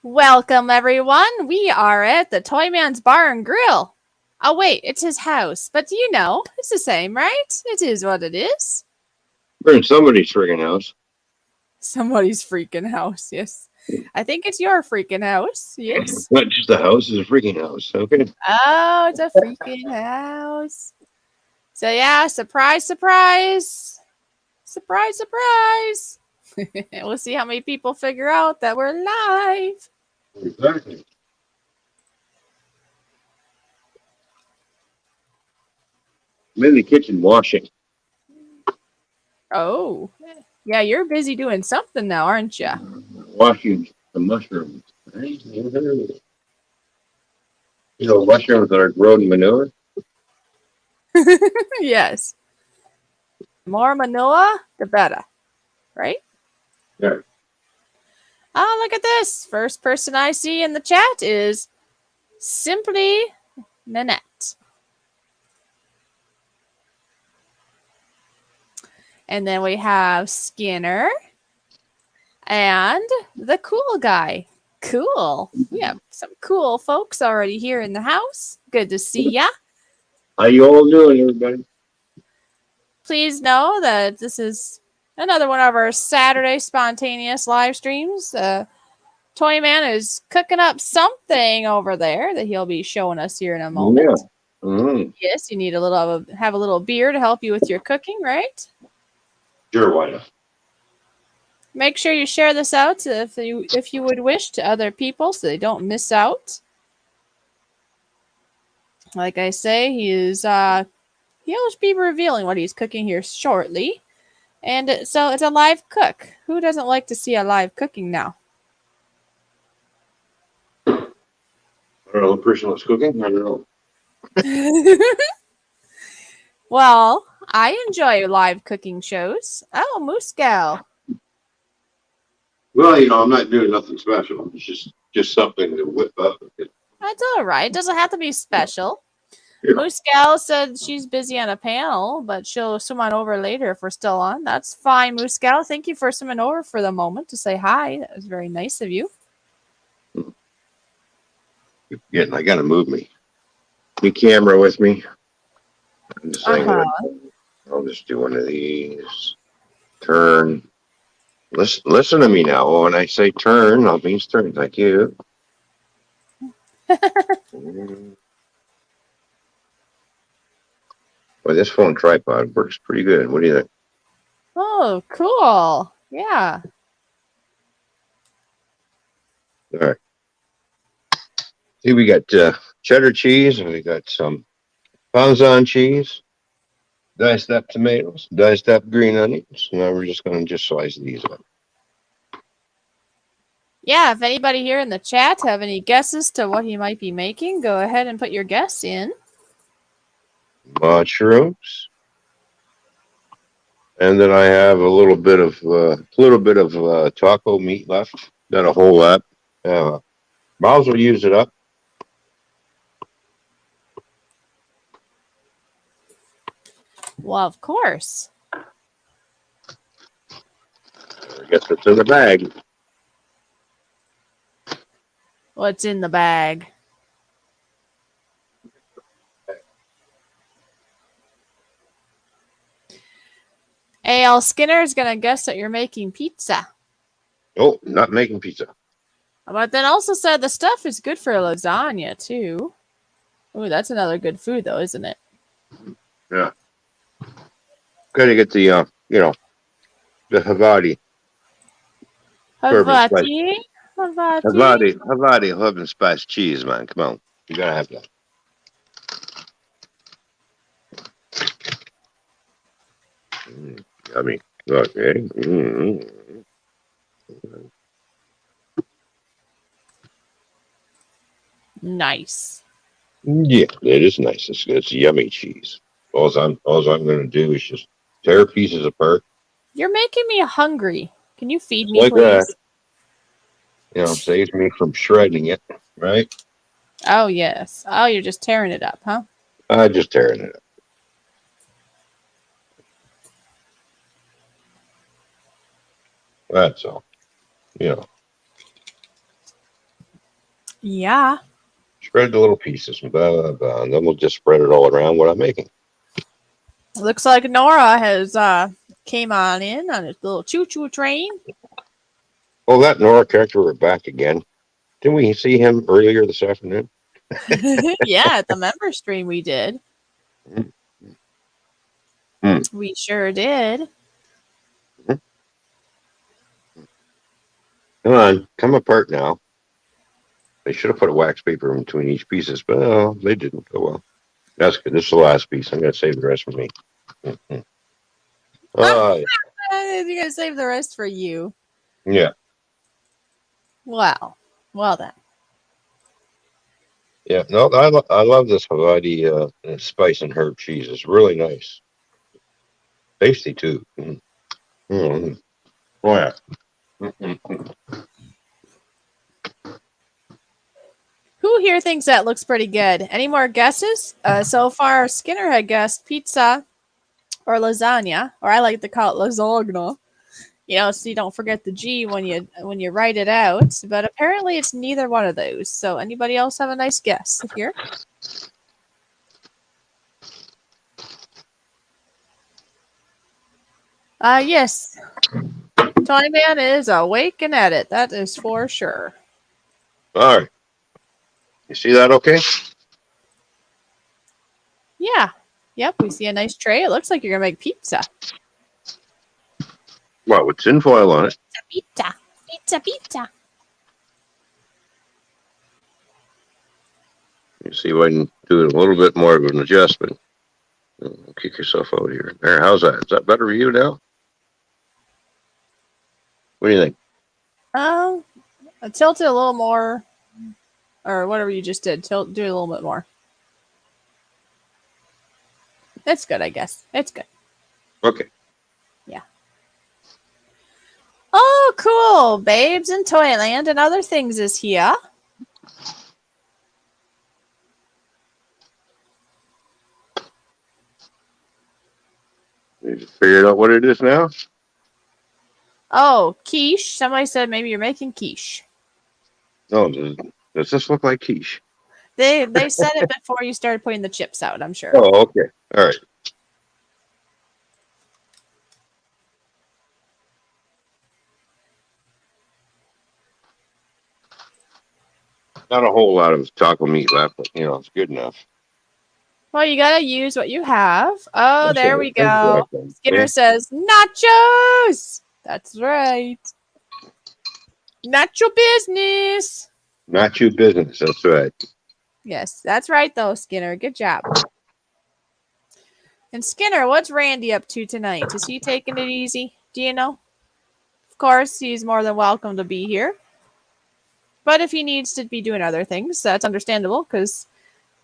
Welcome, everyone. We are at the Toyman's Bar and Grill. Oh, wait, it's his house. But it's the same, right? It is what it is. We're in somebody's friggin' house. Somebody's freaking house, yes. I think it's your freaking house, yes. Not just the house, it's a freaking house. Okay. Oh, it's a freaking house. So, yeah, surprise, surprise. Surprise, surprise. We'll see how many people figure out that we're live. Exactly. I'm in the kitchen washing. Oh, yeah, you're busy doing something now, aren't you? Washing the mushrooms. Right? Mushrooms that are grown manure. Yes. More manure, the better, right? Yeah. Oh, look at this. First person I see in the chat is Simply Nanette. And then we have Skinner and the cool guy. Cool. We have some cool folks already here in the house. Good to see ya. How you all doing, everybody? Please know that this is another one of our Saturday spontaneous live streams. Toyman is cooking up something over there that he'll be showing us here in a moment. Yeah. Mm-hmm. Yes, you need have a little beer to help you with your cooking, right? Sure, why not? Make sure you share this out if you would wish to other people so they don't miss out. Like I say, he'll be revealing what he's cooking here shortly. And so it's a live cook. Who doesn't like to see a live cooking now? I don't know the person that's cooking. I don't know. Well, I enjoy live cooking shows. Oh, Moose Gal. Well, I'm not doing nothing special. It's just something to whip up. That's all right. It doesn't have to be special. Yeah. Moose Gal said she's busy on a panel, but she'll swim on over later if we're still on. That's fine, Moose Gal. Thank you for swimming over for the moment to say hi. That was very nice of you. Yeah, I gotta move me camera with me. I'm just saying I'll just do one of these. Turn. Listen to me now. When I say turn, I'll mean turn. Thank you. Well, this phone tripod works pretty good. What do you think? Oh, cool. Yeah. All right. See, we got cheddar cheese, and we got some Parmesan cheese, diced up tomatoes, diced up green onions. Now we're just going to slice these up. Yeah, if anybody here in the chat have any guesses to what he might be making, go ahead and put your guess in. Mushrooms. And then I have a little bit of taco meat left. Not a whole lot. Might as well use it up. Well, of course. I guess it's in the bag. What's in the bag? A.L. Skinner is going to guess that you're making pizza. Oh, not making pizza. But then also said the stuff is good for lasagna, too. Ooh, that's another good food, though, isn't it? Yeah. Gotta get the, the Havarti. Havarti? Havarti herb and spice cheese, man. Come on. You gotta have that. Yummy. Okay. Mm-hmm. Nice. Yeah, it is nice. It's yummy cheese. All I'm gonna do is just tear pieces apart. You're making me hungry. Can you feed me, like please? That. Saves me from shredding it, right? Oh, yes. Oh, you're just tearing it up, huh? I'm just tearing it up. That's all. Yeah. Spread the little pieces, blah, blah, blah, and then we'll just spread it all around what I'm making. Looks like Nora has came on in on his little choo-choo train. Oh, that Nora character, we're back again. Didn't we see him earlier this afternoon? Yeah, at the member stream we did. Mm. We sure did. Come on, come apart now. They should have put a wax paper in between each pieces, but they didn't. Oh well. That's good. This is the last piece. I'm going to save the rest for me. Mm-hmm. You're going to save the rest for you. Yeah. Wow. Well then. Yeah. No, I love this Hawaii spice and herb cheese. It's really nice. Tasty, too. Mm-hmm. Mm-hmm. Oh, yeah. Mm-hmm. Who here thinks that looks pretty good? Any more guesses? So far, Skinner had guessed pizza or lasagna, or I like to call it lasagna. You know, so you don't forget the G when you write it out. But apparently, it's neither one of those. So, anybody else have a nice guess here? Yes. Toyman is awake and at it. That is for sure. All right. You see that okay? Yeah. Yep, we see a nice tray. It looks like you're going to make pizza. Well, with tinfoil on it. Pizza. Pizza, pizza. You see if I can do a little bit more of an adjustment. Kick yourself out here. There, how's that? Is that better for you now? What do you think? Tilt it a little more, or whatever you just did. Do it a little bit more. It's good, I guess. It's good. Okay. Yeah. Oh, cool. Babes in Toyland and other things is here. You figured out what it is now? Oh, quiche. Somebody said maybe you're making quiche. No, does this look like quiche? They said it before you started putting the chips out, I'm sure. Oh, okay. All right. Not a whole lot of taco meat left, but it's good enough. Well, you gotta use what you have. Oh, That's there right. we go. Exactly. Skinner Yeah. says nachos. That's right. Nacho business. Not your business. That's right. Yes, that's right, though, Skinner. Good job. And Skinner, what's Randy up to tonight? Is he taking it easy? Do you know? Of course, he's more than welcome to be here. But if he needs to be doing other things, that's understandable because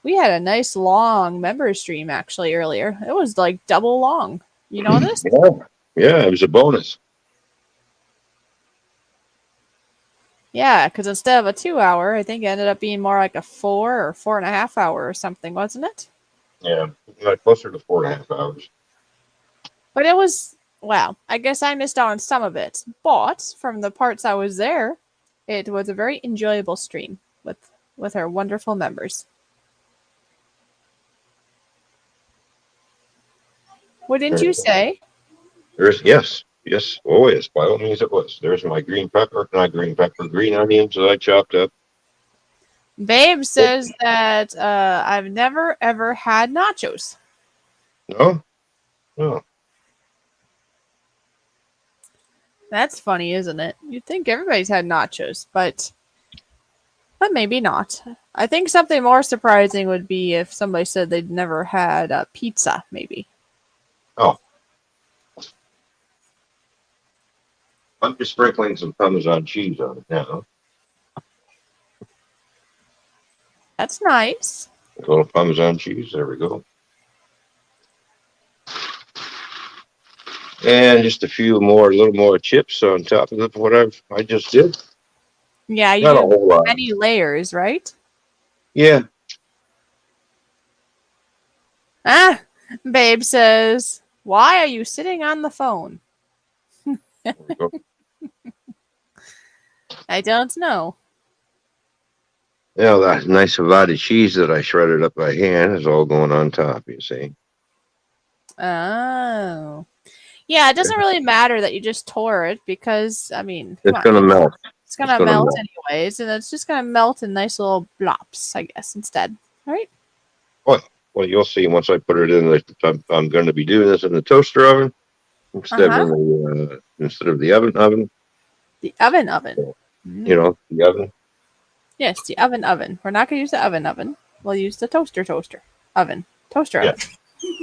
we had a nice long member stream actually earlier. It was like double long. You know this? Yeah, it was a bonus. Yeah, because instead of a 2 hour, I think it ended up being more like a 4 or 4.5 hour or something, wasn't it? Yeah, like closer to 4.5 hours. But it was, well, I guess I missed out on some of it. But from the parts I was there, it was a very enjoyable stream with our wonderful members. Wouldn't you say? Yes. Oh, yes. By all means, it was. There's my green onions that I chopped up. Babe says that I've never ever had nachos. No? No. That's funny, isn't it? You'd think everybody's had nachos, but maybe not. I think something more surprising would be if somebody said they'd never had pizza, maybe. Oh. I'm just sprinkling some Parmesan cheese on it now. That's nice. A little Parmesan cheese. There we go. And just a little more chips on top of what I just did. Yeah, you Not a do whole lot. many layers, right? Yeah. Babe says, why are you sitting on the phone? There we go. I don't know. Yeah, that nice Havana cheese that I shredded up by hand is all going on top, you see. Oh. Yeah, it doesn't really matter that you just tore it because, I mean, come It's on, gonna melt. it's It's gonna gonna melt melt. anyways, and it's just gonna melt in nice little blops, I guess, instead. Right? Well, you'll see once I put it in. I'm going to be doing this in the toaster oven Uh-huh. instead of the oven. The oven. You Mm. know, the oven. Yes, the oven. We're not gonna use the oven. We'll use the toaster oven. Toaster Yeah, oven.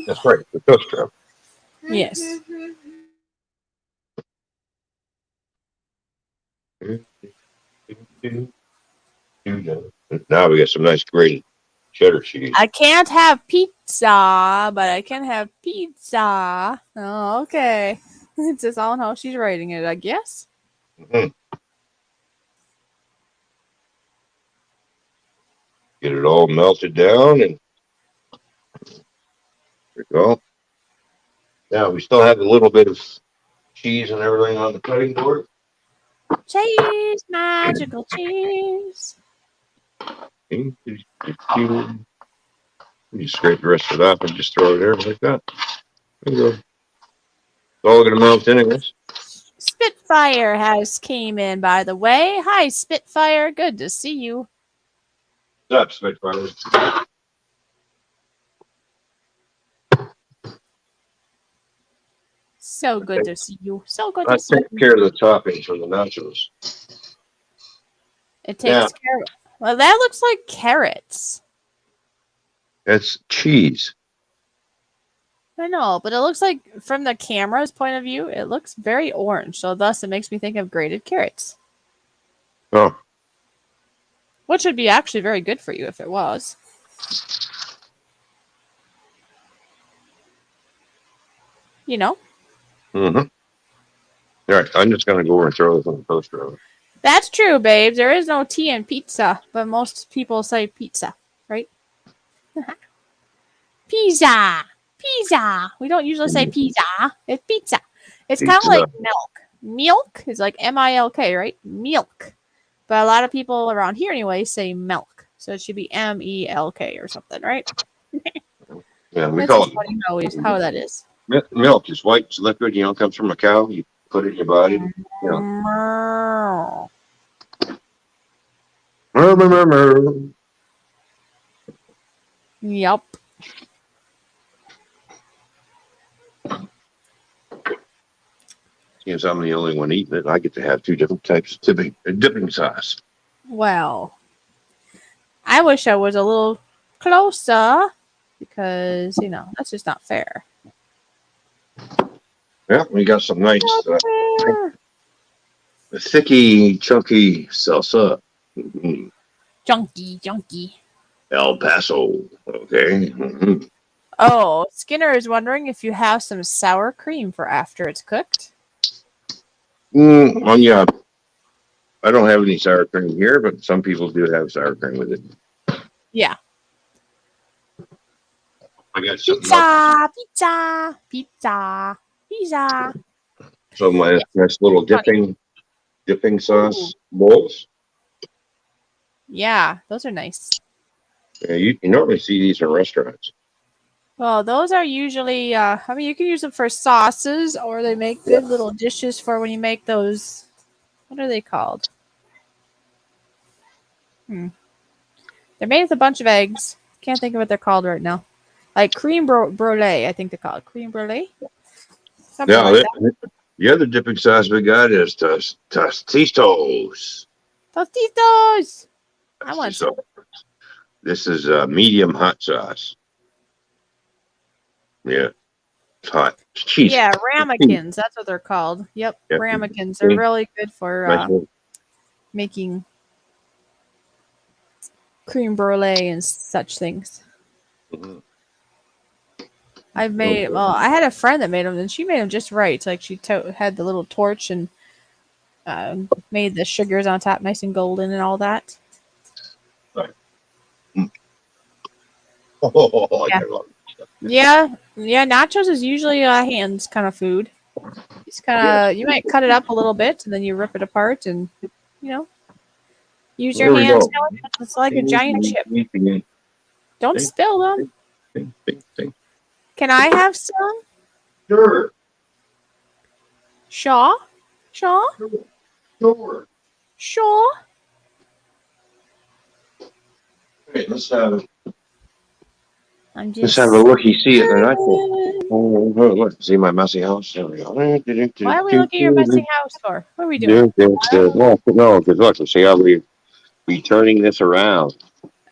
that's right. The toaster oven. Yes. Now we got some nice grated cheddar cheese. I can't have pizza, but I can have pizza. Oh, okay. It's just all how she's writing it, I guess. Mhm. Get it all melted down, and there we go. Now we still have a little bit of cheese and everything on the cutting board. Cheese, magical cheese. You scrape the rest of it off and just throw it there like that. There you go. It's all going to melt anyways. Spitfire has came in, by the way. Hi, Spitfire. Good to see you. What's up, Spitfire? So good to see you. So good I to see take you. care of the toppings for the nachos. It Now, takes care of. Well, that looks like carrots. it's cheese. I know, but it looks like from the camera's point of view, it looks very orange. So thus it makes me think of grated carrots. Oh, Which would be actually very good for you if it was. You know? mm-hmm. All right. I'm just going to go over and throw this on the toaster oven. That's true, babes. There is no T in pizza, but most people say pizza, right? Pizza! Pizza! We don't usually say pizza. It's pizza. It's kind of like Pizza. milk. Milk is like MILK, right? Milk. But a lot of people around here anyway say milk. So it should be MELK or something, right? Yeah, we It's call just funny how that is. milk. Is white. It's liquid. Comes from a cow. You put it in your body. Yep. Since I'm the only one eating it, I get to have two different types of dipping sauce. Well, I wish I was a little closer because, that's just not fair. Yeah, we got some nice thicky, chunky salsa. Mm-hmm. Junky. El Paso. Okay. Mm-hmm. Oh, Skinner is wondering if you have some sour cream for after it's cooked. Yeah. I don't have any sour cream here, but some people do have sour cream with it. Yeah. I got some Pizza. So my nice little dipping sauce bowls. Yeah, those are nice. Yeah, you normally see these in restaurants. Well, those are usually, you can use them for sauces, or they make good little dishes for when you make those. What are they called? They're made with a bunch of eggs. Can't think of what they're called right now. Like cream brulee, I think they're called. Cream brulee? Something like that. The other dipping sauce we got is Tostitos. Tostitos! I want some. This is medium hot sauce. Yeah, it's hot. It's cheese. Yeah, ramekins. That's what they're called. Yep, ramekins. They're really good for making cream brulee and such things. Mm-hmm. I had a friend that made them, and she made them just right. Like she had the little torch and made the sugars on top nice and golden and all that. Right. Oh, yeah. Nachos is usually a hands kind of food. It's kind of you might cut it up a little bit and then you rip it apart and Use your There we hands. go. It's like a giant chip. Don't See? spill them. See? Can I have some? Sure. Shaw? Shaw? Sure. Shaw? Okay, I'm let's have a just. looky see at the nightfall. Oh, look, see my messy house? There we go. Why are we looking at your messy house for? What are we doing? No, because look, see how we turning this around.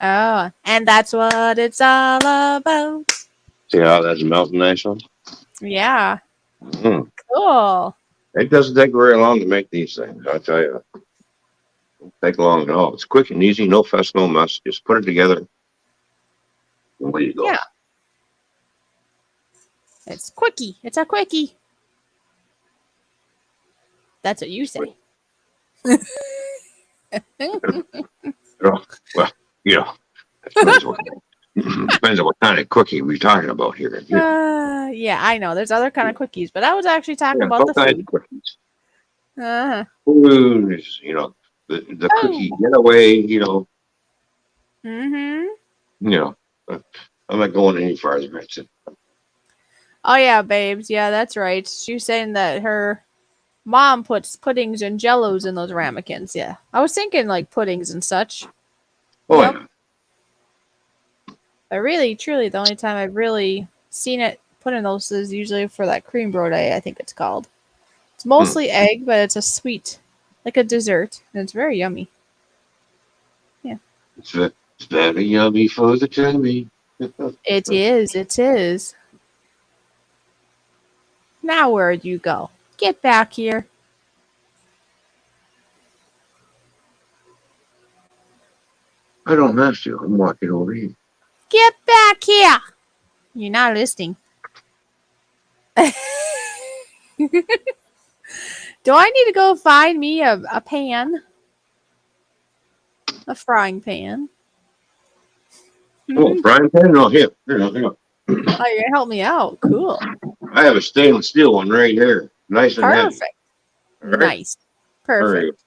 Oh, and that's what it's all about. See how that's melting nicely? Yeah. Mm. Cool. It doesn't take very long to make these things, I'll tell you. It don't take long at all. It's quick and easy, no fuss, no muss. Just put it together. Away you go. Yeah. It's quickie. It's a quickie. That's what you say. Well, you know, depends on what kind of cookie we're talking about here. Yeah, I know. There's other kind of quickies, but I was actually talking Yeah, about all the kinds food. of cookies. Uh-huh. Foods, the Oh. cookie getaway, Mm-hmm. you know. I'm not going any farther. That's it. Oh yeah, babes. Yeah, that's right. She was saying that her mom puts puddings and jellos in those ramekins. Yeah. I was thinking like puddings and such. Oh, Yep. yeah. But really, truly, the only time I've really seen it put in those is usually for that cream brulee, I think it's called. It's mostly egg, but it's a sweet, like a dessert, and it's very yummy. Yeah. It's very yummy for the tummy. It is. It is. Now where'd you go? Get back here. I don't have to. I'm walking over here. Get back here. You're not listening. Do I need to go find me a pan? A frying pan? Oh, Hmm. frying pan? No, here. Here, here. Oh, you're gonna help me out. Cool. I have a stainless steel one right here. Nice and heavy. Perfect. All right. Nice. All right. Perfect.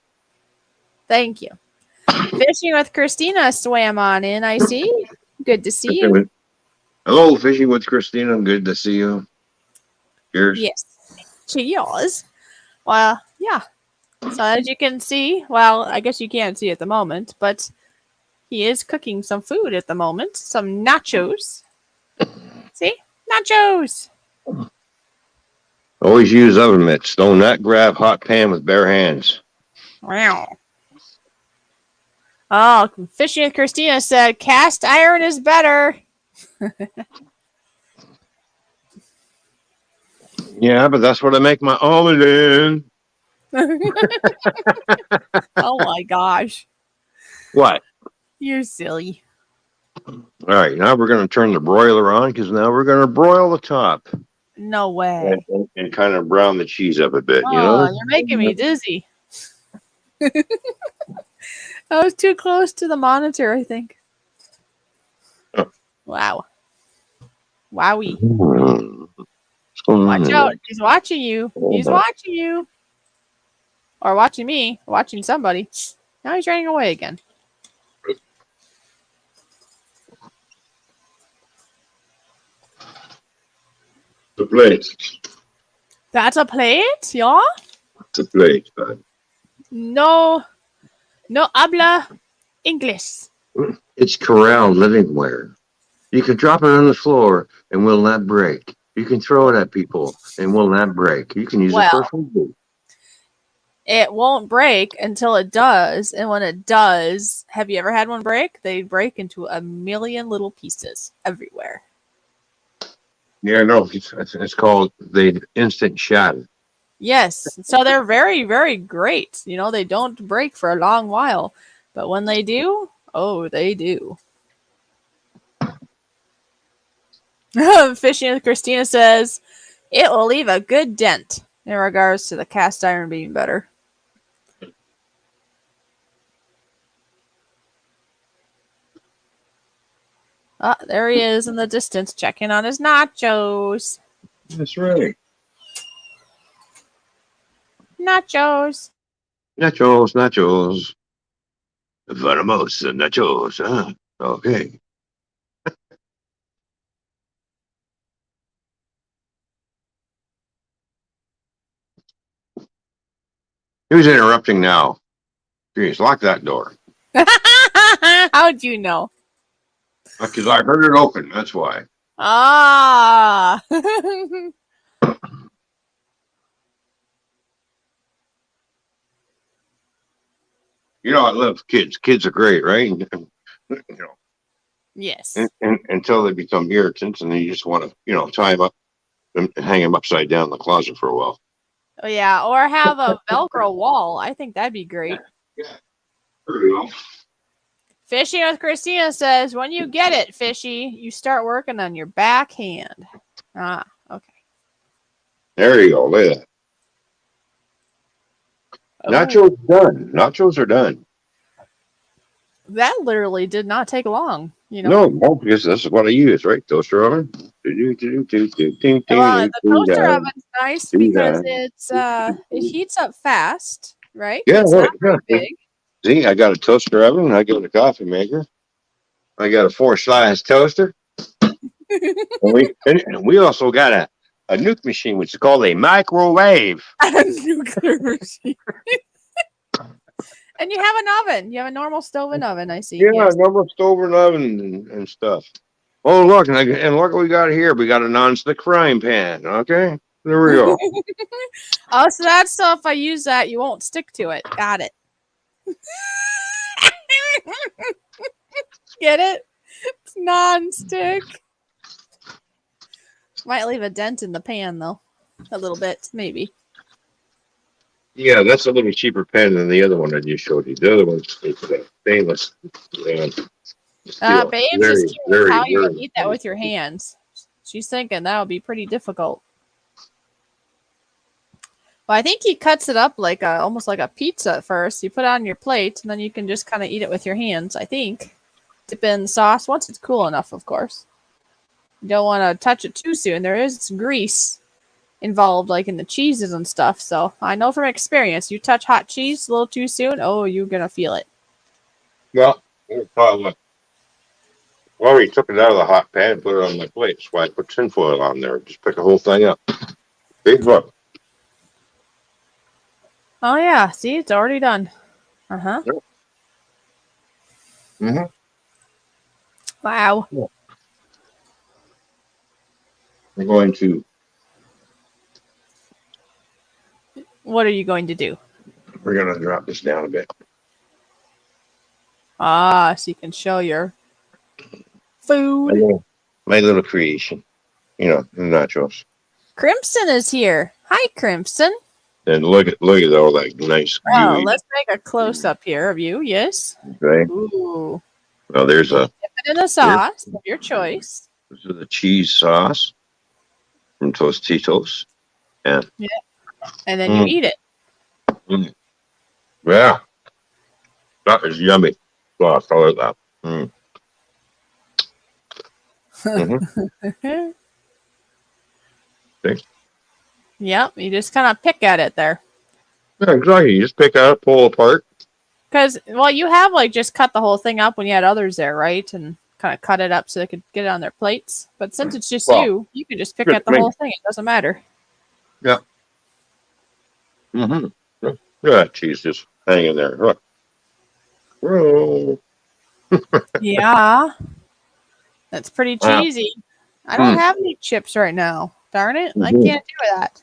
Thank you. Fishing with Christina swam on in, I see. Good to see you. Hello, Fishing with Christina. Good to see you. Cheers. Yes. Cheers. Well, yeah. So as you can see, well, I guess you can't see at the moment, but he is cooking some food at the moment. Some nachos. See? Nachos. Always use oven mitts. Do not grab hot pan with bare hands. Wow. Oh, Fishing with Christina said cast iron is better. Yeah, but that's what I make my omelet in. Oh my gosh. What? You're silly. All right, now we're going to turn the broiler on because now we're going to broil the top No way. and kind of brown the cheese up a bit, Oh, you're making me dizzy. I was too close to the monitor, I think. Oh. Wow. Wowie. Hmm. Watch out. He's watching you. He's watching you. Or watching me. Watching somebody. Now he's running away again. The plate. That's a plate? Yeah? It's a plate, bud. No. No habla English. It's corral livingware. You can drop it on the floor and will not break. You can throw it at people and will not break. You can use it for food. It won't break until it does. And when it does, have you ever had one break? They break into a million little pieces everywhere. Yeah, no, it's called the instant shot. Yes. So they're very, very great. You know, they don't break for a long while. But when they do, oh, they do. Fishing with Christina says it will leave a good dent in regards to the cast iron being better. Ah, there he is in the distance checking on his nachos. That's right. Nachos. Nachos, nachos. Vamos nachos. Huh? Okay. Who's interrupting now? Jeez, lock that door. How'd you know? Because I heard it open. That's why. Ah. You know, I love kids. Kids are great, right? You know, Yes. until they become irritants, and then you just want to, tie them up and hang them upside down in the closet for a while. Oh yeah, or have a Velcro wall. I think that'd be great. Yeah. There you go. Fishy with Christina says, when you get it, Fishy, you start working on your backhand. Ah, okay. There you go. Look at that. Oh, Nachos done. Nachos are done. that literally did not take long. You know. No, because this is what I use, right? Toaster oven. Well, the toaster oven's nice because it heats up fast, right? Yeah, It's not very big. See, I got a toaster oven. I got a coffee maker. I got a 4-slice toaster. and we also got a nuke machine, which is called a microwave. A nuclear machine. And you have an oven. You have a normal stove and oven, I see. Yeah, yes. normal stove and oven and stuff. Oh, look, and look what we got here. We got a non-stick frying pan. Okay, there we go. Oh, so that's so if I use that, you won't stick to it. Got it. Get it? It's non-stick. Might leave a dent in the pan, though. A little bit, maybe. Yeah, that's a little cheaper pan than the other one I just showed you. The other one's stainless. Babes is curious how you would eat that with your hands. She's thinking that would be pretty difficult. Well, I think he cuts it up like almost like a pizza at first. You put it on your plate, and then you can just kind of eat it with your hands, I think. Dip in the sauce once it's cool enough, of course. You don't want to touch it too soon. There is grease involved, like in the cheeses and stuff. So I know from experience, you touch hot cheese a little too soon, oh, you're going to feel it. Well, we took it out of the hot pan and put it on my plate. That's why I put tinfoil on there. Just pick the whole thing up. Big look. Oh, yeah. See, it's already done. Uh-huh. Yep. Mm-hmm. Wow. Yeah. We're going to. What are you going to do? We're going to drop this down a bit. Ah, so you can show your food. My little creation. The nachos. Crimson is here. Hi, Crimson. And look at all that nice. Oh, let's make a close up here of you. Yes. Okay. Ooh. Well, there's a. Dip it in the sauce of your choice. This is the cheese sauce from Tostitos. Yeah. And then you eat it. Mm. Yeah. That is yummy. Sauce. I like that. Mm. Mm-hmm. Okay. Yep, you just kind of pick at it there. Yeah, exactly. You just pick it up, pull apart. Because, well, you have just cut the whole thing up when you had others there, right? And kind of cut it up so they could get it on their plates. But since it's just you can just pick at the whole thing. It doesn't matter. Yeah. Mm-hmm. Yeah, cheese just hanging there. Look. Whoa. Yeah. That's pretty cheesy. I don't have any chips right now. Darn it. I can't do that.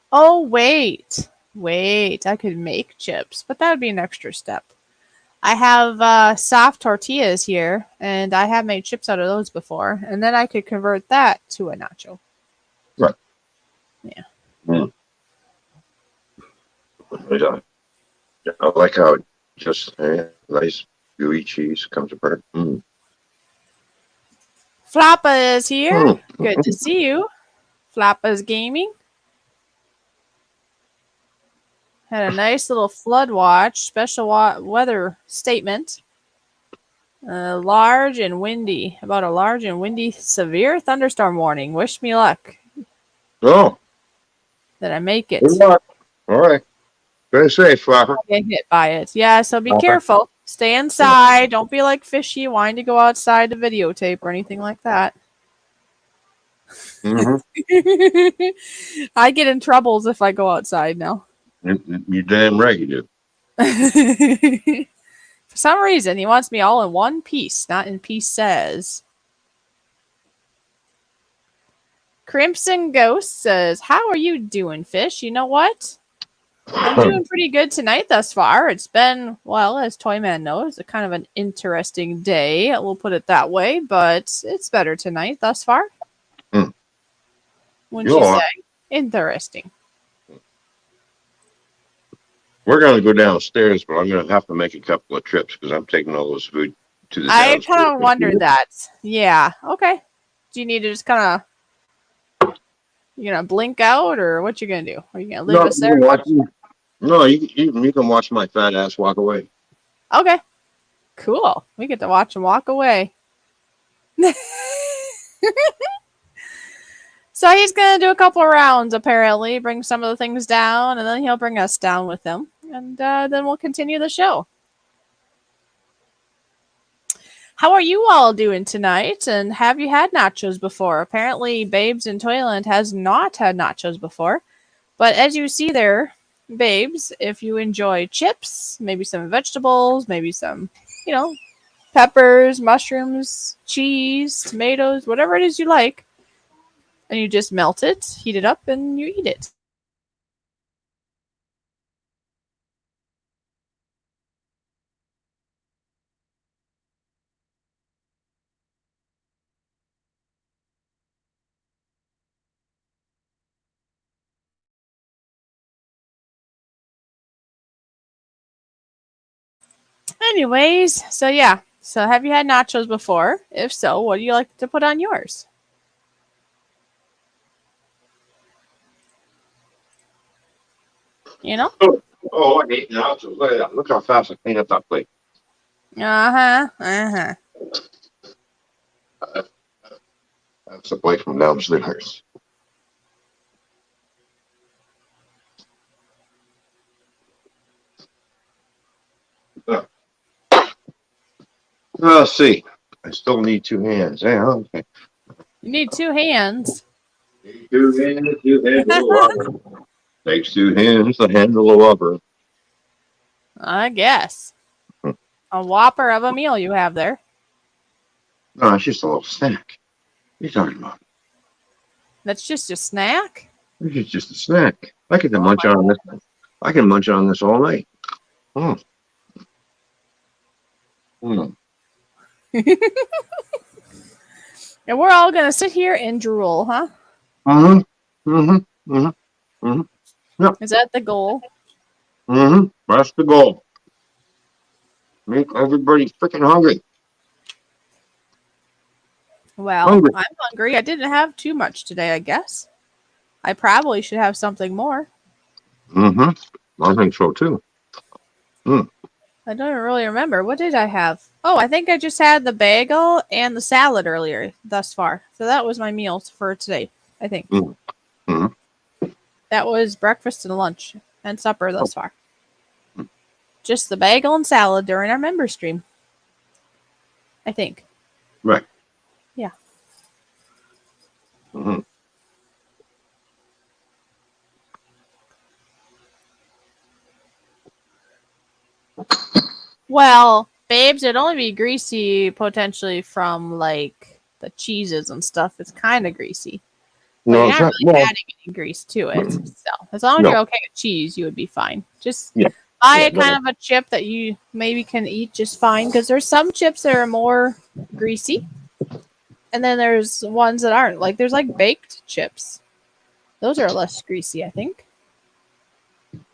Oh, wait. I could make chips, but that would be an extra step. I have soft tortillas here, and I have made chips out of those before, and then I could convert that to a nacho. Right. Yeah. Mm. I like how it just nice gooey cheese comes apart. Mm. Flappa is here. Good to see you. Flappa's gaming. Had a nice little flood watch, special weather statement. Large and windy. About a large and windy, severe thunderstorm warning. Wish me luck. Oh. That I make it. Good luck. All right. Very safe, Flapper. Get hit by it. Yeah, so be careful. Stay inside. Don't be like Fishy wanting to go outside to videotape or anything like that. Mm-hmm. I get in troubles if I go outside now. You're damn right you do. For some reason, he wants me all in one piece, not in pieces. Crimson Ghost says, "How are you doing, Fish? You know what? I'm doing pretty good tonight thus far. It's been, well, as Toyman knows, a kind of an interesting day. We'll put it that way, but it's better tonight thus far. Hmm. Wouldn't you say? Interesting. We're going to go downstairs, but I'm going to have to make a couple of trips because I'm taking all this food to the I downstairs. kind of wondered that. Yeah. Okay. Do you need to just kind of, you gonna blink out, or what you gonna do? Are you gonna leave us there? No, you can watch my fat ass walk away. Okay. Cool. We get to watch him walk away. So he's going to do a couple of rounds, apparently, bring some of the things down, and then he'll bring us down with him. And then we'll continue the show. How are you all doing tonight? And have you had nachos before? Apparently, Babes in Toyland has not had nachos before. But as you see there, Babes, if you enjoy chips, maybe some vegetables, maybe some, peppers, mushrooms, cheese, tomatoes, whatever it is you like, and you just melt it, heat it up, and you eat it. Anyways, so yeah. So have you had nachos before? If so, what do you like to put on yours? You know? Oh, I hate nachos. Look at that. Look how fast I clean up that plate. Uh-huh. Uh-huh. That's the plate from downstairs. Let's see. I still need two hands. Yeah, okay. You need two hands. Two hands to handle a rubber. Takes two hands to handle a rubber. I guess. A whopper of a meal you have there. No, it's just a little snack. What are you talking about? That's just a snack? It's just a snack. I can munch on this. I can munch on this all night. Mm. Mm. And we're all gonna sit here and drool, huh? Mm-hmm. Mm-hmm. Mm-hmm. Mm-hmm. Yep. Is that the goal? Mm-hmm. That's the goal. Make everybody freaking hungry. Well, I'm hungry. I didn't have too much today, I guess. I probably should have something more. Mm-hmm. I think so too. Mm. I don't really remember. What did I have? Oh, I think I just had the bagel and the salad earlier thus far. So that was my meals for today, I think. Mm-hmm. That was breakfast and lunch and supper thus far. Just the bagel and salad during our member stream, I think. Right. Yeah. Mm-hmm. Well, babes, it'd only be greasy potentially from like the cheeses and stuff. It's kind of greasy. But No, you're not really adding any grease to it. So as long as you're okay with cheese, you would be fine. Just buy a kind of a chip that you maybe can eat just fine. Because there's some chips that are more greasy. And then there's ones that aren't. Like there's like baked chips. Those are less greasy, I think.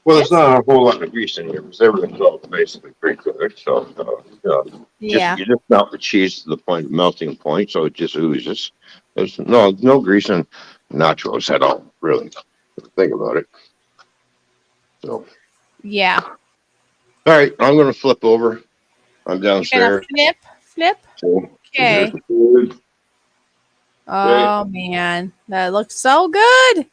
Well, there's not a whole lot of grease in here because everything's all basically pre-cooked. So, you just melt the cheese to the point of melting point, so it just oozes. There's no grease in nachos at all, really. Think about it. So. Yeah. All right, I'm gonna flip over. I'm downstairs. Flip. So, okay. Oh man, that looks so good.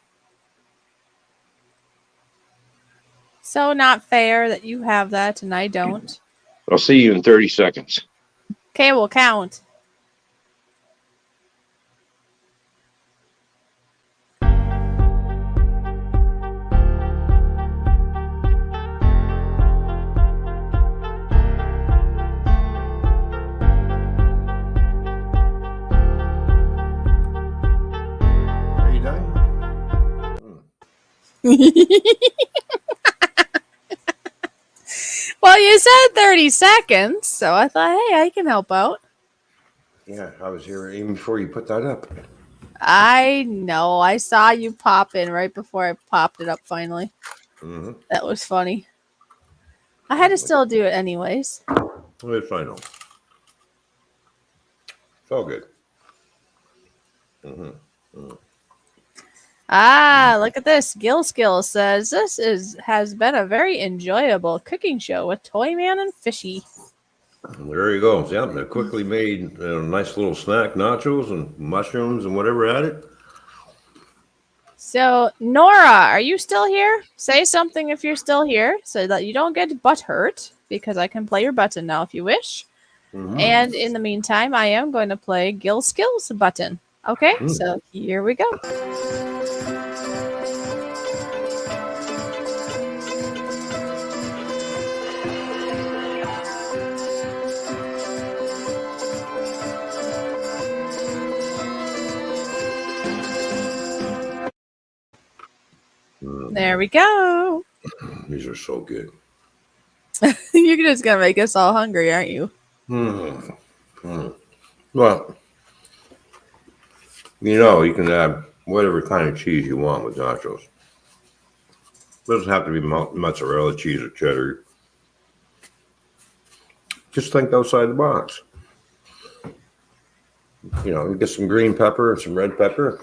So not fair that you have that and I don't. I'll see you in 30 seconds. Okay, we'll count. Are you done? Well, you said 30 seconds, so I thought, hey, I can help out. Yeah, I was here even before you put that up. I know. I saw you pop in right before I popped it up finally. Mm-hmm. That was funny. I had to still do it anyways. It's I know. It's all good. Mm-hmm. Mm-hmm. Ah, look at this. Gill Skill says has been a very enjoyable cooking show with Toyman and Fishy. There you go. Yeah, they quickly made nice little snack nachos and mushrooms and whatever added. So, Nora, are you still here? Say something if you're still here so that you don't get butt hurt, because I can play your button now if you wish. Mm-hmm. And in the meantime, I am going to play Gill Skills button. Okay, so here we go. There we go. These are so good. You're just going to make us all hungry, aren't you? Mm-hmm. Well, you can add whatever kind of cheese you want with nachos. Doesn't have to be mozzarella cheese or cheddar. Just think outside the box. You get some green pepper and some red pepper,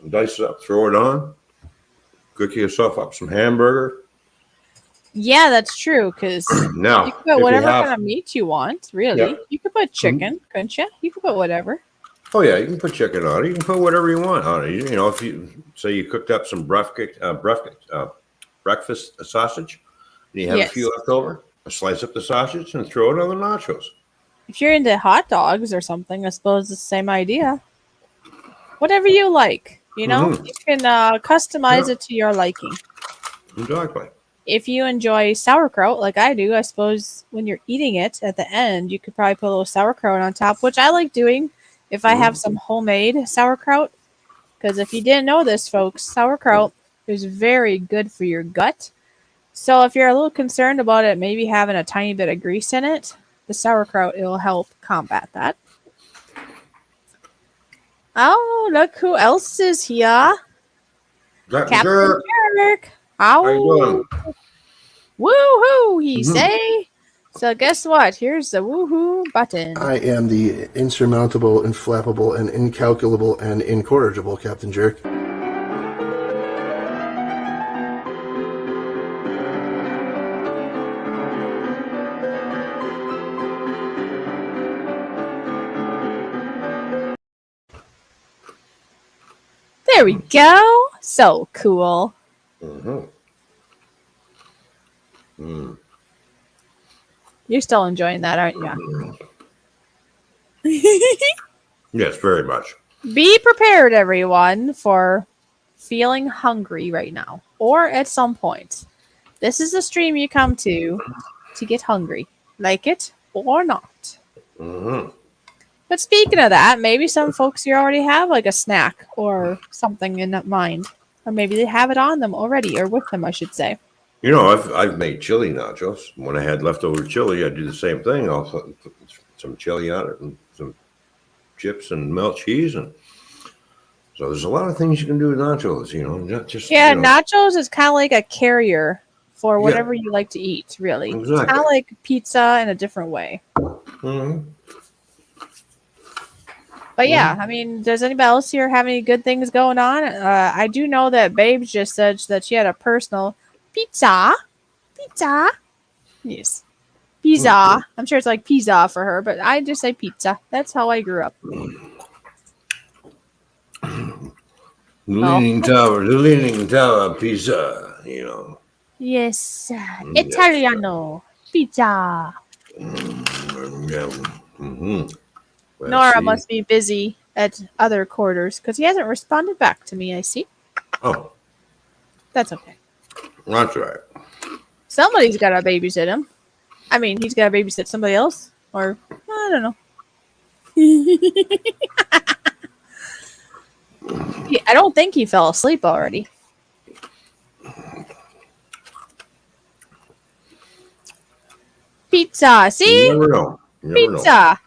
dice it up, throw it on, cook yourself up some hamburger. Yeah, that's true, because Now, you can put whatever kind of meat you want, really. Yeah. You could put chicken, couldn't you? You could put whatever. Oh, yeah, you can put chicken on it. You can put whatever you want on it. If you say you cooked up some breakfast sausage, and you have a few left over, slice up the sausage and throw it on the nachos. If you're into hot dogs or something, I suppose it's the same idea. Whatever you like, you can customize it to your liking. Exactly. If you enjoy sauerkraut like I do, I suppose when you're eating it at the end, you could probably put a little sauerkraut on top, which I like doing if I have some homemade sauerkraut. Because if you didn't know this, folks, sauerkraut is very good for your gut. So if you're a little concerned about it maybe having a tiny bit of grease in it, the sauerkraut, it'll help combat that. Oh, look who else is here. Captain Jerk. How you doing? Woohoo, he say. So guess what? Here's the woohoo button. I am the insurmountable, inflappable, and incalculable and incorrigible Captain Jerk. There we go. So cool. You're still enjoying that, aren't you? Yes, very much. Be prepared, everyone, for feeling hungry right now or at some point. This is the stream you come to get hungry, like it or not. But speaking of that, maybe some folks here already have like a snack or something in mind, or maybe they have it on them already, or with them, I should say. I've made chili nachos. When I had leftover chili, I do the same thing. I'll put some chili on it and some chips and melt cheese, and so there's a lot of things you can do with nachos. Nachos is kind of like a carrier for whatever you like to eat. Really, exactly. It's kind of like pizza in a different way. But yeah, I mean, does anybody else here have any good things going on? I do know that Babes just said that she had a personal pizza. Yes. Pizza. I'm sure it's like pizza for her, but I just say pizza. That's how I grew up. The Leaning Tower pizza, Yes. Italiano. Pizza. Yeah. Mm-hmm. Well, Nora see. must be busy at other quarters because he hasn't responded back to me, I see. Oh, That's okay. that's right. Somebody's got to babysit him. I mean, he's got to babysit somebody else. Or, I don't know. I don't think he fell asleep already. Pizza. You See? never know. You never know. Pizza.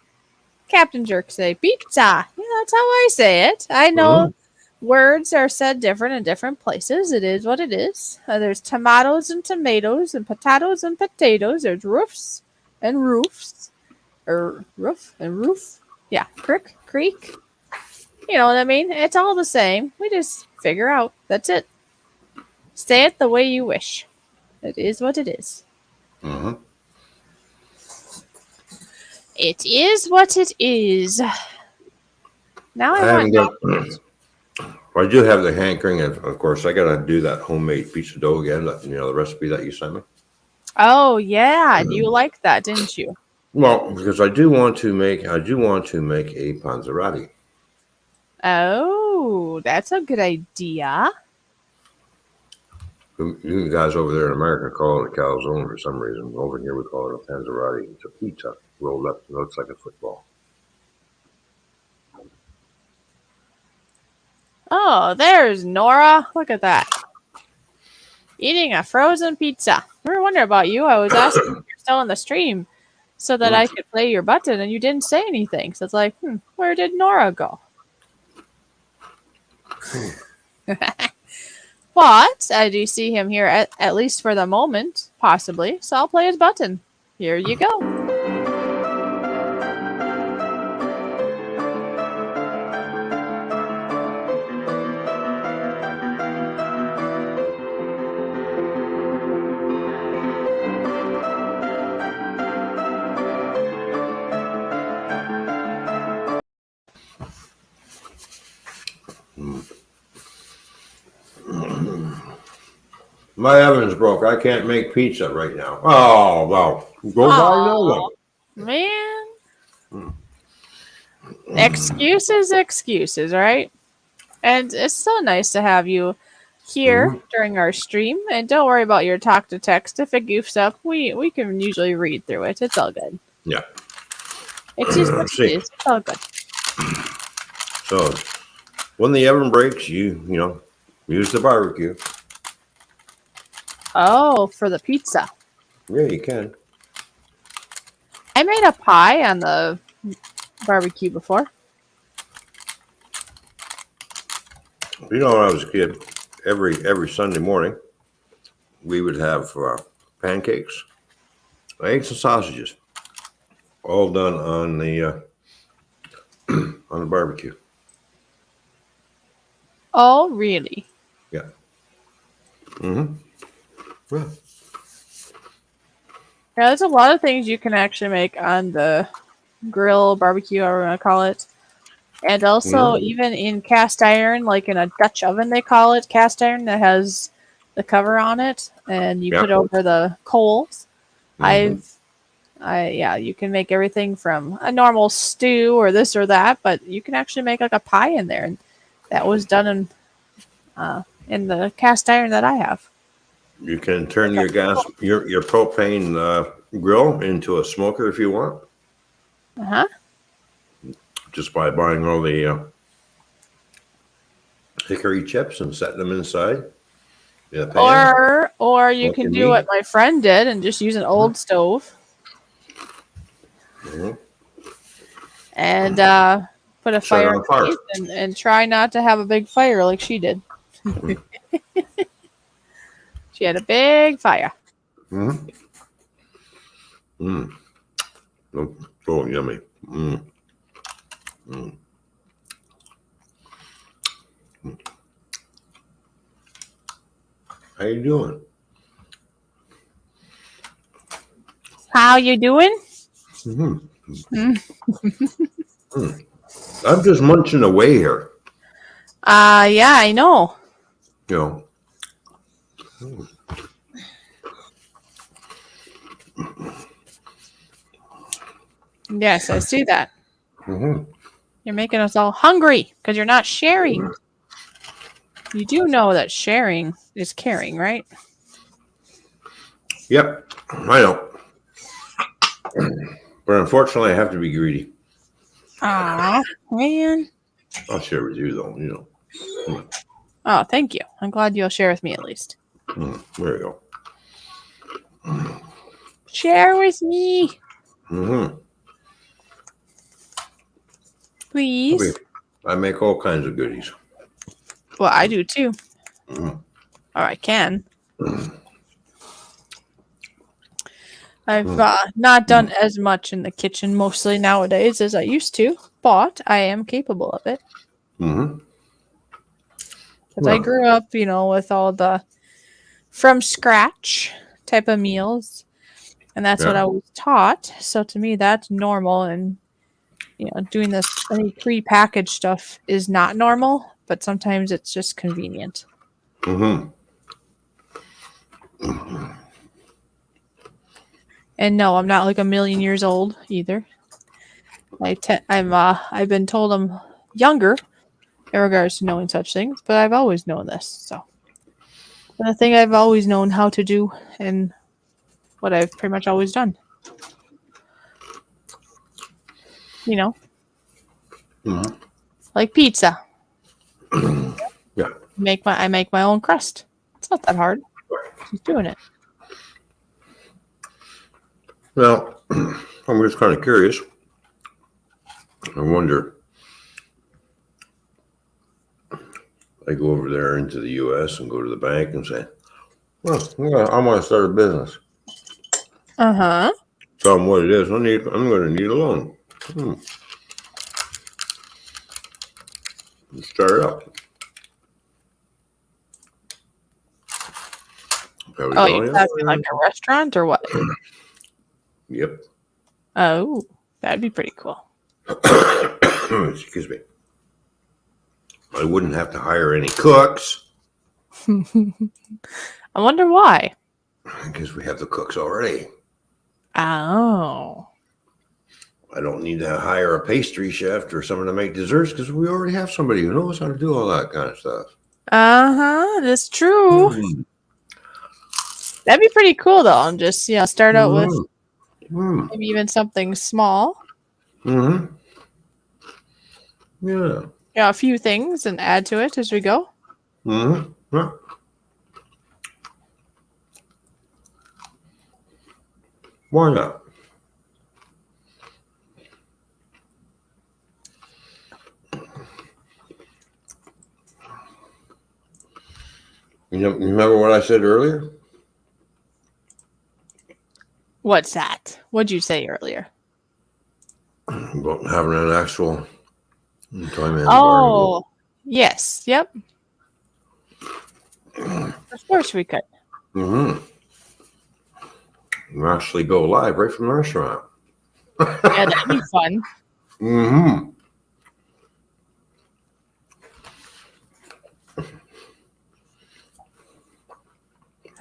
Captain Jerk say pizza. Yeah, that's how I say it. I know words are said different in different places. It is what it is. There's tomatoes and tomatoes and potatoes and potatoes. There's roofs and roofs. Or roof and roof. Yeah, creek. You know what I mean? It's all the same. We just figure out. That's it. Say it the way you wish. It is what it is. Mm-hmm. It is what it is. Now I want I do have the hankering, and of course, I got to do that homemade pizza dough again. The recipe that you sent me. Oh yeah, you liked that, didn't you? Well, because I do want to make a panzerotti. Oh, that's a good idea. You guys over there in America call it a calzone for some reason. Over here, we call it a panzerotti. It's a pizza rolled up. It looks like a football. Oh, there's Nora. Look at that. Eating a frozen pizza. We were wondering about you. I was asking if you're still on the stream so that I could play your button, and you didn't say anything. So it's like, where did Nora go? But I do see him here, at least for the moment, possibly. So I'll play his button. Here you go. My oven's broke. I can't make pizza right now. Oh, well, go buy another one. Man. Excuses, right? And it's so nice to have you here during our stream. And don't worry about your talk to text. If it goofs up, we can usually read through it. It's all good. Yeah. It's just what it is. It's all good. So when the oven breaks, you use the barbecue. Oh, for the pizza. Yeah, you can. I made a pie on the barbecue before. When I was a kid, every Sunday morning, we would have pancakes, eggs, and sausages, all done on the on the barbecue. Oh, really? Yeah. Mm-hmm. Yeah. Yeah, there's a lot of things you can actually make on the grill, barbecue, however you want to call it. And also, even in cast iron, like in a Dutch oven, they call it cast iron that has the cover on it, and you put it over the coals. You can make everything from a normal stew or this or that, but you can actually make like a pie in there, and that was done in the cast iron that I have. You can turn your propane grill into a smoker if you want. Just by buying all the hickory chips and setting them inside. Or you can do what my friend did and just use an old stove. And put a fire underneath and try not to have a big fire like she did. She had a big fire. Oh, yummy. How you doing? How you doing? I'm just munching away here. Yeah, I know. Yes, I see that. Mm-hmm. You're making us all hungry because you're not sharing. You do know that sharing is caring, right? Yep, I know. But unfortunately, I have to be greedy. Ah, man. I'll share with you, though. Oh, thank you. I'm glad you'll share with me at least. There you go. Share with me, Mm-hmm. please. I make all kinds of goodies. Well, I do too. Mm-hmm. Or I can. I've not done as much in the kitchen mostly nowadays as I used to, but I am capable of it. Mm-hmm. Because I grew up, with all the from scratch type of meals. And that's what I was taught. So to me, that's normal. And, doing this any pre-packaged stuff is not normal, but sometimes it's just convenient. Mm-hmm. And no, I'm not like a million years old either. I've been told I'm younger in regards to knowing such things, but I've always known this. So the thing I've always known how to do and what I've pretty much always done. Mm-hmm. Like pizza. Yeah. I make my own crust. It's not that hard. Just doing it. Well, I'm just kind of curious. I wonder. I go over there into the U.S. and go to the bank and say, "Well, I want to start a business." Uh-huh. Tell them what it is. I'm going to need a loan. Start it up. There we Oh, go. you having like a restaurant or what? Yep. Oh, that'd be pretty cool. Excuse me. I wouldn't have to hire any cooks. I wonder why. Because we have the cooks already. Oh. I don't need to hire a pastry chef or someone to make desserts because we already have somebody who knows how to do all that kind of stuff. Uh-huh. That's true. That'd be pretty cool though. And just, start out with maybe even something small. Mm-hmm. Yeah. A few things and add to it as we go. Mm-hmm. Yeah. Why not? You remember what I said earlier? What's that? What'd you say earlier? About having an actual Toyman Oh, yes. Yep. Of course we could. Mm-hmm. You actually go live right from the restaurant. Yeah, that'd be fun. Mm-hmm.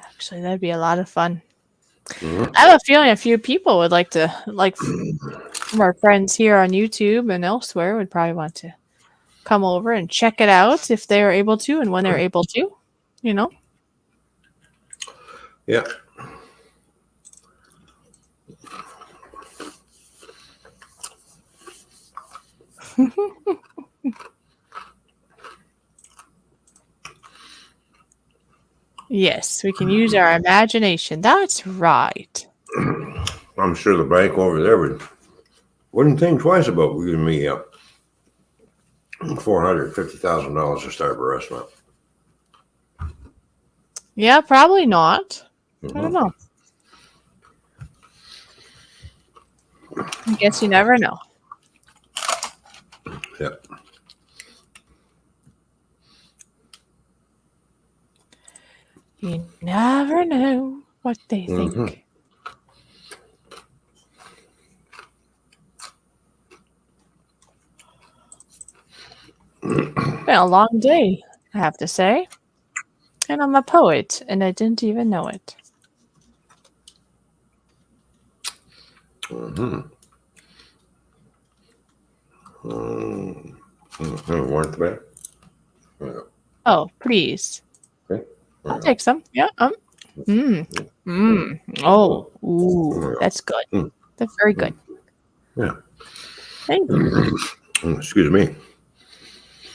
Actually, that'd be a lot of fun. I have a feeling a few people would like to, from our friends here on YouTube and elsewhere, would probably want to come over and check it out if they're able to and when they're able to, Yeah. Yes, we can use our imagination. That's right. I'm sure the bank over there wouldn't think twice about giving me $450,000 to start a restaurant. Yeah, probably not. I don't know. I guess you never know. Yep. You never know what they think. Been a long day, I have to say. And I'm a poet, and I didn't even know it. One to bed. Oh, please. Okay. I'll take some. Yeah. Oh, ooh, that's good. That's very good. Yeah. Thank you. Excuse me.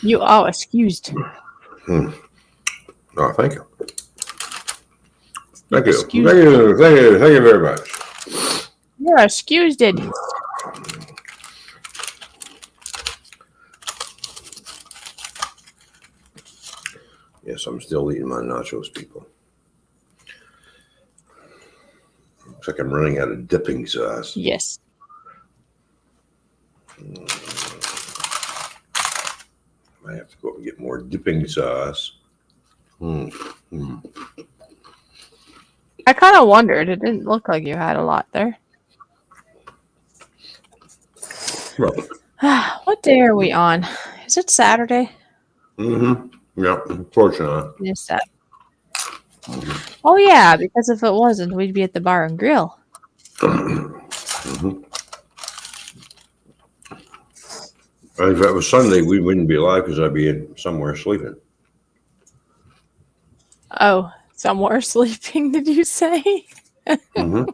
You are excused. Oh, thank you. You're Thank you. excused. Thank you. Thank you. Thank you very much. You're excused. Yes, I'm still eating my nachos, people. Looks like I'm running out of dipping sauce. Yes. I have to go and get more dipping sauce. I kind of wondered. It didn't look like you had a lot there. Well, What day are we on? Is it Saturday? yeah, unfortunately. It is Saturday. Oh, yeah, because if it wasn't, we'd be at the bar and grill. If it was Sunday, we wouldn't be alive because I'd be somewhere sleeping. Oh, somewhere sleeping, did you say? Yeah.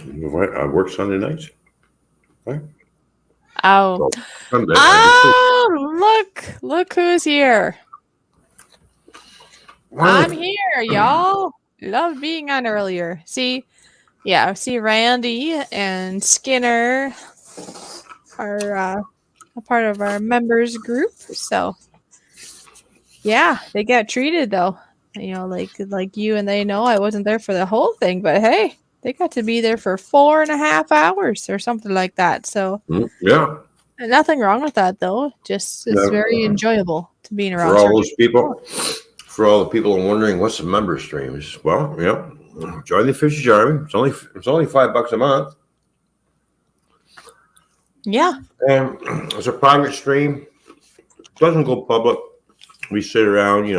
I work Sunday nights. Right? Oh. So Sunday, I Oh, look who's here. I'm here, y'all. Love being on earlier. See Randy and Skinner are a part of our members group. So yeah, they got treated though. You know, like you and they know I wasn't there for the whole thing, but hey, they got to be there for 4.5 hours or something like that. So yeah. nothing wrong with that though. Just it's very enjoyable to be around. For all those people, for all the people wondering what's the member streams, well, yeah, join the Fishy Army. It's only $5 a month. Yeah. And it's a private stream. Doesn't go public. We sit around,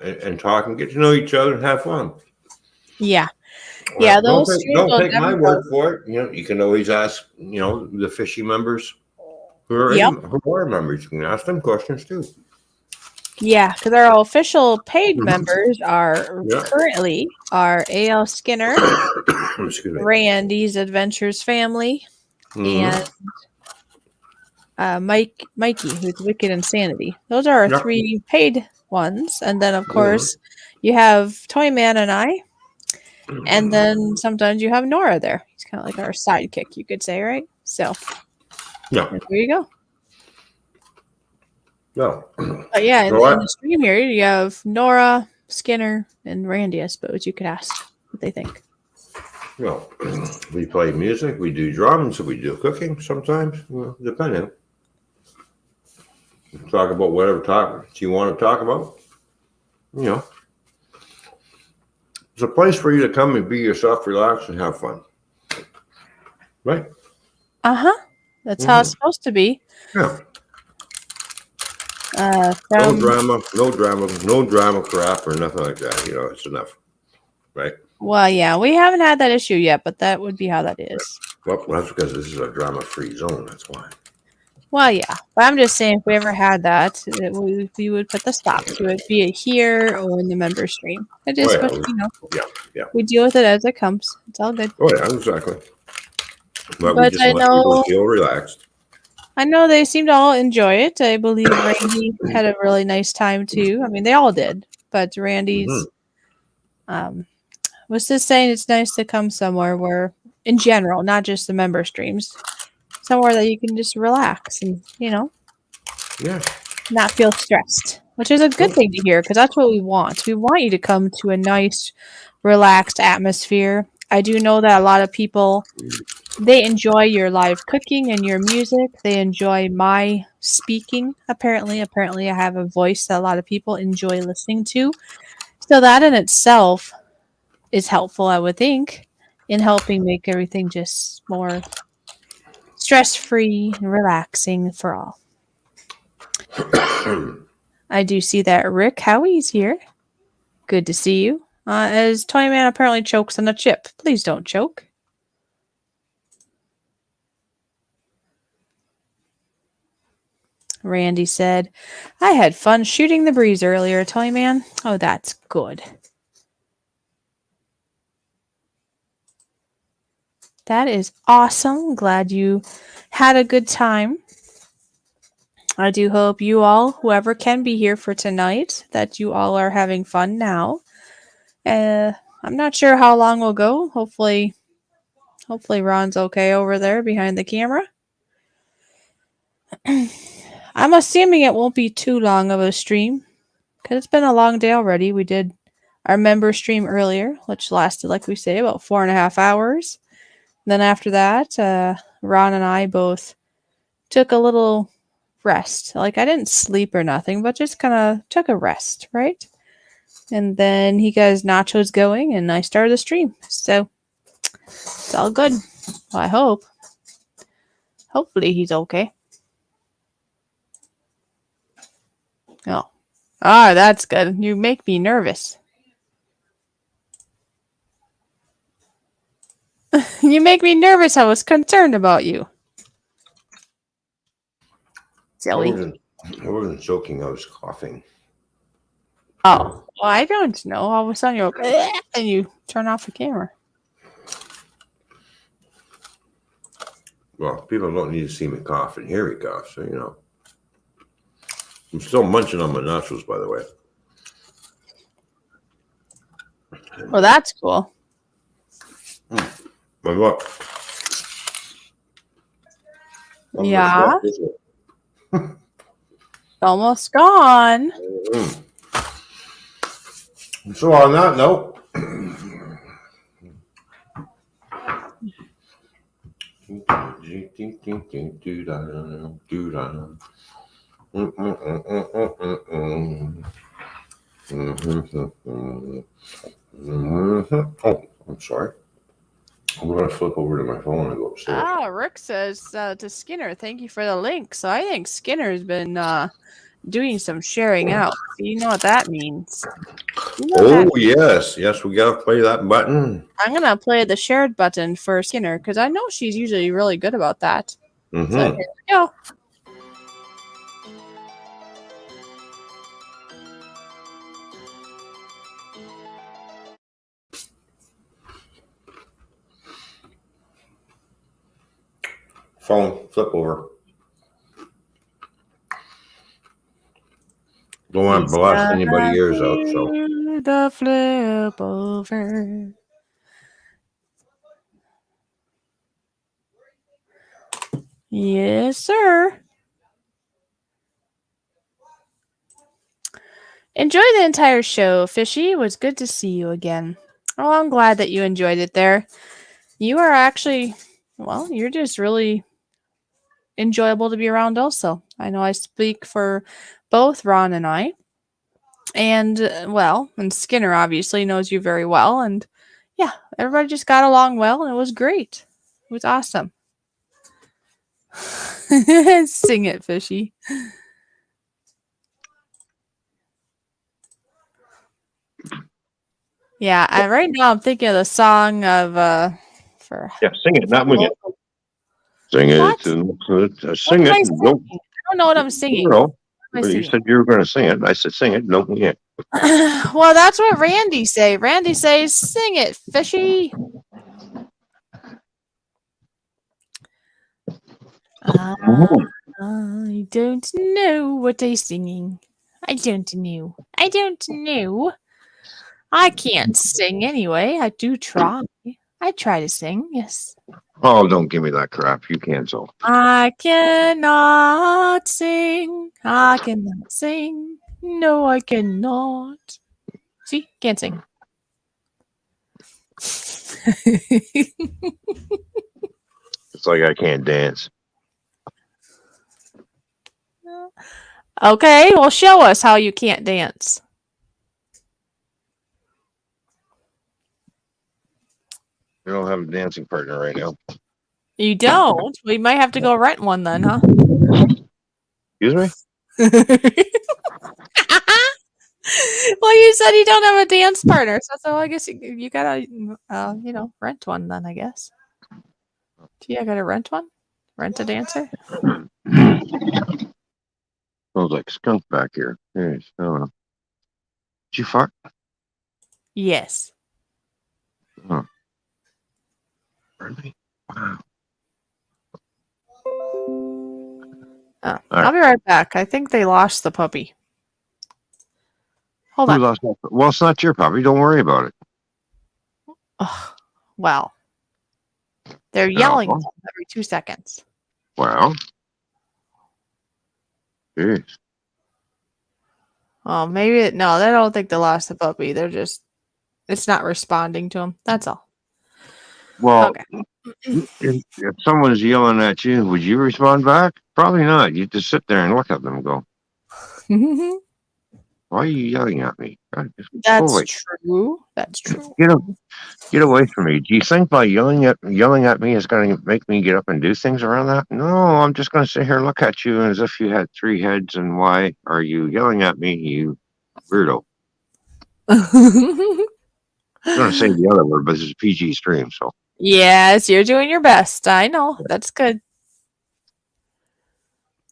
and talk and get to know each other and have fun. Yeah. Yeah, those don't take my word for it. You can always ask, the Fishy members who are members. You can ask them questions too. Yeah, because our official paid members are currently A.L. Skinner, Randy's Adventures family, and Mikey, who's Wicked Insanity. Those are our 3 paid ones. And then, of course, you have Toyman and I. And then sometimes you have Nora there. He's kind of like our sidekick, you could say, right? So, there you go. No. But yeah, in the stream here, you have Nora, Skinner, and Randy, I suppose. You could ask what they think. Well, we play music, we do drums, we do cooking sometimes, depending. Talk about whatever topics you want to talk about. It's a place for you to come and be yourself, relax, and have fun. Right? That's how it's supposed to be. Yeah. No drama crap or nothing like that. It's enough. Right? Well, yeah, we haven't had that issue yet, but that would be how that is. Well, that's because this is a drama-free zone. That's why. Well, yeah, but I'm just saying if we ever had that, we would put the stop to it, be it here or in the member stream. It is, we deal with it as it comes. It's all good. Oh yeah, exactly. But we But just I want people to feel relaxed. I know they seem to all enjoy it. I believe Randy had a really nice time too. I mean, they all did, but Randy's was just saying it's nice to come somewhere where, in general, not just the member streams, somewhere that you can just relax and not feel stressed, which is a good thing to hear because that's what we want. We want you to come to a nice, relaxed atmosphere. I do know that a lot of people, they enjoy your live cooking and your music. They enjoy my speaking. Apparently I have a voice that a lot of people enjoy listening to. So that in itself is helpful, I would think, in helping make everything just more stress-free and relaxing for all. I do see that Rick Howie's here. Good to see you. As Toyman apparently chokes on a chip. Please don't choke. Randy said, I had fun shooting the breeze earlier, Toyman. Oh, that's good. That is awesome. Glad you had a good time. I do hope you all, whoever can be here for tonight, that you all are having fun now. I'm not sure how long we'll go. Hopefully Ron's okay over there behind the camera. I'm assuming it won't be too long of a stream because it's been a long day already. We did our member stream earlier, which lasted, like we say, about 4.5 hours. Then after that, Ron and I both took a little rest. Like, I didn't sleep or nothing, but just kind of took a rest, right? And then he got his nachos going, and I started the stream. So it's all good. Well, I hope. Hopefully he's okay. Oh. Ah, that's good. You make me nervous. You make me nervous. I was concerned about you. Silly. I wasn't joking. I was coughing. Oh, well, I don't know. All of a sudden you're and you turn off the camera. Well, people don't need to see me cough and hear me cough, so you know. I'm still munching on my nachos, by the way. Well, that's cool. My look. Yeah. Almost gone. So on that note, oh, I'm sorry. I'm going to flip over to my phone and go upstairs. Ah, Rick says to Skinner, thank you for the link. So I think Skinner's been doing some sharing out. So you know what that means. You know Oh, that. yes. Yes, we got to play that button. I'm going to play the shared button for Skinner because I know she's usually really good about that. So here we go. Phone, flip over. Don't want to blast anybody's ears out, so. The flip over. Yes, sir. Enjoy the entire show, Fishy. It was good to see you again. Oh, I'm glad that you enjoyed it there. You are actually, well, you're just really enjoyable to be around also. I know I speak for both Ron and I. And, and Skinner obviously knows you very well. And yeah, everybody just got along well, and it was great. It was awesome. Sing it, Fishy. Yeah, right now I'm thinking of the song of sing it, not wing it. Sing it. What? Sing it. Nope. I don't know what I'm singing. No. You said you were going to sing it. I said, sing it. No, wing it. Well, that's what Randy say. Randy says, sing it, Fishy. I don't know what they're singing. I don't know. I can't sing anyway. I do try. I try to sing, yes. Oh, don't give me that crap. You cancel. I cannot sing. I cannot sing. No, I cannot. See? Can't sing. It's like I can't dance. Okay, well, show us how you can't dance. You don't have a dancing partner right now. You don't? We might have to go rent one then, huh? Excuse me? Well, you said you don't have a dance partner, so I guess you gotta, rent one then, I guess. Gee, I gotta rent one? Rent a dancer? Smells like skunk back here. Yes. Oh, did you fuck? Yes. Oh, really? Wow. Oh, All right. I'll be right back. I think they lost the puppy. Hold Who on. lost that? Well, it's not your puppy. Don't worry about it. Oh, well, they're yelling Oh, every 2 seconds. well. Jeez. Oh, maybe no, I don't think they lost the puppy. They're just it's not responding to them. That's all. Well, Okay. if someone's yelling at you, would you respond back? Probably not. You just sit there and look at them and go, "Why are you yelling at me? God, just go That's away. true. That's true. Get away from me." Do you think by yelling at me is going to make me get up and do things around that? No, I'm just going to sit here and look at you as if you had 3 heads. And why are you yelling at me, you weirdo? I'm going to say the other word, but this is PG stream, so Yes, you're doing your best. I know. That's good.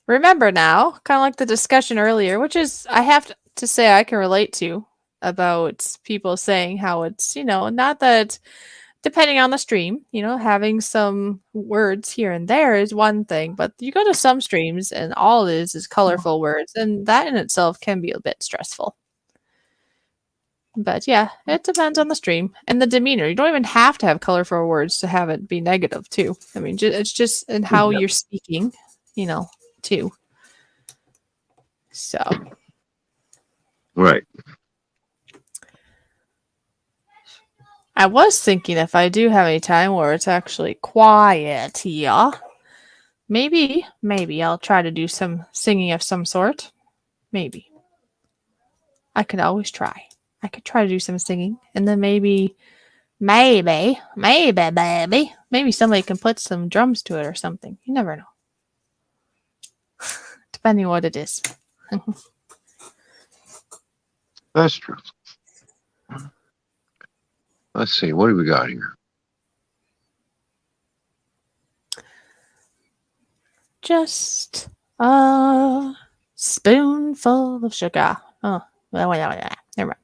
Remember now, kind of like the discussion earlier, which is I have to say I can relate to about people saying how it's, not that depending on the stream, having some words here and there is one thing, but you go to some streams and all it is colorful words, and that in itself can be a bit stressful. But yeah, it depends on the stream and the demeanor. You don't even have to have colorful words to have it be negative too. I mean, it's just in how you're speaking, too. So right. I was thinking if I do have any time where it's actually quiet here, maybe I'll try to do some singing of some sort. Maybe. I could always try. I could try to do some singing, and then maybe, baby, maybe somebody can put some drums to it or something. You never know. Depending on what it is. That's true. Let's see. What do we got here? Just a spoonful of sugar. Oh, never mind.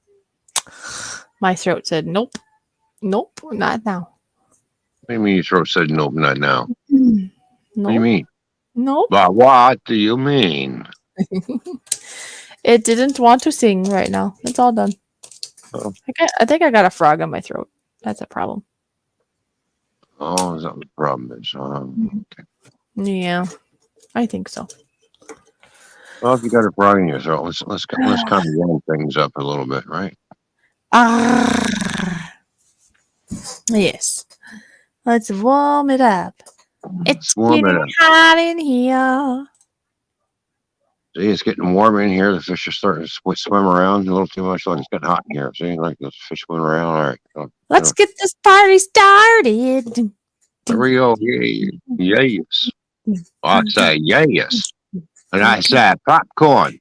My throat said nope. Nope, not now. What do you mean your throat said nope, not now? Nope. What do you mean? Nope. But what do you mean? It didn't want to sing right now. It's all done. Oh, I think I got a frog in my throat. That's a problem. is that what the problem is? Okay. Yeah, I think so. Well, if you got a frog in your throat, let's kind of warm things up a little bit, right? Yes. Let's warm it up. It's Warm it getting up. hot in here. See, it's getting warm in here. The fish are starting to swim around a little too much. Like it's getting hot in here. See, like the fish swim around. All right. Let's get this party started. There we go. Yes. I say yes. And I say popcorn.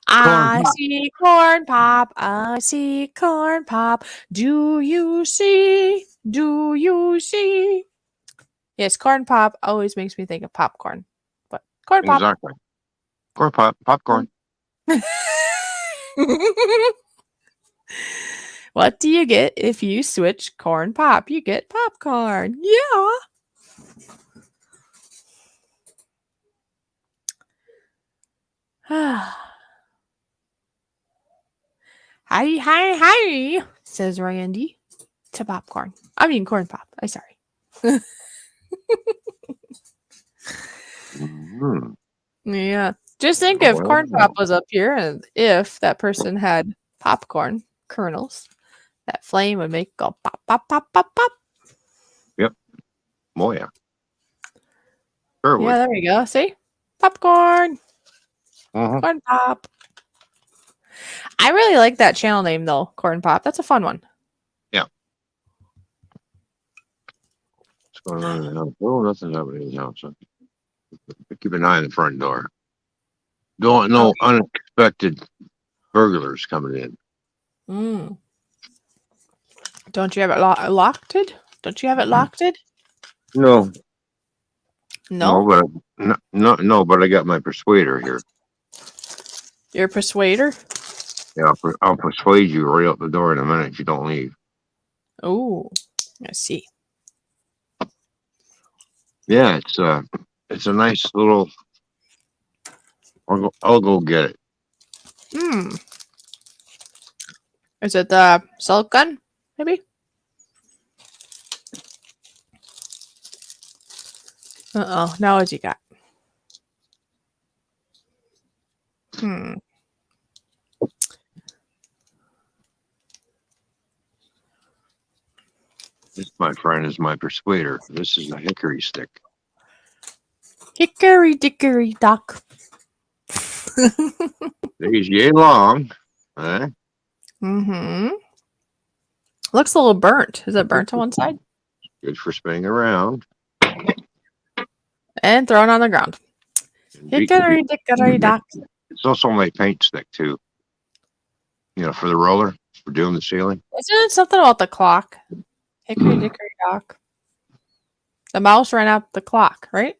I see corn pop. I see corn pop. Do you see? Do you see? Yes, corn pop always makes me think of popcorn. But corn pop. Exactly. Corn pop. Popcorn. What do you get if you switch corn pop? You get popcorn. Yeah. Hi, says Randy to popcorn. I mean, corn pop. I'm sorry. Mm-hmm. Yeah. Just think if corn pop was up here and if that person had popcorn kernels, that flame would make go pop, pop, pop, pop, pop. Yep. Oh, yeah. Sure Yeah, there we go. See? Popcorn. Mm-hmm. Corn pop. I really like that channel name though, Corn Pop. That's a fun one. Yeah. What's going on in the house? Oh, nothing's happening in the house. Keep an eye on the front door. No unexpected burglars coming in. Mm. Don't you have it locked? Don't you have it locked? No. No. But I got my persuader here. You're a persuader? Yeah, I'll persuade you right out the door in a minute if you don't leave. Oh, I see. Yeah, it's a nice little. I'll go get it. Hmm. Is it the silk gun? Maybe. Uh-oh. Now what you got? Hmm. This, my friend, is my persuader. This is a hickory stick. Hickory dickory dock. These yay long. Eh? Mm-hmm. Looks a little burnt. Is it burnt on one side? Good for spinning around. And thrown on the ground. Hickory dickory dock. It's also my paint stick too. You know, for the roller, for doing the ceiling. Isn't it something about the clock? Hickory dickory dock. The mouse ran up the clock, right?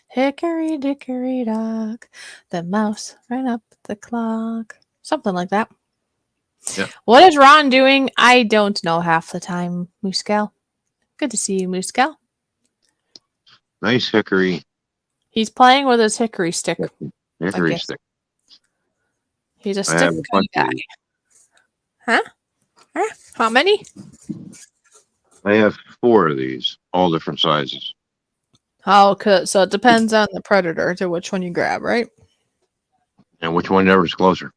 Hickory dickory dock. The mouse ran up the clock. Something like that. Yeah. What is Ron doing? I don't know half the time, Mooscal. Good to see you, Mooscal. Nice hickory. He's playing with his hickory stick. Hickory guess. stick. He's a I stick have a bunch guy. of these. Huh? How many? I have 4 of these, all different sizes. Oh, so it depends on the predator to which one you grab, right? And which one ever is closer?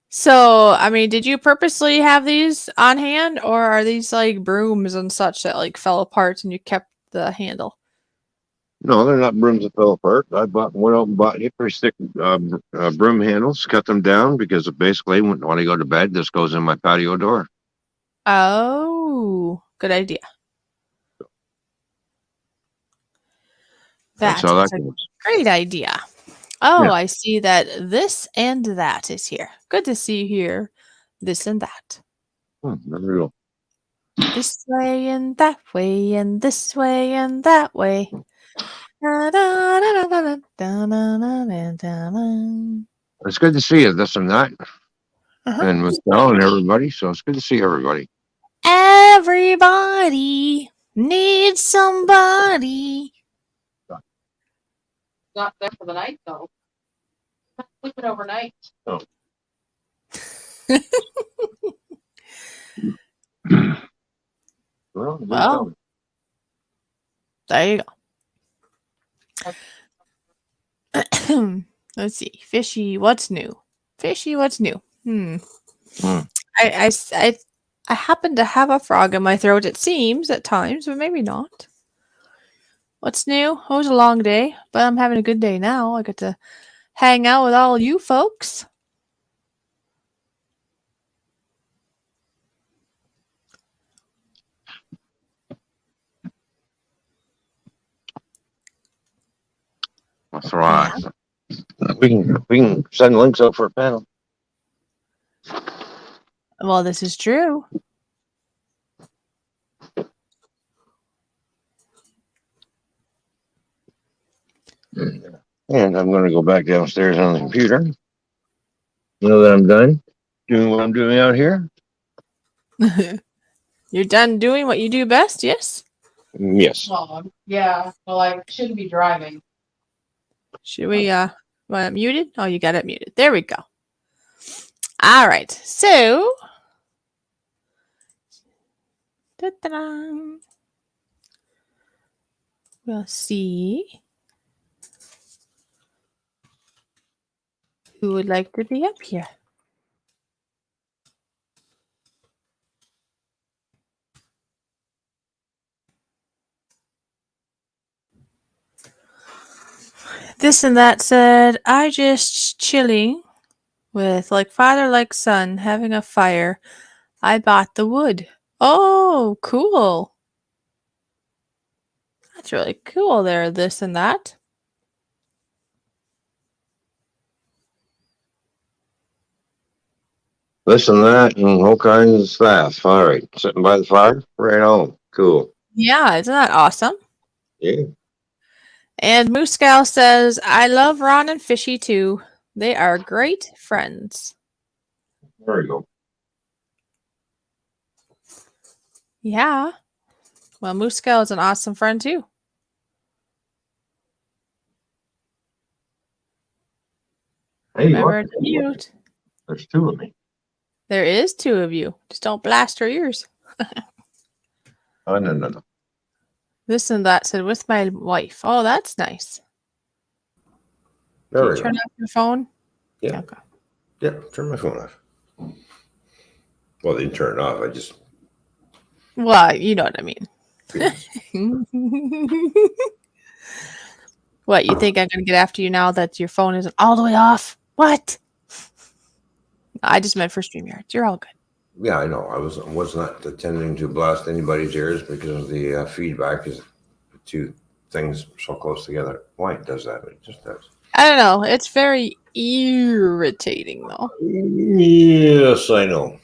So, I mean, did you purposely have these on hand, or are these like brooms and such that like fell apart and you kept the handle? No, they're not brooms that fell apart. I went out and bought hickory stick broom handles, cut them down because basically when I go to bed, this goes in my patio door. Oh, good idea. That's That how is that a goes. great idea. Oh, Yeah. I see that this and that is here. Good to see you here. This and that. There we go. This way and that way and this way and that way. It's good to see you, this and that, and Michelle and everybody. So it's good to see everybody. Everybody needs somebody. Not there for the night though. Sleeping overnight. Oh. Well, there you go. Let's see. Fishy, what's new? Fishy, what's new? I happen to have a frog in my throat, it seems, at times, but maybe not. What's new? It was a long day, but I'm having a good day now. I get to hang out with all you folks. That's right. We can send links out for a panel. Well, this is true. And I'm going to go back downstairs on the computer. You know that I'm done doing what I'm doing out here? You're done doing what you do best, yes? Yes. Yeah. Well, I shouldn't be driving. Should we want it muted? Oh, you got it muted. There we go. All right. So we'll see who would like to be up here. This and that said, I just chilling with like father like son having a fire. I bought the wood. Oh, cool. That's really cool there, this and that. This and that and all kinds of stuff. All right. Sitting by the fire? Right on. Cool. Yeah, isn't that awesome? Yeah. And Moose Gal says, I love Ron and Fishy too. They are great friends. There we go. Yeah. Well, Moose Gal is an awesome friend too. Hey, Remember look, to mute. there's two of me. There is two of you. Just don't blast her ears. Oh, no. This and that said, with my wife. Oh, that's nice. There Can we you go. turn off your phone? Yeah. Okay. Yeah, turn my phone off. Well, they didn't turn it off. I just. Well, you know what I mean. What, you think I'm going to get after you now that your phone isn't all the way off? What? I just meant for StreamYard. You're all good. Yeah, I know. I was not intending to blast anybody's ears because the feedback is two things so close together. Why it does that? It just does. I don't know. It's very irritating, though. Yes, I know.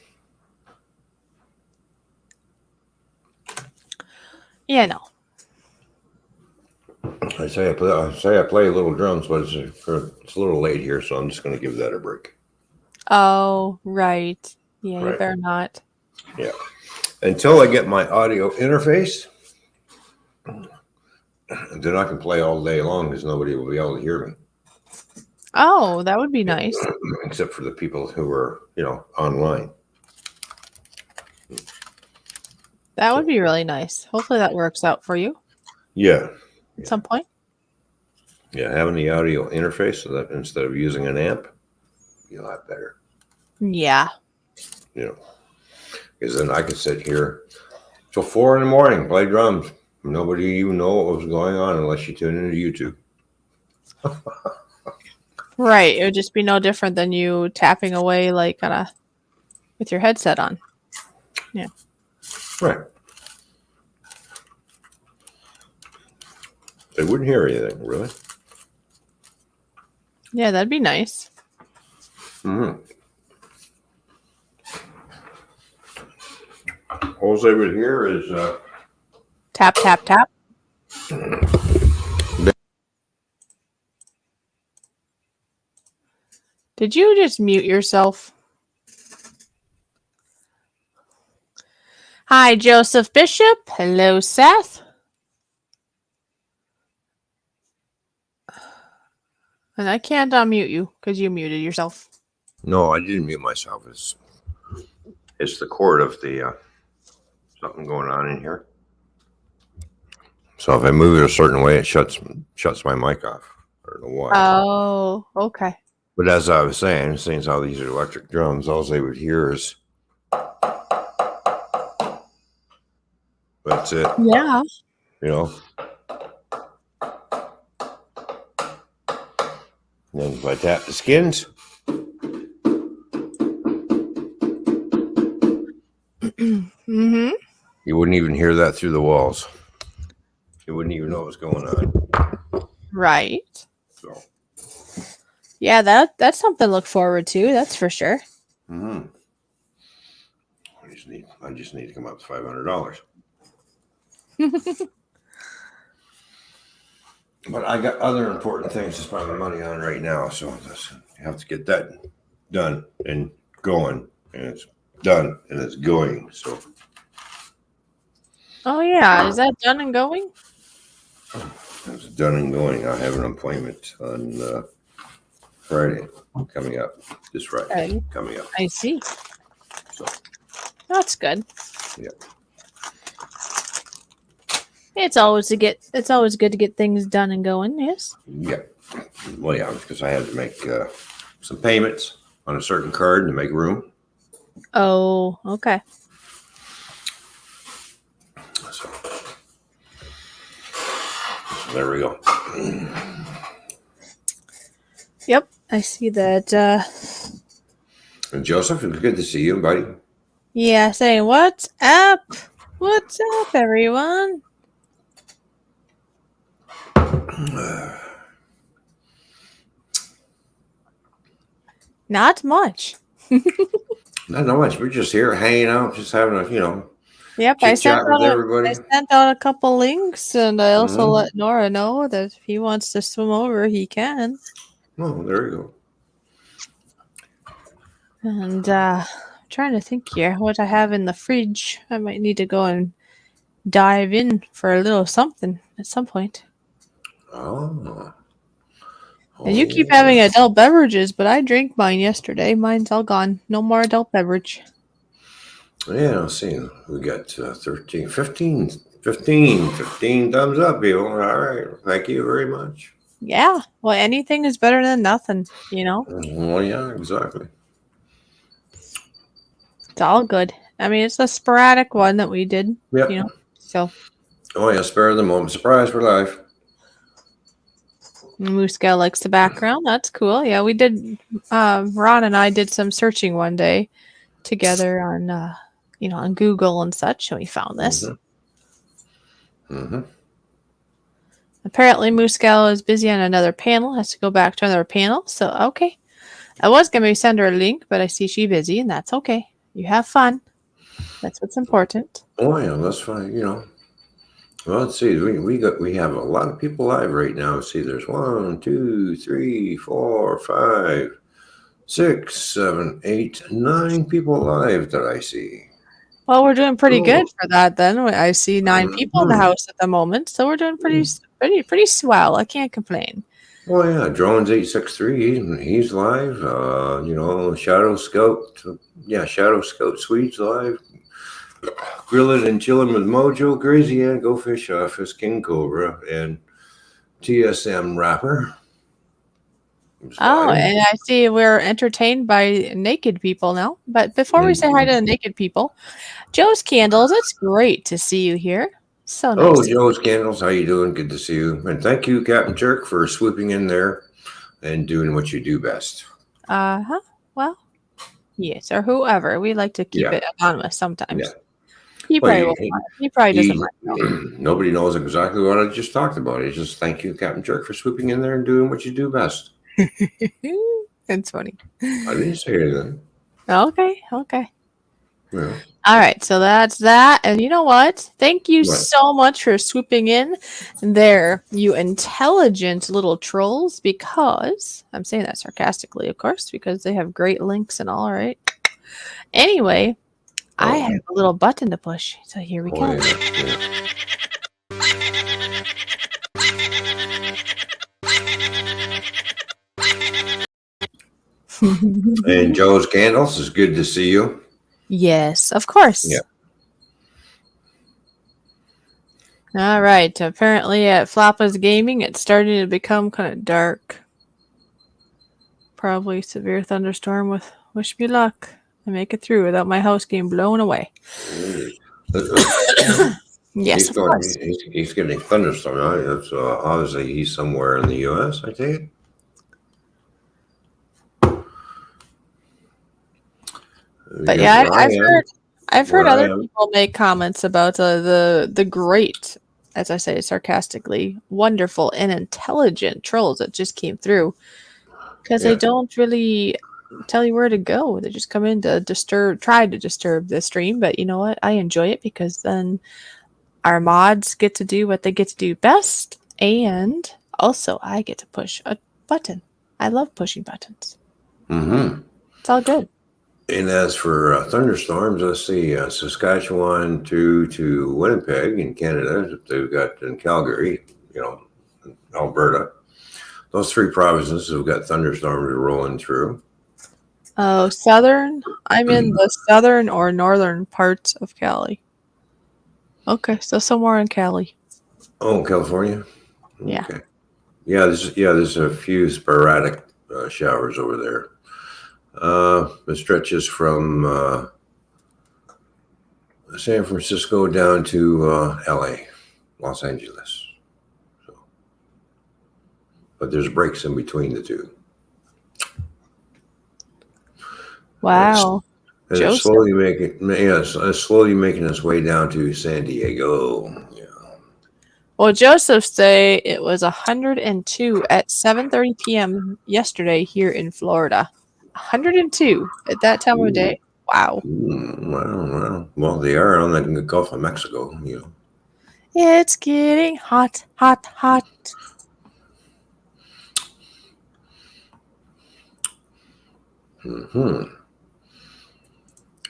Yeah, no. I say I play a little drums, but it's a little late here, so I'm just going to give that a break. Oh, right. Yeah, you Right. better not. Yeah. Until I get my audio interface, then I can play all day long because nobody will be able to hear me. Oh, that would be nice. Except for the people who are, online. That would be really nice. Hopefully that works out for you Yeah. at some point. Yeah, having the audio interface so that instead of using an amp, be a lot better. Yeah. Because then I could sit here till 4 a.m, play drums. Nobody even know what was going on unless you tune into YouTube. Right. It would just be no different than you tapping away like with your headset on. Yeah. Right. They wouldn't hear anything, really. Yeah, that'd be nice. Mm-hmm. All they would hear is Tap, tap, tap. Did you just mute yourself? Hi, Joseph Bishop. Hello, Seth. And I can't unmute you because you muted yourself. No, I didn't mute myself. It's the cord of the something going on in here. So if I move it a certain way, it shuts my mic off. I don't know why. Oh, okay. But as I was saying, since all these are electric drums, all they would hear is that's it. Yeah. Then if I tap the skins, Mm-hmm. you wouldn't even hear that through the walls. You wouldn't even know what was going on. Right. So. Yeah, that's something to look forward to. That's for sure. Mm-hmm. I just need to come up with $500. But I got other important things to spend my money on right now, so I have to get that done and going, and it's done and it's going. So. Oh yeah, is that done and going? It's done and going. I have an appointment on Friday coming up. This Friday coming up. I see. So that's good. Yeah. It's always good to get things done and going. Yes. Yeah. Well, yeah, because I had to make some payments on a certain card to make room. Oh, okay. So there we go. Yep, I see that. And Joseph, it's good to see you, buddy. Yeah, saying what's up? What's up, everyone? Not much. Not much. We're just here hanging out, just having a, Yep, chit chat with everybody. I sent out a couple links, and I also Mhm. let Nora know that if he wants to swim over, he can. Oh, there you go. And trying to think here what I have in the fridge. I might need to go and dive in for a little something at some point. Oh. And you keep Oh. having adult beverages, but I drank mine yesterday. Mine's all gone. No more adult beverage. Yeah, I'll see. We got 13, 15, 15 thumbs up, people. All right. Thank you very much. Yeah. Well, anything is better than nothing, you know? Well, yeah, exactly. It's all good. I mean, it's a sporadic one that we did, Yep. you know? So, Oh, yeah, spare the moment. Surprise for life. Moose Gal likes the background. That's cool. Yeah, we did. Ron and I did some searching one day together on, on Google and such, and we found this. Mm-hmm. Apparently, Moose Gal is busy on another panel. Has to go back to another panel. So, okay. I was going to send her a link, but I see she's busy, and that's okay. You have fun. That's what's important. Oh, yeah, that's fine. Well, let's see. We have a lot of people live right now. Let's see, there's 1, 2, 3, 4, 5, 6, 7, 8, 9 people live that I see. Well, we're doing pretty good Cool. for that then. I see 9 people in the house at the moment, so we're doing pretty swell. I can't complain. Oh yeah, Drones 863. He's live. Shadow Scout. Yeah, Shadow Scout Sweets live. Grillin' and Chillin' with Mojo, Crazy Ann, Go Fish Office, King Cobra, and TSM Rapper. Oh, and I see we're entertained by naked people now. But before we say hi to the naked people, Joe's Candles, it's great to see you here. So nice. Oh, Joe's Candles, how you doing? Good to see you. And thank you, Captain Jerk, for swooping in there and doing what you do best. Uh-huh. Well, yes, or whoever. We like to keep it anonymous sometimes. Yeah. He probably won't mind. He probably doesn't mind. No. Nobody knows exactly what I just talked about. It's just thank you, Captain Jerk, for swooping in there and doing what you do best. It's funny. I didn't say anything. Okay. Yeah. All right, so that's that. And you know what? Thank you so much for swooping in there, you intelligent little trolls, because I'm saying that sarcastically, of course, because they have great links and all right. Anyway, I have a little button to push, so here we go. Yeah. And Joe's Candles, it's good to see you. Yes, of course. Yeah. All right. Apparently at Floppa's Gaming, it's starting to become kind of dark. Probably severe thunderstorm with wish me luck. I make it through without my house getting blown away. Yes, of course. He's getting a thunderstorm. Right? Obviously he's somewhere in the U.S., I take it. But yeah, I've heard other people make comments about the great, as I say sarcastically, wonderful and intelligent trolls that just came through, because they don't really tell you where to go. They just come in to try to disturb the stream. But you know what? I enjoy it because then our mods get to do what they get to do best, and also I get to push a button. I love pushing buttons. Mm-hmm. It's all good. And as for thunderstorms, let's see, Saskatchewan to Winnipeg in Canada, they've got in Calgary, Alberta. Those 3 provinces have got thunderstorms rolling through. Oh, southern? I'm in the southern or northern parts of Cali. Okay, so somewhere in Cali. Oh, California? Yeah. Okay. Yeah, there's a few sporadic showers over there. It stretches from San Francisco down to LA, Los Angeles. But there's breaks in between the two. Wow. And it's slowly making its way down to San Diego. Yeah. Well, Joseph say it was 102 at 7:30 p.m. yesterday here in Florida. 102 at that time of day. Wow. Well, they are on the Gulf of Mexico, you know. It's getting hot, hot, hot.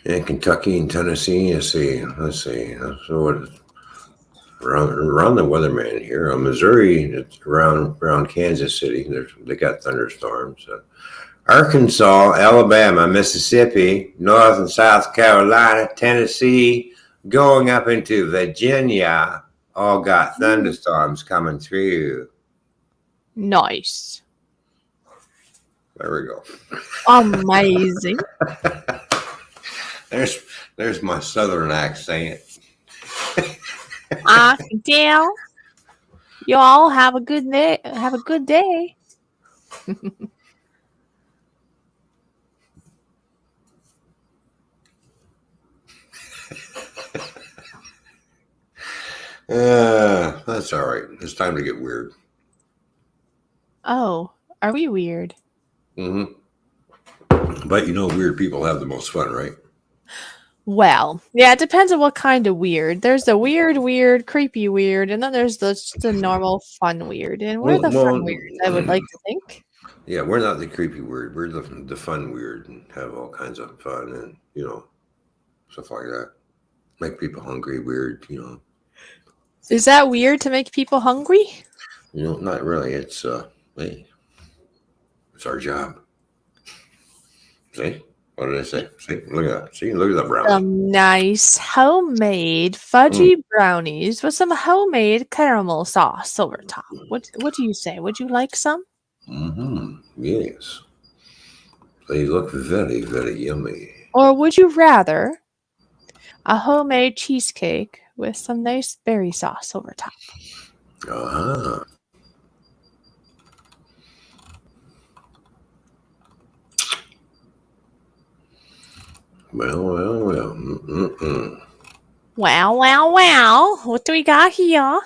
In Kentucky and Tennessee, let's see. So what? Around the weatherman here, Missouri, it's around Kansas City. They got thunderstorms. Arkansas, Alabama, Mississippi, North and South Carolina, Tennessee, going up into Virginia, all got thunderstorms coming through. Nice. There we go. Amazing. There's my southern accent. I can tell. You all have a good day. Have a good day. That's all right. It's time to get weird. Oh, are we weird? But you know, weird people have the most fun, right? Well, yeah, it depends on what kind of weird. There's the weird, creepy weird, and then there's the normal fun weird. And we're the fun weirds, I would like to think. Yeah, we're not the creepy weird. We're the fun weird and have all kinds of fun and, you know, stuff like that. Make people hungry weird, you know. Is that weird to make people hungry? You know, not really. It's hey, it's our job. See? What did I say? See, look at that. See, look at that brownie. Some nice homemade fudgy brownies with some homemade caramel sauce over top. What do you say? Would you like some? Yes. They look very, very yummy. Or would you rather a homemade cheesecake with some nice berry sauce over top? Uh-huh. Well. Wow. What do we got here?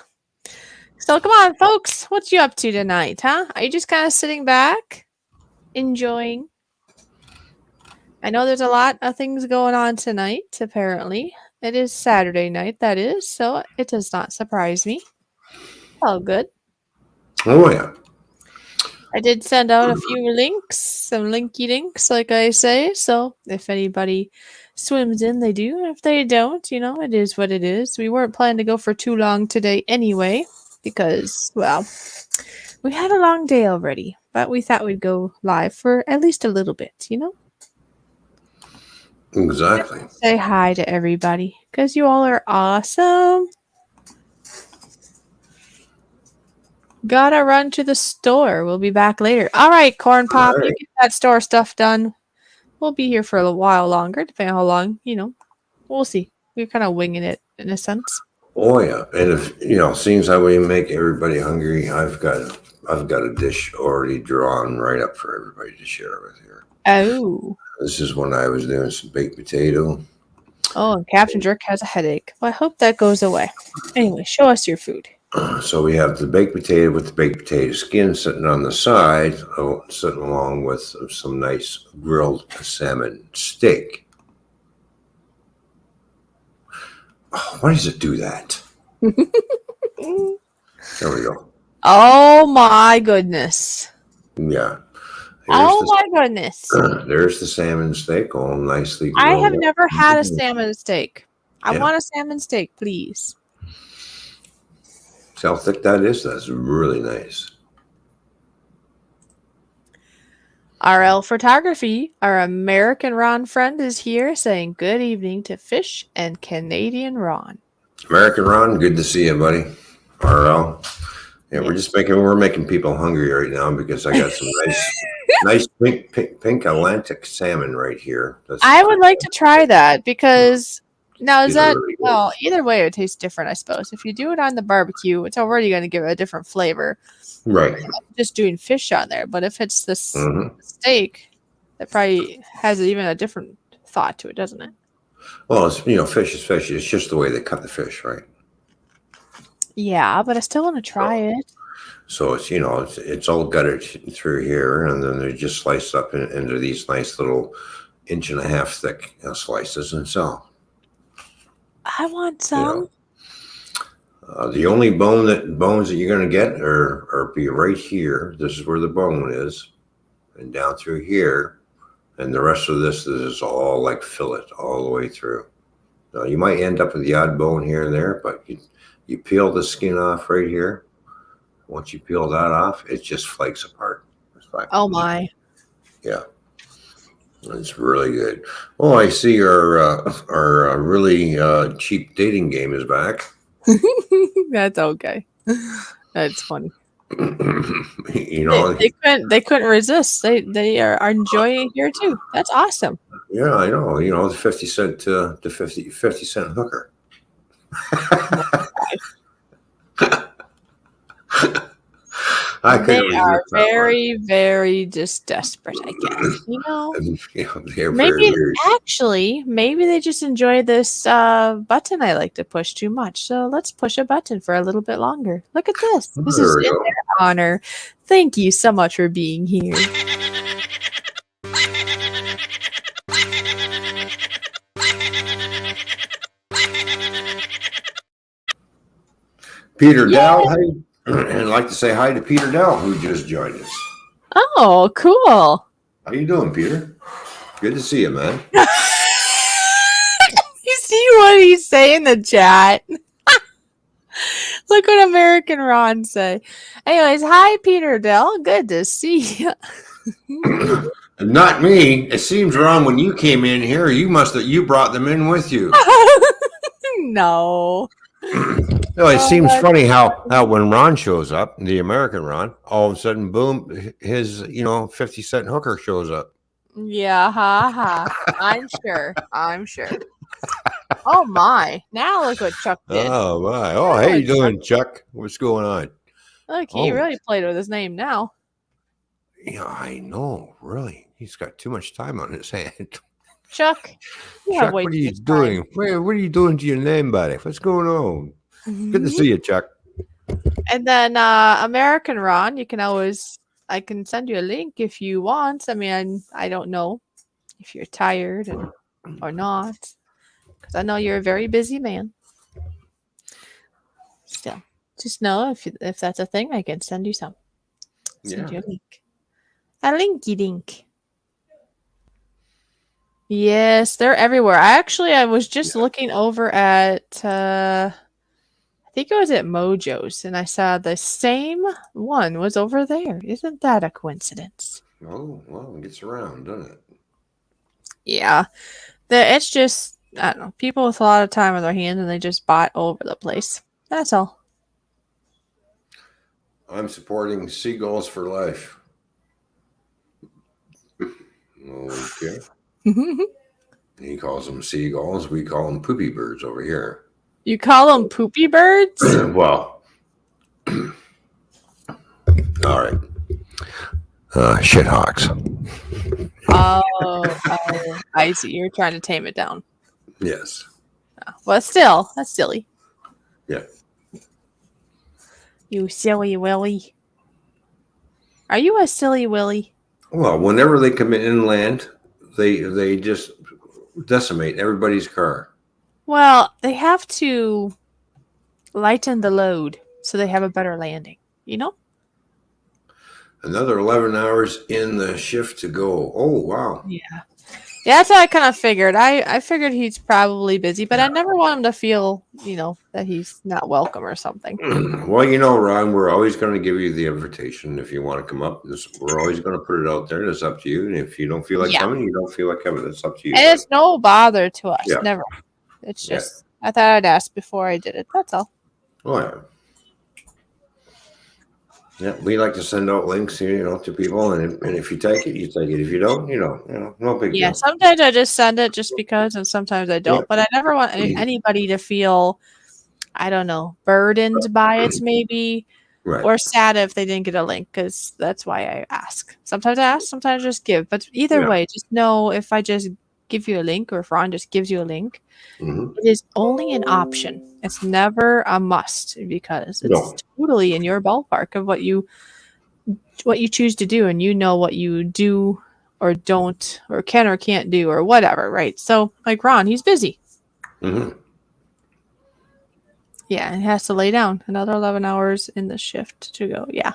So come on, folks. What you up to tonight, huh? Are you just kind of sitting back, enjoying? I know there's a lot of things going on tonight, apparently. It is Saturday night, that is, so it does not surprise me. All good. Oh, yeah. I did send out a few links, some linky links, like I say. So if anybody swims in, they do. If they don't, you know, it is what it is. We weren't planning to go for too long today anyway, because, well, we had a long day already. But we thought we'd go live for at least a little bit, you know? Exactly. Say hi to everybody, because you all are awesome. Gotta run to the store. We'll be back later. All right, Corn Pop, you get that store stuff done. We'll be here for a while longer, depending on how long, you know. We'll see. We're kind of winging it in a sense. Oh, yeah. And if, you know, seems how we make everybody hungry, I've got a dish already drawn right up for everybody to share with here. Oh. This is when I was doing some baked potato. Oh, and Captain Jerk has a headache. Well, I hope that goes away. Anyway, show us your food. So we have the baked potato with the baked potato skin sitting on the side, sitting along with some nice grilled salmon steak. Oh, why does it do that? There we go. Oh my goodness. Yeah. My goodness. There's the salmon steak, all nicely grilled. I have never had a salmon steak. I want a salmon steak, please. See how thick that is? That's really nice. RL Photography, our American Ron friend, is here saying good evening to Fish and Canadian Ron. American Ron, good to see you, buddy. RL. Yeah, we're making people hungry right now because I got some nice pink Atlantic salmon right here. I would like to try that because now is that really well, either way it tastes different, I suppose. If you do it on the barbecue, it's already going to give it a different flavor. Right. Just doing fish on there, but if it's this steak, that probably has even a different thought to it, doesn't it? Well, it's, you know, fish is fish. It's just the way they cut the fish, right? Yeah, but I still want to try it. So it's, you know, it's all gutted through here, and then they're just sliced up into these nice little 1.5 inch thick slices and sell. I want You some. know, the only bones that you're going to get are be right here. This is where the bone is, and down through here, and the rest of this is all like fillet all the way through. Now you might end up with the odd bone here and there, but you peel the skin off right here. Once you peel that off, it just flakes apart. It's fine. Oh my. Yeah. It's really good. Oh, I see our really cheap dating game is back. That's okay. That's funny. You know, They couldn't resist. They are enjoying it here too. That's awesome. yeah, I know. You know, the 50 cent to 50 cent hooker. I They couldn't are resist that one. very, very just desperate, I guess. You know, You know, they're maybe very actually, maybe they just enjoy this button I like to push too much. So let's push a button for a little bit longer. Look at this. This There is we in go. their honor. Thank you so much for being here. Peter Dell, hey, and I'd like to say hi to Peter Dell, who just joined us. Oh, cool. How you doing, Peter? Good to see you, man. You see what he's saying in the chat? Look what American Ron say. Anyways, hi Peter Dell. Good to see you. Not me. It seems, Ron, when you came in here, you brought them in with you. No. No, it seems funny how when Ron shows up, the American Ron, all of a sudden, boom, his 50 cent hooker shows up. Yeah, I'm sure. Oh my. Now look what Chuck did. Oh my! Oh, hey, you doing, Chuck? What's going on? Look, he really played with his name now. Yeah, I know. Really, he's got too much time on his hand. Chuck, Chuck, what are you doing? What are you doing to your name, buddy? What's going on? Good to see you, Chuck. And then American Ron, I can send you a link if you want. I mean, I don't know if you're tired or not, because I know you're a very busy man. Still, just know if that's a thing, I can send you some. Send you a link. A linky dink. Yes, they're everywhere. I was just looking over at I think it was at Mojo's, and I saw the same one was over there. Isn't that a coincidence? Oh, well, it gets around, doesn't it? Yeah. It's just, I don't know, people with a lot of time on their hands, and they just bought all over the place. That's all. I'm supporting Seagulls for Life. Okay. He calls them seagulls. We call them poopy birds over here. You call them poopy birds? Well, all right. Shithawks. Oh, I see. You're trying to tame it down. Yes. Oh, well, still, that's silly. Yeah. You silly Willy. Are you a silly Willy? Well, whenever they come inland, they just decimate everybody's car. Well, they have to lighten the load so they have a better landing, you know? Another 11 hours in the shift to go. Oh, wow. Yeah. Yeah, that's how I kind of figured. I figured he's probably busy, but I never want him to feel, that he's not welcome or something. Well, Ron, we're always going to give you the invitation if you want to come up. We're always going to put it out there. It's up to you. And if you don't feel like coming, you don't feel like coming. It's up to you. And it's no bother to us. Yeah. Never. It's just, I thought I'd ask before I did it. That's all. Oh, yeah. Yeah, we like to send out links, to people, and if you take it, you take it. If you don't, no big deal. Yeah, sometimes I just send it just because, and sometimes I don't. Yeah. But I never want anybody to feel, I don't know, burdened by it, maybe, or sad if they didn't get a link, because that's why I ask. Sometimes I ask, sometimes I just give. But either way, just know if I just give you a link, or if Ron just gives you a link, it is only an option. It's never a must, because it's totally in your ballpark of what you choose to do, and what you do or don't or can or can't do or whatever, right? So like Ron, he's busy. Mm-hmm. Yeah, and has to lay down another 11 hours in the shift to go. Yeah.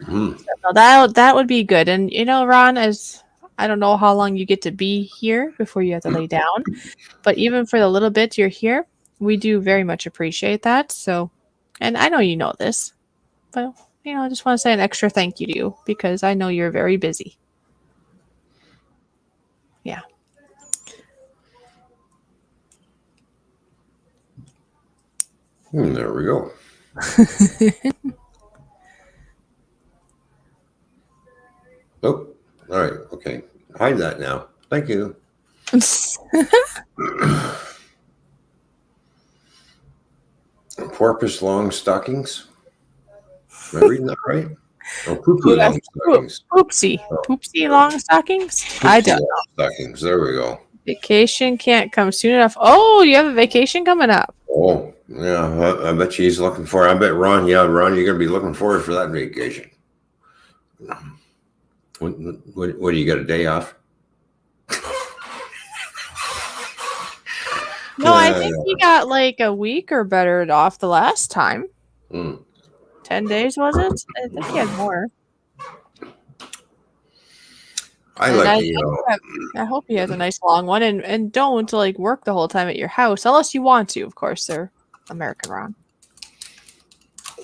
Mm-hmm. So that would be good. And Ron, as I don't know how long you get to be here before you have to lay down, but even for the little bit you're here, we do very much appreciate that. So, and I know you know this, but I just want to say an extra thank you to you because I know you're very busy. Yeah. There we go. Oh, all right. Okay. Hide that now. Thank you. Porpoise long stockings. Am I reading that right? Oh, poo-poo long stockings. Poopsie. Oh, Poopsie long stockings? I poopsie don't long stockings. There we go. Vacation can't come soon enough. Oh, you have a vacation coming up. Oh, yeah. I bet he's looking for. I bet Ron. Yeah, Ron, you're gonna be looking forward for that vacation. What do you got? A day off? No, I think he got like a week or better off the last time. 10 days, was it? I think he had more. I hope he has a nice long one and don't like work the whole time at your house unless you want to, of course, sir. American Ron.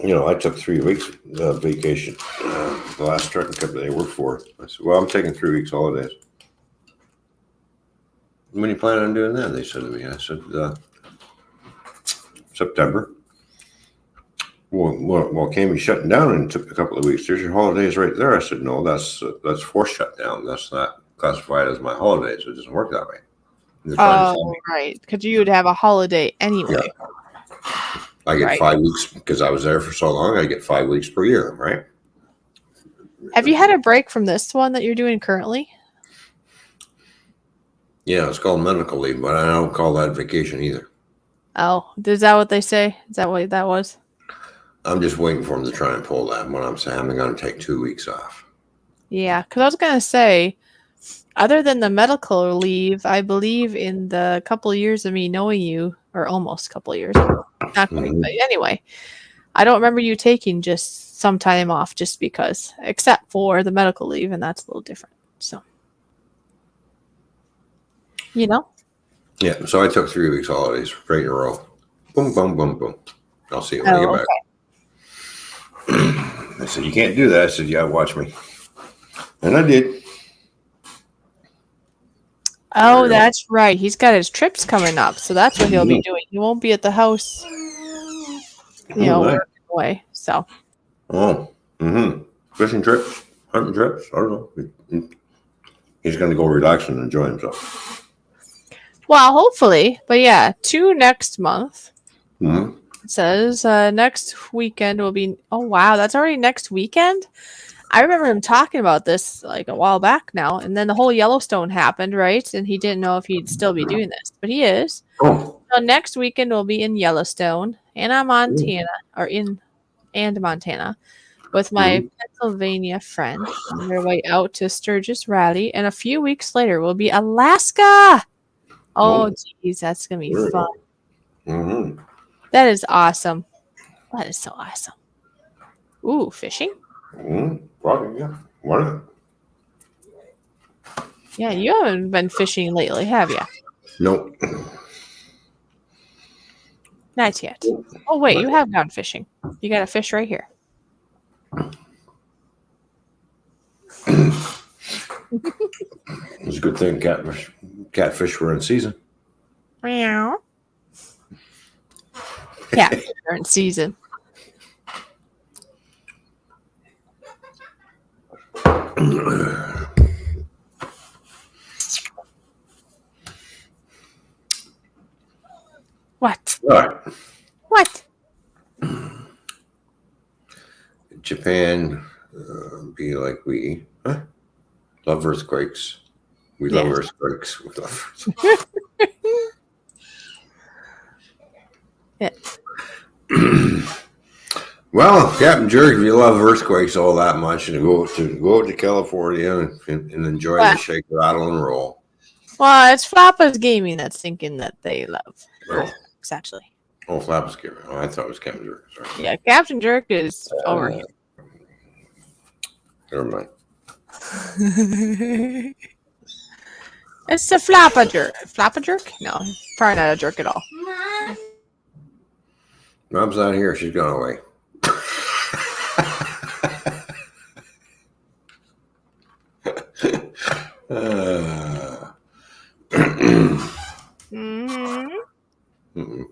I took 3 weeks vacation. The last trucking company I worked for. I said, well, I'm taking 3 weeks holidays. When are you planning on doing that? They said to me. I said, September. Well, Cammy shutting down and took a couple of weeks. There's your holidays right there. I said, no, that's forced shutdown. That's not classified as my holidays. It doesn't work that way. Oh, right. Because you would have a holiday anyway. Yeah. I get 5 weeks because I was there for so long. I get 5 weeks per year, right? Have you had a break from this one that you're doing currently? Yeah, it's called medical leave, but I don't call that vacation either. Oh, is that what they say? Is that what that was? I'm just waiting for them to try and pull that when I'm saying I'm going to take 2 weeks off. Yeah, because I was going to say, other than the medical leave, I believe in the couple of years of me knowing you, or almost a couple of years, not quite, but anyway, I don't remember you taking just some time off just because, except for the medical leave, and that's a little different. So, Yeah, so I took 3 weeks holidays right in a row. Boom, boom, boom, boom. I'll see you when I get back. I said, you can't do that. I said, yeah, watch me. And I did. Oh, that's right. He's got his trips coming up, so that's what he'll be doing. He won't be at the house, working away. So. Fishing trips, hunting trips. I don't know. He's going to go relax and enjoy himself. Well, hopefully, but yeah, 2 next month. Mm-hmm. It says next weekend will be. Oh wow, that's already next weekend. I remember him talking about this like a while back now, and then the whole Yellowstone happened, right? And he didn't know if he'd still be doing this, but he is. Oh. So next weekend will be in Yellowstone, Montana, Montana, with my Pennsylvania friend on their way out to Sturgis Rally, and a few weeks later will be Alaska. Oh, geez, that's gonna be fun. Mm-hmm. That is awesome. That is so awesome. Ooh, fishing? Probably, yeah. Why not? Yeah, you haven't been fishing lately, have you? Nope. Not yet. Oh, wait, you have gone fishing. You got a fish right here. It's a good thing catfish were in season. Meow. Catfish are in season. What? What? Japan, be like we love earthquakes. We love earthquakes. We love Yeah. Well, Captain Jerk, if you love earthquakes all that much, and go to California and enjoy the shake, rattle, and roll. Well, it's Flappa's Gaming that's thinking that they love earthquakes, actually. Oh, Flappa's Gaming. Oh, I thought it was Captain Jerk. Sorry. Yeah, Captain Jerk is over here. Never mind. It's a Flappa Jerk. Flappa Jerk? No, probably not a jerk at all. Mom's not here. She's gone away.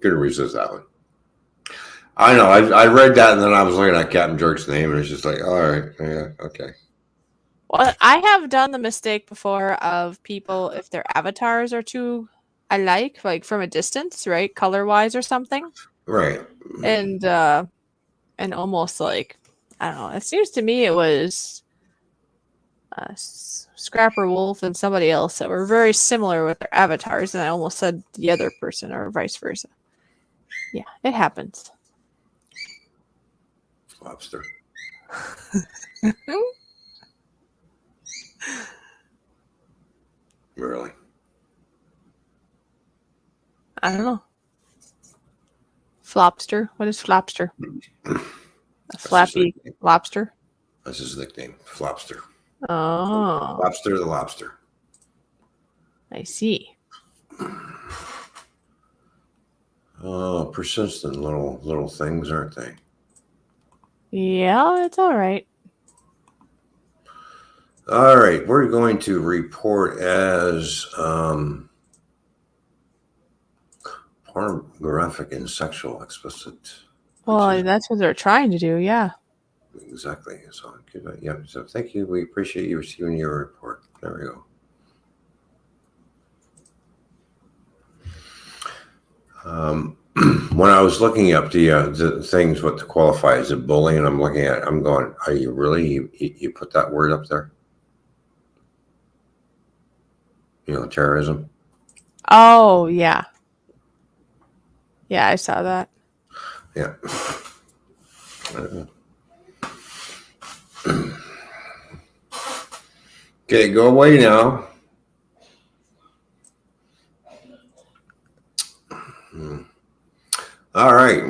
Couldn't resist that one. I know. I read that, and then I was looking at Captain Jerk's name, and it's just like, all right, yeah, okay. Well, I have done the mistake before of people, if their avatars are too alike, like from a distance, right, color-wise or something, Right. and almost like, I don't know. It seems to me it was Scrapper Wolf and somebody else that were very similar with their avatars, and I almost said the other person or vice versa. Yeah, it happens. Lobster. Really? I don't know. Flopster. What is Flopster? A flappy lobster? That's his nickname. Flopster. Oh. Lobster the lobster. I see. Oh, persistent little things, aren't they? Yeah, it's all right. All right, we're going to report as pornographic and sexual explicit. Well, that's what they're trying to do, yeah. Exactly. So, yeah. So, thank you. We appreciate you receiving your report. There we go. When I was looking up the things what to qualify as a bullying, and I'm looking at it, I'm going, are you really you put that word up there? You know, terrorism. Oh, yeah. Yeah, I saw that. Yeah. Okay, go away now. All right.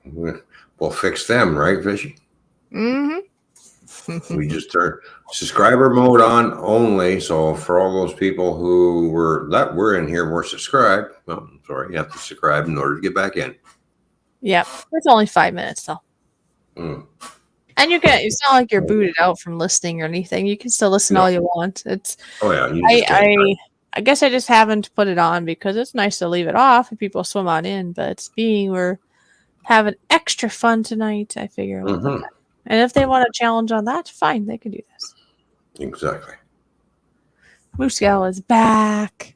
We'll fix them, right, Fishy? Mm-hmm. We just turned subscriber mode on only. So for all those people who were in here were subscribed, well, I'm sorry, you have to subscribe in order to get back in. Yep. It's only 5 minutes, though. And it's not like you're booted out from listening or anything. You can still listen all you want. Oh yeah. I guess I just haven't put it on because it's nice to leave it off if people swim on in. But we're having extra fun tonight, I figure. And if they want a challenge on that, fine, they can do this. Exactly. Moose Gal is back.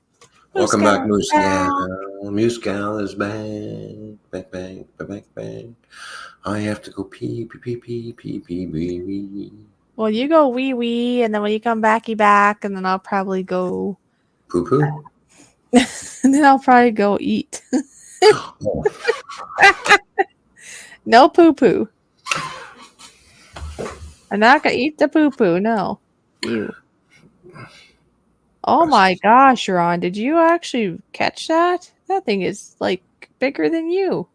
Welcome back, Moose Gal. Moose Gal is back. Bang, bang, bang, bang. I have to go pee, pee, pee, pee, pee, wee, wee. Well, you go wee wee, and then when you come backy back, and then I'll probably go poo poo. And then I'll probably go eat. No poo poo. I'm not gonna eat the poo poo. No. Ew. Oh my gosh, Ron! Did you actually catch that? That thing is like bigger than you.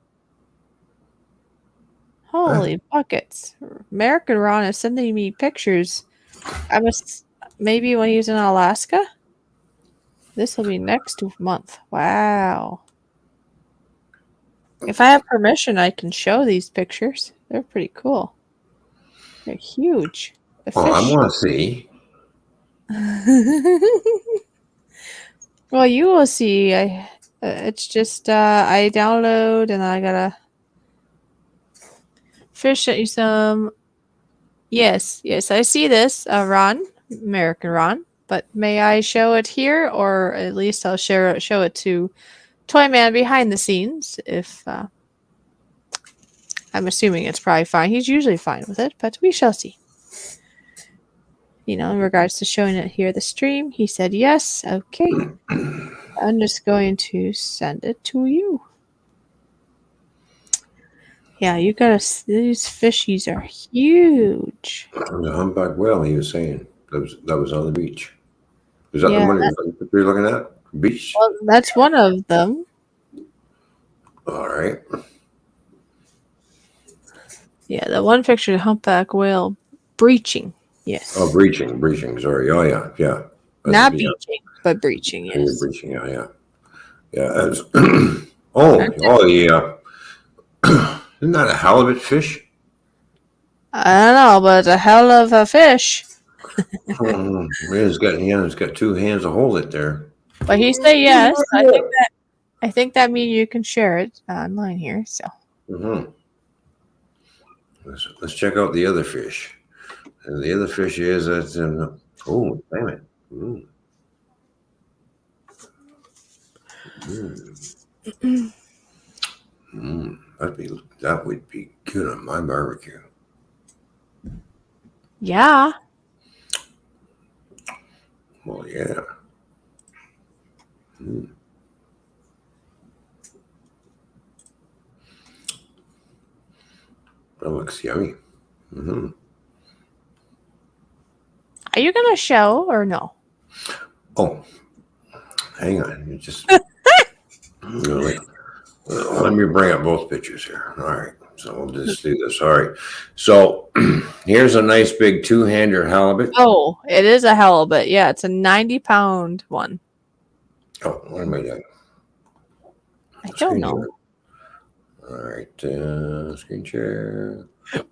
Holy buckets. American Ron is sending me pictures. Maybe when he's in Alaska? This will be next month. Wow. If I have permission, I can show these pictures. They're pretty cool. They're huge. The fish. I want to see. Well, you will see. It's just I download and I gotta fish at you some. Yes, I see this, Ron, American Ron. But may I show it here, or at least I'll show it to Toyman behind the scenes? If I'm assuming it's probably fine. He's usually fine with it, but we shall see. In regards to showing it here, the stream, he said yes. Okay, I'm just going to send it to you. Yeah, you gotta. These fishies are huge. The humpback whale, he was saying, that was on the beach. Is that the Yeah, one you're looking at? Beach? well, that's one of them. All right. Yeah, the one picture, the humpback whale breaching. Yes. Oh, breaching. Sorry. Oh, yeah, yeah. Not Yeah, beaching, but breaching. Yes. breaching. Yeah, yeah, yeah. That's, And yeah. Isn't that a halibut fish? I don't know, but it's a hell of a fish. It's got two hands to hold it there. But he said yes. I think that means you can share it online here. So Mm-hmm. Let's check out the other fish. And the other fish is that. Oh, damn it! That would be good on my barbecue. yeah, Well, yeah. That looks yummy. are you gonna show or no? Oh, hang on. You just really. Let me bring up both pictures here. All right. So we'll just do this. All right. So here's a nice big two-hander halibut. Oh, it is a halibut. Yeah, it's a 90-pound one. Oh, what am I doing? I don't know. All right. Screen share.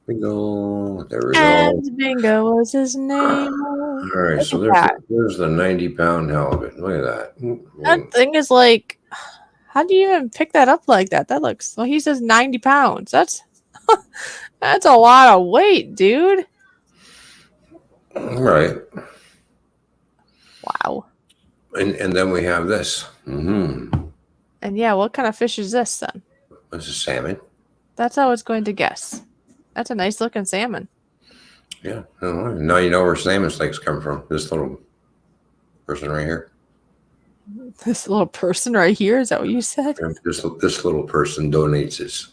Bingo. There we go. And Bingo was his name. All right. Look So at there's the 90-pound halibut. Look at that. that thing is like, how do you even pick that up like that? That looks, well, he says 90 pounds. That's that's a lot of weight, dude. All right. Wow. And then we have this. And yeah, what kind of fish is this then? This is salmon. That's how I was going to guess. That's a nice looking salmon. Yeah. Now you know where salmon steaks come from. This little person right here. This little person right here, is that what you said? This little person donates this.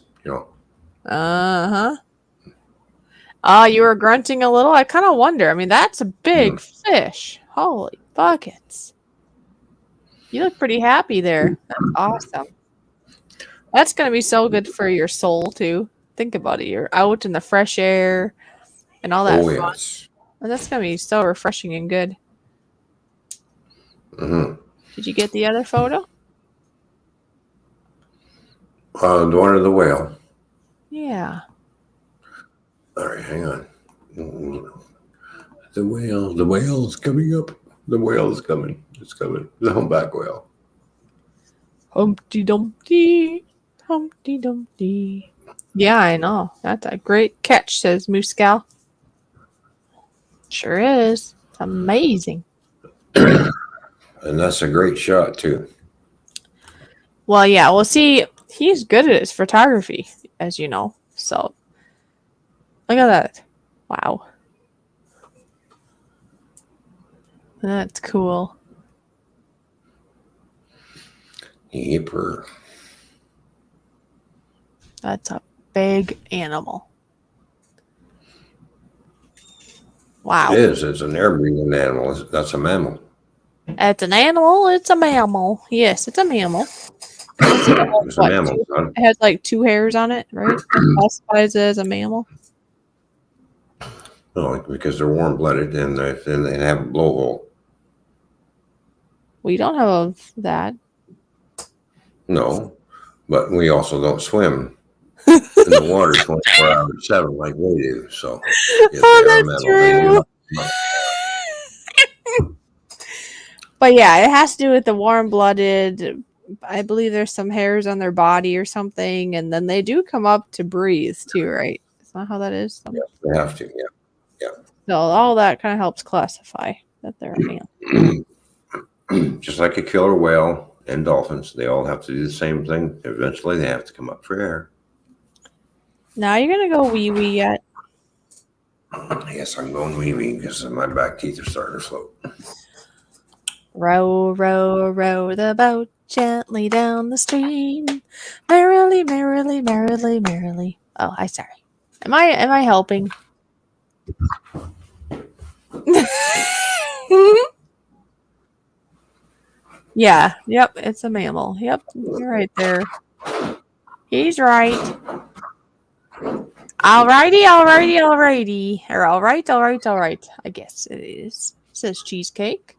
Uh-huh. Oh, you were grunting a little? I kind of wonder. I mean, that's a big fish. Holy buckets. You look pretty happy there. That's awesome. That's going to be so good for your soul, too. Think about it. You're out in the fresh air and all that fun. Yes. That's going to be so refreshing and good. Did you get the other photo? The one of the whale. Yeah. All right, hang on. The whale is coming up. The whale is coming. It's coming. The humpback whale. Humpty Dumpty. Humpty Dumpty. Yeah, I know. That's a great catch, says Moose Gal. Sure is. It's amazing. And that's a great shot, too. Well, yeah. Well, see, he's good at his photography, as you know. So, look at that. Wow. That's cool. Yipper. That's a big animal. Wow. It is. It's an air-breathing animal. That's a mammal. It's an animal. It's a mammal. Yes, it's a mammal. It's a mammal. It has like 2 hairs on it, right? It classifies as a mammal. No, because they're warm-blooded and they have a blowhole. We don't have that. No, but we also don't swim in the water 24 hours 7 like they do. So, That's true. But yeah, it has to do with the warm-blooded. I believe there's some hairs on their body or something, and then they do come up to breathe too, right? Is that how that is? Yeah, they have to. Yeah. So all that kind of helps classify that they're a mammal. Just like a killer whale and dolphins, they all have to do the same thing. Eventually, they have to come up for air. Now you're gonna go wee wee yet? Yes, I'm going wee wee because my back teeth are starting to float. Row, row, row the boat gently down the stream. Merrily, merrily, merrily, merrily. Oh, I sorry. Am I helping? Yeah. Yep. It's a mammal. Yep. You're right there. He's right. Alrighty, alrighty, alrighty. Or alright. I guess it is. Says Cheesecake.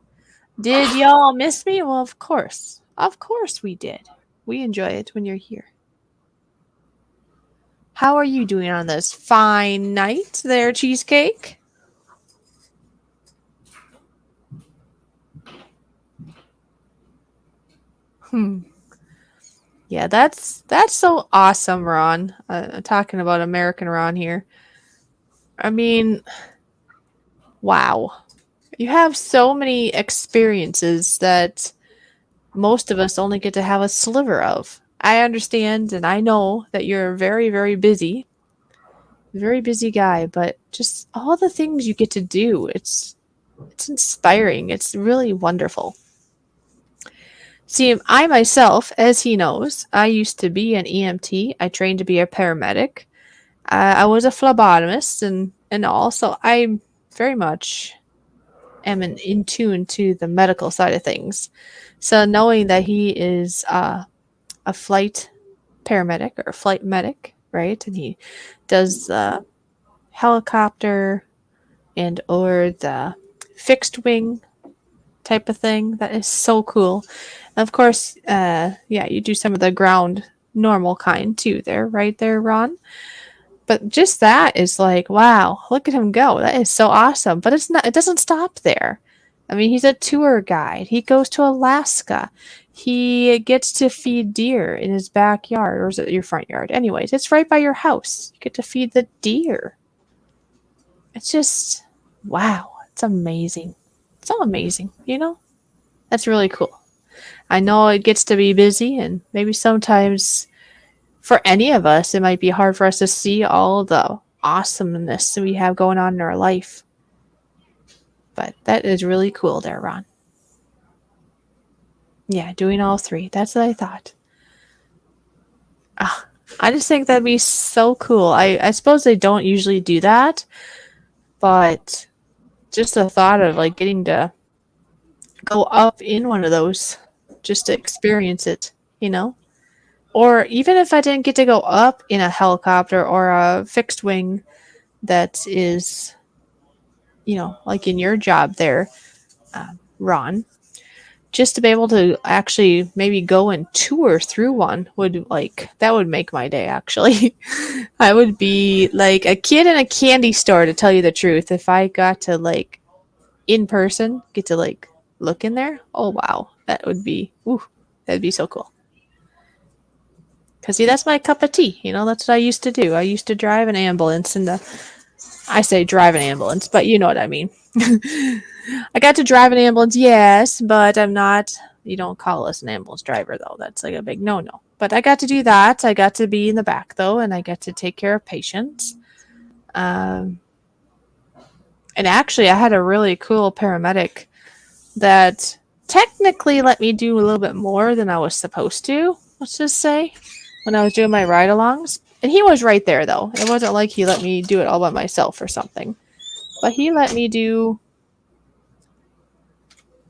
Did y'all miss me? Well, of course. Of course we did. We enjoy it when you're here. How are you doing on this fine night there, Cheesecake? Yeah, that's so awesome, Ron. Talking about American Ron here. I mean, wow. You have so many experiences that most of us only get to have a sliver of. I understand and I know that you're very, very busy guy, but just all the things you get to do, it's inspiring. It's really wonderful. See, I myself, as he knows, I used to be an EMT. I trained to be a paramedic. I was a phlebotomist and all, so I very much am in tune to the medical side of things. So knowing that he is a flight paramedic or flight medic, right, and he does the helicopter and or the fixed wing type of thing, that is so cool. And of course, yeah, you do some of the ground normal kind too there, right there, Ron. But just that is like, wow, look at him go. That is so awesome. But it doesn't stop there. I mean, he's a tour guide. He goes to Alaska. He gets to feed deer in his backyard, or is it your front yard? Anyways, it's right by your house. You get to feed the deer. It's just, wow, it's amazing. It's all amazing, you know? That's really cool. I know it gets to be busy, and maybe sometimes for any of us, it might be hard for us to see all the awesomeness we have going on in our life. But that is really cool there, Ron. Yeah, doing all three. That's what I thought. Ah, I just think that'd be so cool. I suppose they don't usually do that, but just the thought of like getting to go up in one of those just to experience it, you know? Or even if I didn't get to go up in a helicopter or a fixed wing that is, you know, like in your job there, Ron, just to be able to actually maybe go and tour through one would like that would make my day actually. I would be like a kid in a candy store, to tell you the truth, if I got to like in person get to like look in there. Oh wow, that would be that'd be so cool. Because see, that's my cup of tea, you know. That's what I used to do. I used to drive an ambulance, and I say drive an ambulance, but you know what I mean. I got to drive an ambulance, yes, but I'm not. You don't call us an ambulance driver, though. That's like a big no-no. But I got to do that. I got to be in the back, though, and I got to take care of patients. And actually, I had a really cool paramedic that technically let me do a little bit more than I was supposed to, let's just say, when I was doing my ride-alongs. And he was right there, though. It wasn't like he let me do it all by myself or something. But he let me do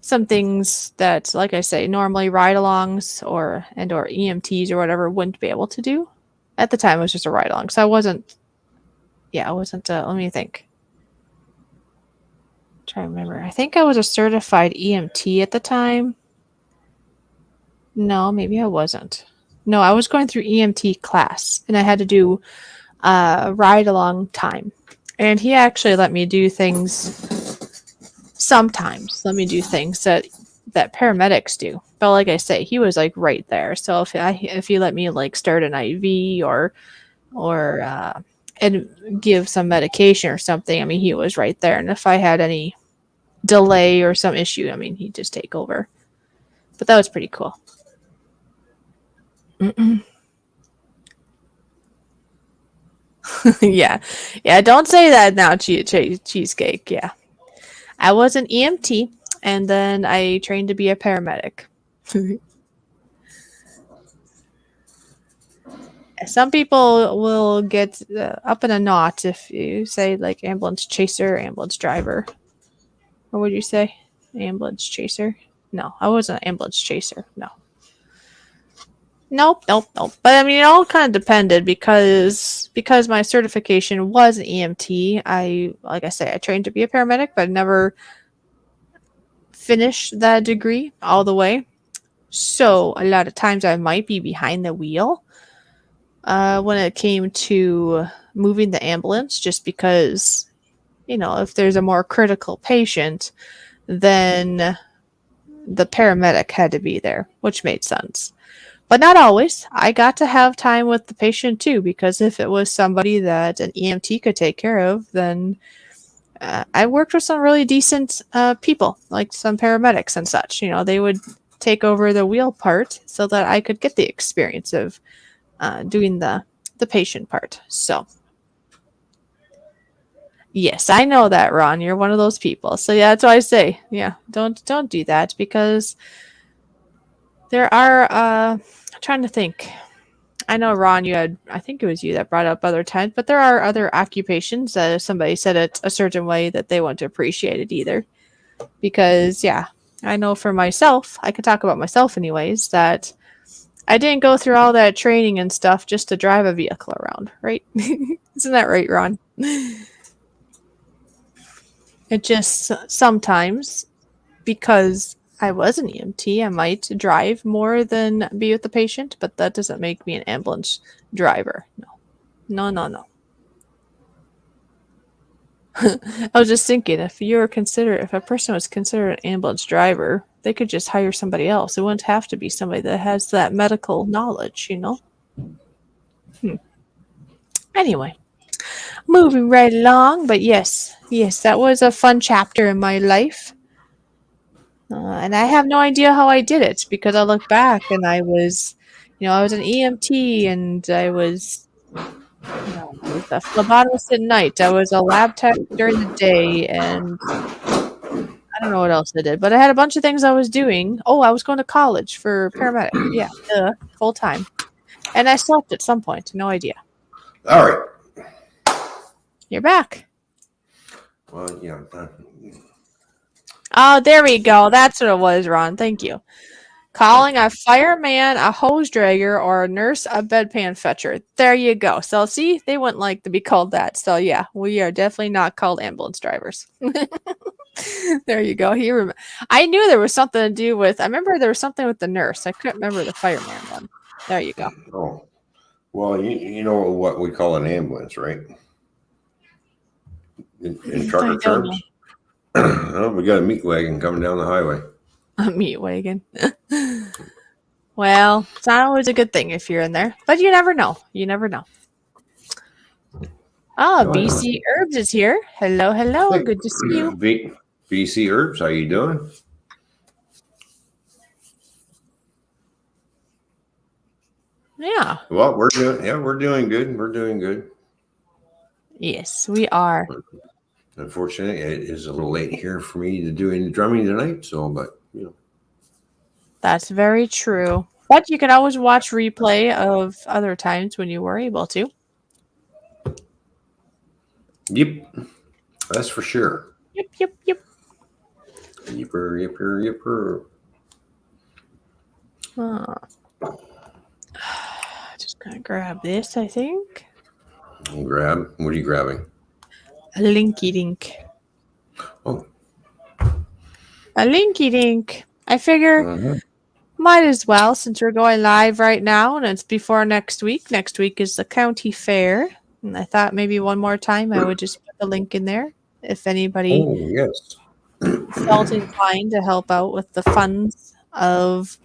some things that, like I say, normally ride-alongs or EMTs or whatever wouldn't be able to do. At the time, it was just a ride-along, so I wasn't. Yeah, I wasn't. Let me think. Try to remember. I think I was a certified EMT at the time. No, maybe I wasn't. No, I was going through EMT class, and I had to do ride-along time. And he actually let me do things. Sometimes let me do things that paramedics do. But like I say, he was like right there. So if he let me like start an IV or and give some medication or something, I mean, he was right there. And if I had any delay or some issue, I mean, he'd just take over. But that was pretty cool. Yeah. Don't say that now, Cheesecake. Yeah. I was an EMT, and then I trained to be a paramedic. Some people will get up in a knot if you say like ambulance chaser, ambulance driver. Or would you say ambulance chaser? No, I wasn't an ambulance chaser. No. Nope. But I mean, it all kind of depended because my certification was an EMT. Like I say, I trained to be a paramedic, but never finished that degree all the way. So a lot of times I might be behind the wheel when it came to moving the ambulance, just because, if there's a more critical patient, then the paramedic had to be there, which made sense. But not always. I got to have time with the patient too, because if it was somebody that an EMT could take care of, then I worked with some really decent people, like some paramedics and such. They would take over the wheel part so that I could get the experience of doing the patient part. So, yes, I know that, Ron. You're one of those people. So yeah, that's why I say, yeah, don't do that, because there are. I'm trying to think. I know, Ron, I think it was you that brought up other times, but there are other occupations that if somebody said it a certain way that they wouldn't appreciate it either. Because, yeah, I know for myself, I can talk about myself anyways, that I didn't go through all that training and stuff just to drive a vehicle around, right? Isn't that right, Ron? It just sometimes, because I was an EMT, I might drive more than be with the patient, but that doesn't make me an ambulance driver. No. I was just thinking, if a person was considered an ambulance driver, they could just hire somebody else. It wouldn't have to be somebody that has that medical knowledge, Anyway, moving right along, but yes, that was a fun chapter in my life. And I have no idea how I did it, because I look back and I was an EMT, and I was a phlebotomist at night. I was a lab tech during the day, and I don't know what else I did, but I had a bunch of things I was doing. Oh, I was going to college for paramedic. Yeah, full time. And I slept at some point. No idea. All right. You're back. Well, yeah. Oh, there we go. That's what it was, Ron. Thank you. Calling a fireman a hose dragger, or a nurse a bedpan fetcher. There you go. So, see, they wouldn't like to be called that. So, yeah, we are definitely not called ambulance drivers. There you go. I knew there was something to do with. I remember there was something with the nurse. I couldn't remember the fireman one. There you go. Oh, well, you know what we call an ambulance, right? In trucker terms. Oh, we got a meat wagon coming down the highway. A meat wagon. Well, it's not always a good thing if you're in there, but you never know. Oh, BC Herbs is here. Hello. Good to see you. BC Herbs, how you doing? Yeah. Well, we're doing good. We're doing good. Yes, we are. Unfortunately, it is a little late here for me to do any drumming tonight. So, but That's very true. But you can always watch replay of other times when you were able to. Yep, that's for sure. Yep. Yipper. Just gonna grab this, I think. What are you grabbing? A linky dink. Oh. A linky dink. I figure might as well, since we're going live right now and it's before next week. Next week is the county fair. And I thought maybe one more time I would just put the link in there if anybody felt inclined to help out with the funds of,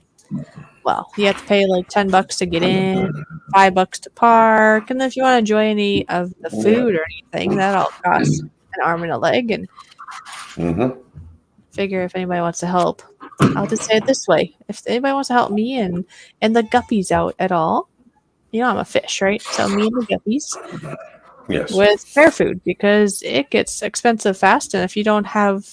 well, you have to pay like $10 to get in, $5 to park, and then if you want to enjoy any of the food or anything, that all costs an arm and a leg. And figure if anybody wants to help, I'll just say it this way: if anybody wants to help me and the guppies out at all, I'm a fish, right? So me and the guppies, yes, with fair food, because it gets expensive fast, and if you don't have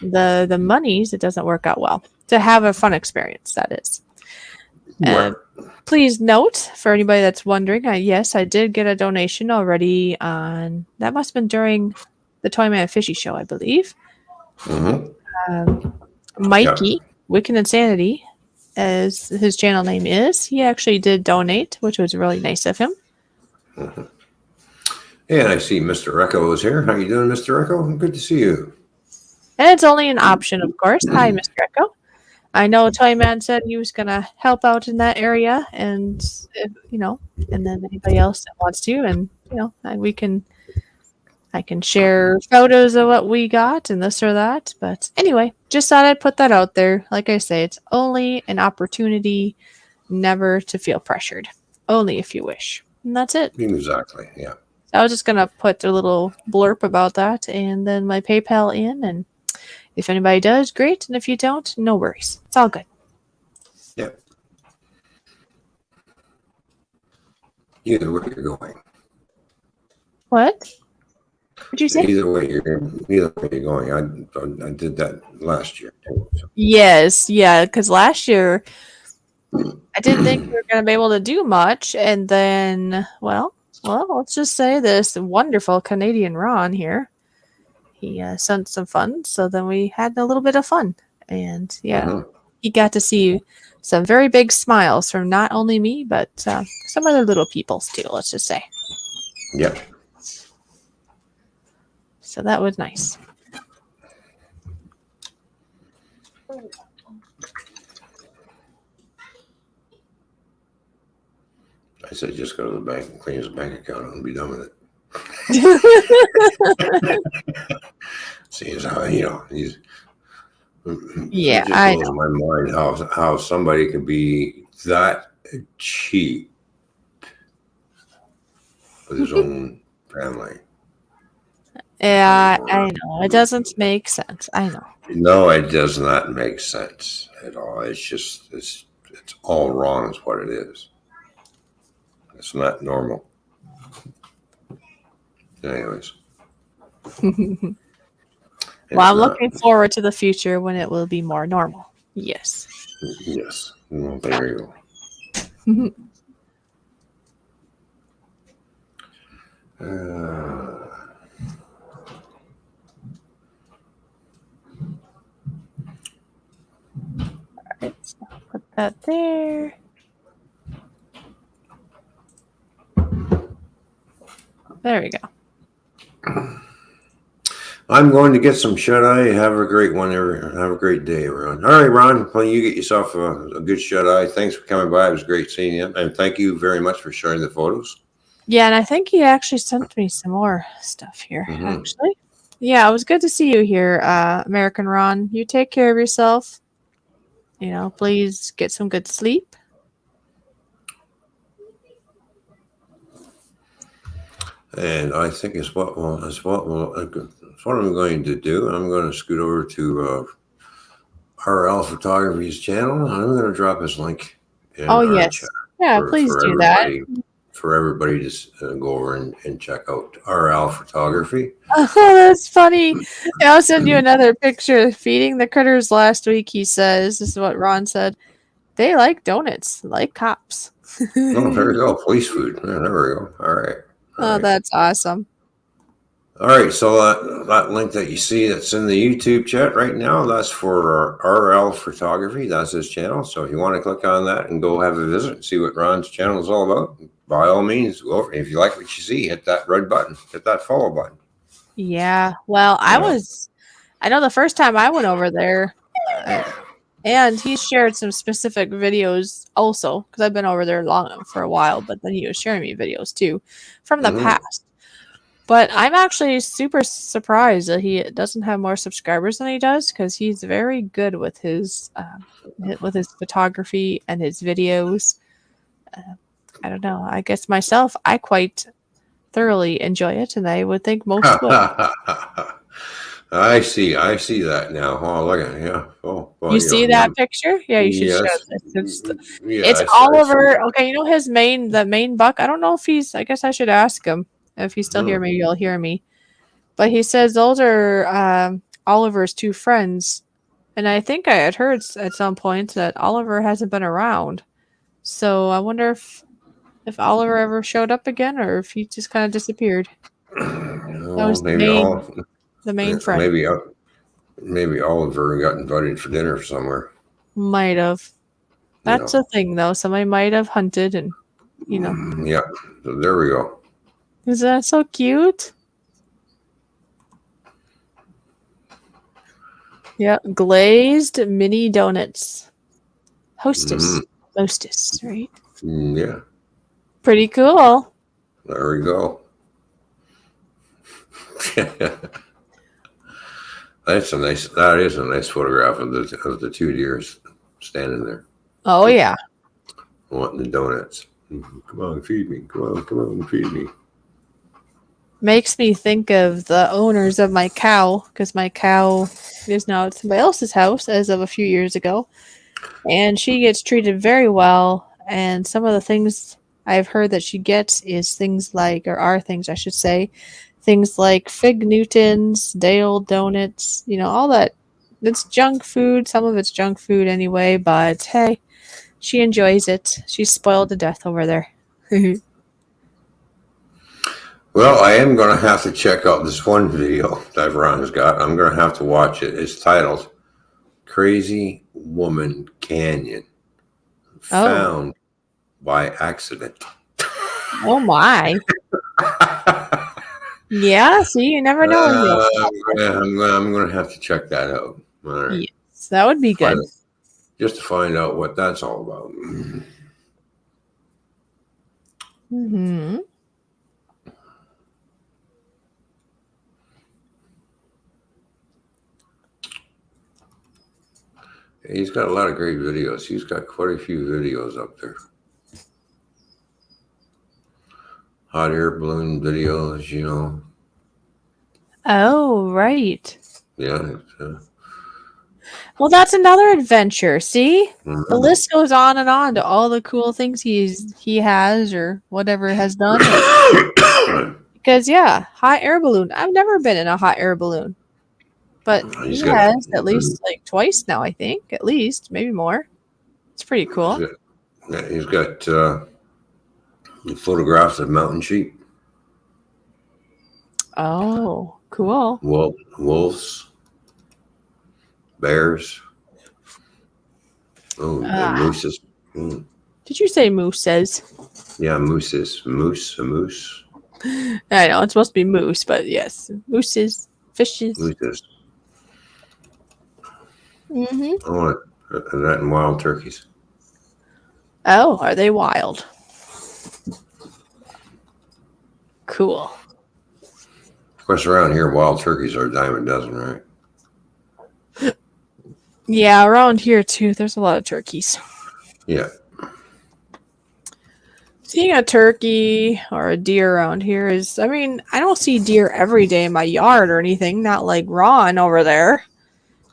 the monies, it doesn't work out well. To have a fun experience, that is. And please note, for anybody that's wondering, yes, I did get a donation already on, that must have been during the Toyman Fishy Show, I believe. Mm-hmm. Mikey, Wicked Insanity, as his channel name is, he actually did donate, which was really nice of him. Mm-hmm. And I see Mr. Echo is here. How you doing, Mr. Echo? Good to see you. And it's only an option, of course. Hi, Mr. Echo. I know Toyman said he was going to help out in that area, and, you know, and then anybody else that wants to, and, you know, I can share photos of what we got and this or that. But anyway, just thought I'd put that out there. Like I say, it's only an opportunity, never to feel pressured. Only if you wish. And that's it. Exactly, yeah. I was just going to put a little blurb about that and then my PayPal in. And if anybody does, great. And if you don't, no worries. It's all good. Yep. Either way you're going. What? What'd you say? Either way you're going. I did that last year too. So. Yes, yeah, because last year I didn't think we were going to be able to do much, and then, well, let's just say this wonderful Canadian Ron here, he sent some funds, so then we had a little bit of fun, and yeah, he got to see some very big smiles from not only me, but some other little peoples too, let's just say. Yep. So that was nice. I said just go to the bank and clean his bank account and be done with it. See how, you know, he's yeah, it just blows my mind how somebody could be that cheap with his own family. Yeah, I know. It doesn't make sense. I know. No, it does not make sense at all. It's just it's all wrong is what it is. It's not normal. Anyways. Well, I'm looking forward to the future when it will be more normal. Yes. Yes. Well, there you go. Alright, so put that there. There we go. I'm going to get some shut-eye. Have a great one. Have a great day, Ron. All right, Ron. Well, you get yourself a good shut-eye. Thanks for coming by. It was great seeing you. And thank you very much for sharing the photos. Yeah, and I think he actually sent me some more stuff here, actually. Yeah, it was good to see you here, American Ron. You take care of yourself. You know, please get some good sleep. And I think it's what I'm going to do. I'm going to scoot over to RL Photography's channel. I'm going to drop his link in our chat. Yeah, please do that. For everybody to go over and check out RL Photography. Oh, that's funny. I'll send you another picture. Feeding the critters last week, he says. This is what Ron said. They like donuts, like cops. Oh, there we go. Police food. Yeah, there we go. All right. That's awesome. All right. So that link that you see that's in the YouTube chat right now, that's for RL Photography. That's his channel. So if you want to click on that and go have a visit and see what Ron's channel is all about, by all means, go over. If you like what you see, hit that red button, hit that follow button. Yeah. Well, I know the first time I went over there, and he shared some specific videos also, because I've been over there for a while, but then he was sharing me videos too from the past. But I'm actually super surprised that he doesn't have more subscribers than he does, because he's very good with his photography and his videos. I don't know. I guess myself, I quite thoroughly enjoy it, and I would think most would. I see that now. Oh, look at it. Yeah. Oh, well, you see that picture? Yeah, you should show this. It's I Oliver. Okay, you know the main buck. I don't know if he's. I guess I should ask him if he's still here. Maybe you'll hear me. But he says those are Oliver's two friends, and I think I had heard at some point that Oliver hasn't been around. So I wonder if Oliver ever showed up again, or if he just kind of disappeared. That Oh, was maybe the main friend. maybe Oliver got invited for dinner somewhere. Might have. You That's know. a thing, though. Somebody might have hunted, and Yeah. So there we go. Is that so cute? Yeah, glazed mini donuts. Hostess. Hostess, right? Yeah. Pretty cool. There we go. That is a nice photograph of the two deers standing there Oh, yeah. wanting the donuts. Come on, feed me. Come on, feed me. Makes me think of the owners of my cow, because my cow is now at somebody else's house as of a few years ago. And she gets treated very well. And some of the things I've heard that she gets is things like, or are things, I should say, things like Fig Newtons, day old donuts, all that. It's junk food. Some of it's junk food anyway, but hey, she enjoys it. She's spoiled to death over there. Well, I am going to have to check out this one video that Ron's got. I'm going to have to watch it. It's titled Crazy Woman Canyon Oh. Found by Accident. Oh my. Yeah, see, you never know when you'll I'm going to have to check that out. All right. Yes, that would be good. Just to find out what that's all about. Mm-hmm. He's got a lot of great videos. He's got quite a few videos up there. Hot air balloon videos, Oh, right. Yeah. Well, that's another adventure. See, the list goes on and on to all the cool things he has or whatever has done. Because hot air balloon. I've never been in a hot air balloon, but he has at least like twice now. I think at least maybe more. It's pretty cool. He's got photographs of mountain sheep. Oh, cool. Wolves, bears. Oh, and mooses. Mm. Did you say mooses? Yeah, mooses. A moose. I know it's supposed to be moose, but yes, mooses, fishes. Mooses. Mm-hmm. Oh, and that and wild turkeys. Oh, are they wild? Cool. Of course, around here, wild turkeys are a dime a dozen, right? Yeah, around here too, there's a lot of turkeys. Yeah. Seeing a turkey or a deer around here is, I don't see deer every day in my yard or anything, not like Ron over there,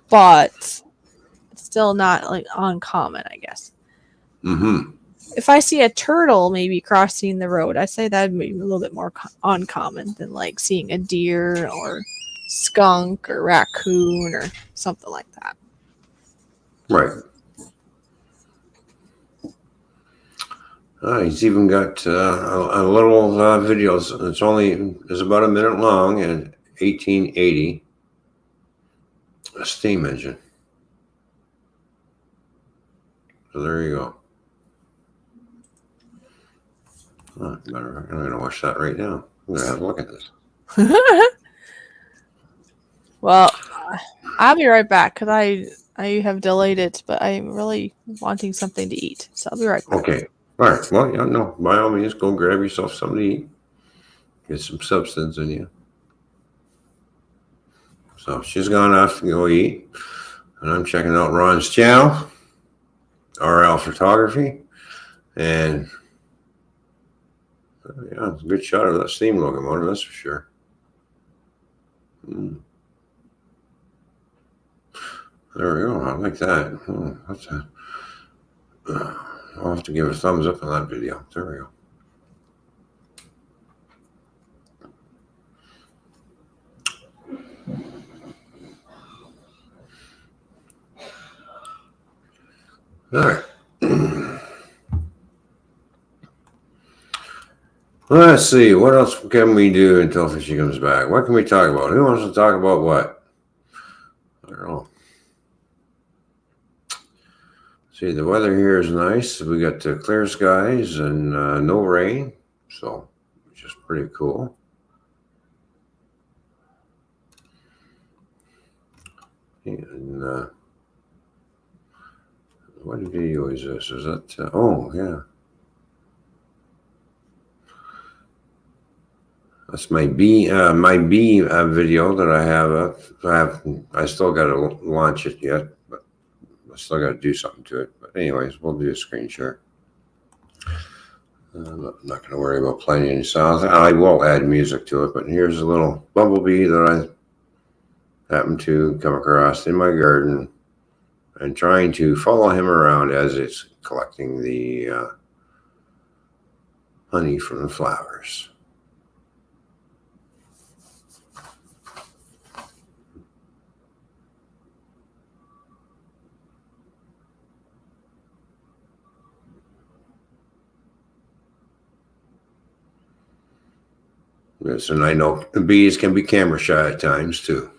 but it's still not like uncommon, I guess. Mm-hmm. If I see a turtle maybe crossing the road, I say that'd be a little bit more uncommon than like seeing a deer or skunk or raccoon or something like that. Right. He's even got a little videos. It's about a minute long and 1880. A steam engine. So there you go. I'm going to watch that right now. I'm going to have a look at this. Well, I'll be right back because I have delayed it, but I'm really wanting something to eat. So I'll be right back. Okay. All right. Well, yeah, no, by all means, go grab yourself something to eat. Get some substance in you. So she's gone off to go eat. And I'm checking out Ron's channel, RL Photography. And yeah, it's a good shot of that steam locomotive, that's for sure. There we go. I like that. Oh, that's I'll have to give a thumbs up on that video. There we go. All right. Let's see. What else can we do until Fishy comes back? What can we talk about? Who wants to talk about what? I don't know. See, the weather here is nice. We got clear skies and no rain, so which is pretty cool. And what video is this? Is that? Oh, yeah. That's my bee video that I have. I still got to launch it yet, but I still got to do something to it. But anyways, we'll do a screen share. I'm not going to worry about playing any sounds. I will add music to it, but here's a little bumblebee that I happened to come across in my garden, and trying to follow him around as it's collecting the honey from the flowers. Yes, and I know bees can be camera shy at times too.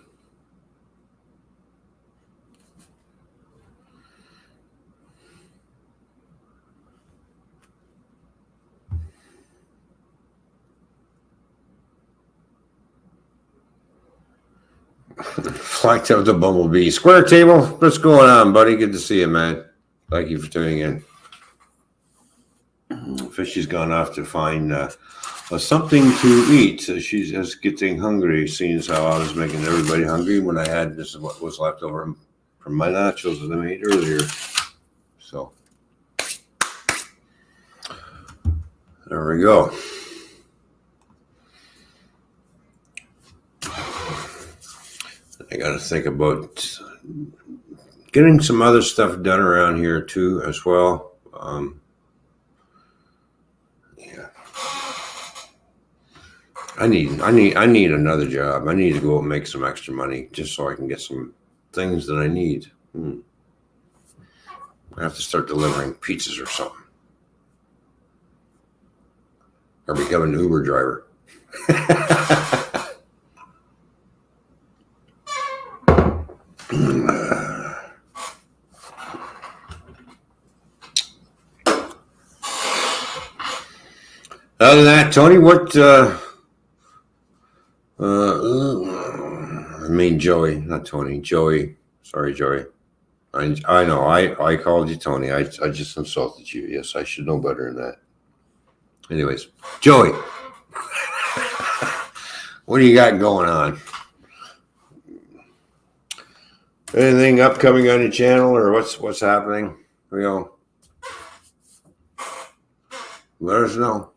Flacked out the bumblebee. Square Table, what's going on, buddy? Good to see you, man. Thank you for tuning in. Fishy's gone off to find something to eat. She's just getting hungry, seeing how I was making everybody hungry when I had this what was left over from my nachos that I made earlier. So there we go. I got to think about getting some other stuff done around here too, as well. Yeah, I need another job. I need to go and make some extra money just so I can get some things that I need. I have to start delivering pizzas or something, or become an Uber driver. Other than that, Tony, what? I mean Joey, not Tony. Joey. Sorry, Joey. I know. I called you Tony. I just insulted you. Yes, I should know better than that. Anyways, Joey, what do you got going on? Anything upcoming on your channel, or what's happening? Let us know.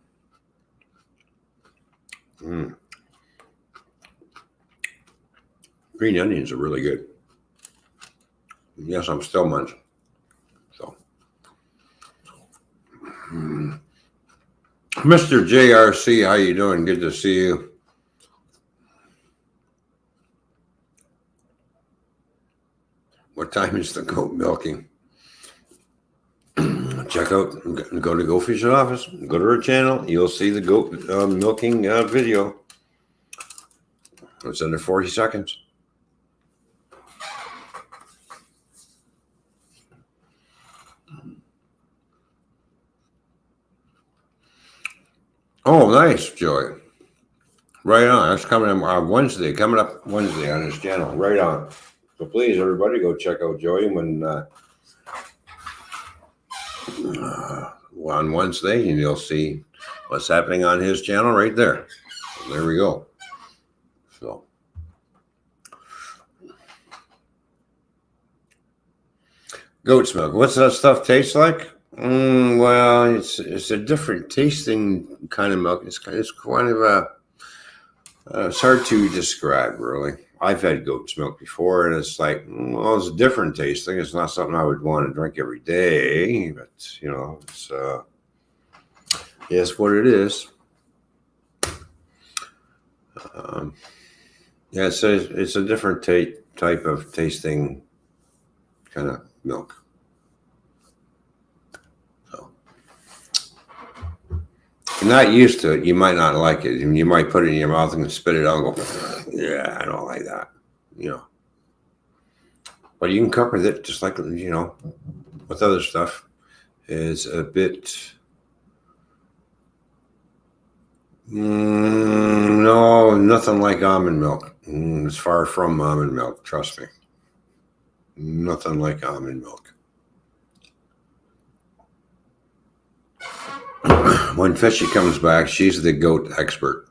Green onions are really good. Yes, I'm still munching. So, Mr. JRC, how you doing? Good to see you. What time is the goat milking? Check out, go to Go Fish's office, go to her channel. You'll see the goat milking video. It's under 40 seconds. Oh, nice, Joey. Right on. That's coming up Wednesday. Coming up Wednesday on his channel. Right on. So please, everybody, go check out Joey when on Wednesday, and you'll see what's happening on his channel right there. So there we go. So. Goat's milk. What's that stuff taste like? Well, it's a different tasting kind of milk. It's kind of a it's hard to describe, really. I've had goat's milk before, and it's like, well, it's a different tasting. It's not something I would want to drink every day, but it's yes, what it is. Yeah, it's a different type of tasting kind of milk. So you're not used to it, you might not like it. And you might put it in your mouth and spit it out and go, yeah, I don't like that. You know. But you can cook with it just like, you know, with other stuff. Is a bit no, nothing like almond milk. It's far from almond milk, trust me. Nothing like almond milk. When Fishy comes back, she's the goat expert.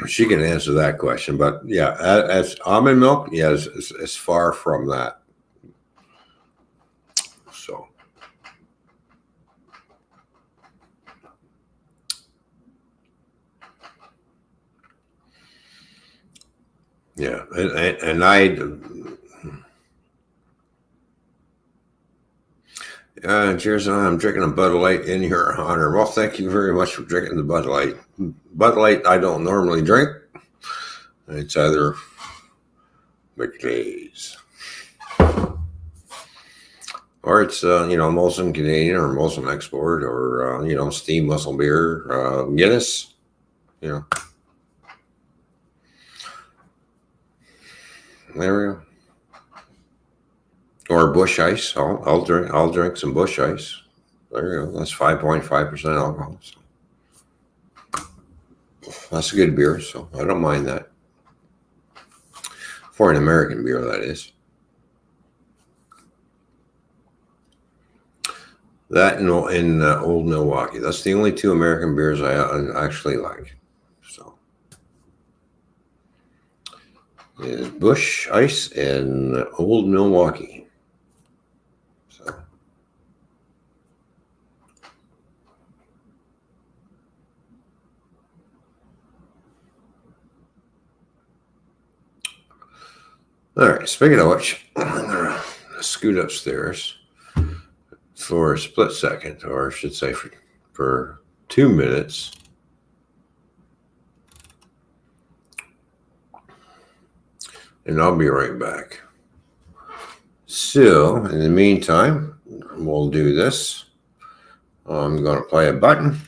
She can answer that question, but yeah, as almond milk, yeah, it's far from that. So, yeah, and cheers, I'm drinking a Bud Light in your honor. Well, thank you very much for drinking the Bud Light. Bud Light I don't normally drink. It's either McDay's or it's, you know, Molson Canadian or Molson Export or, you know, Steam Muscle Beer, Guinness, you know. There we go. Or Bush Ice. I'll drink some Bush Ice. There you go. That's 5.5% alcohol. So that's a good beer, so I don't mind that. For an American beer, that is. That in Old Milwaukee. That's the only two American beers I actually like. So is Bush Ice and Old Milwaukee. So all right. Speaking of which, I'm gonna scoot upstairs for a split second, or I should say for 2 minutes. And I'll be right back. So, in the meantime, we'll do this. I'm going to play a button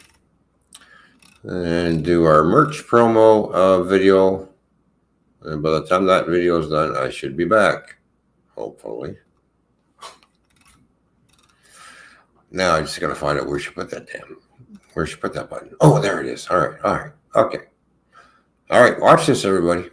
and do our merch promo video. And by the time that video is done, I should be back, hopefully. Now I just got to find out where she put that button. Oh, there it is. All right. Okay. All right, watch this, everybody.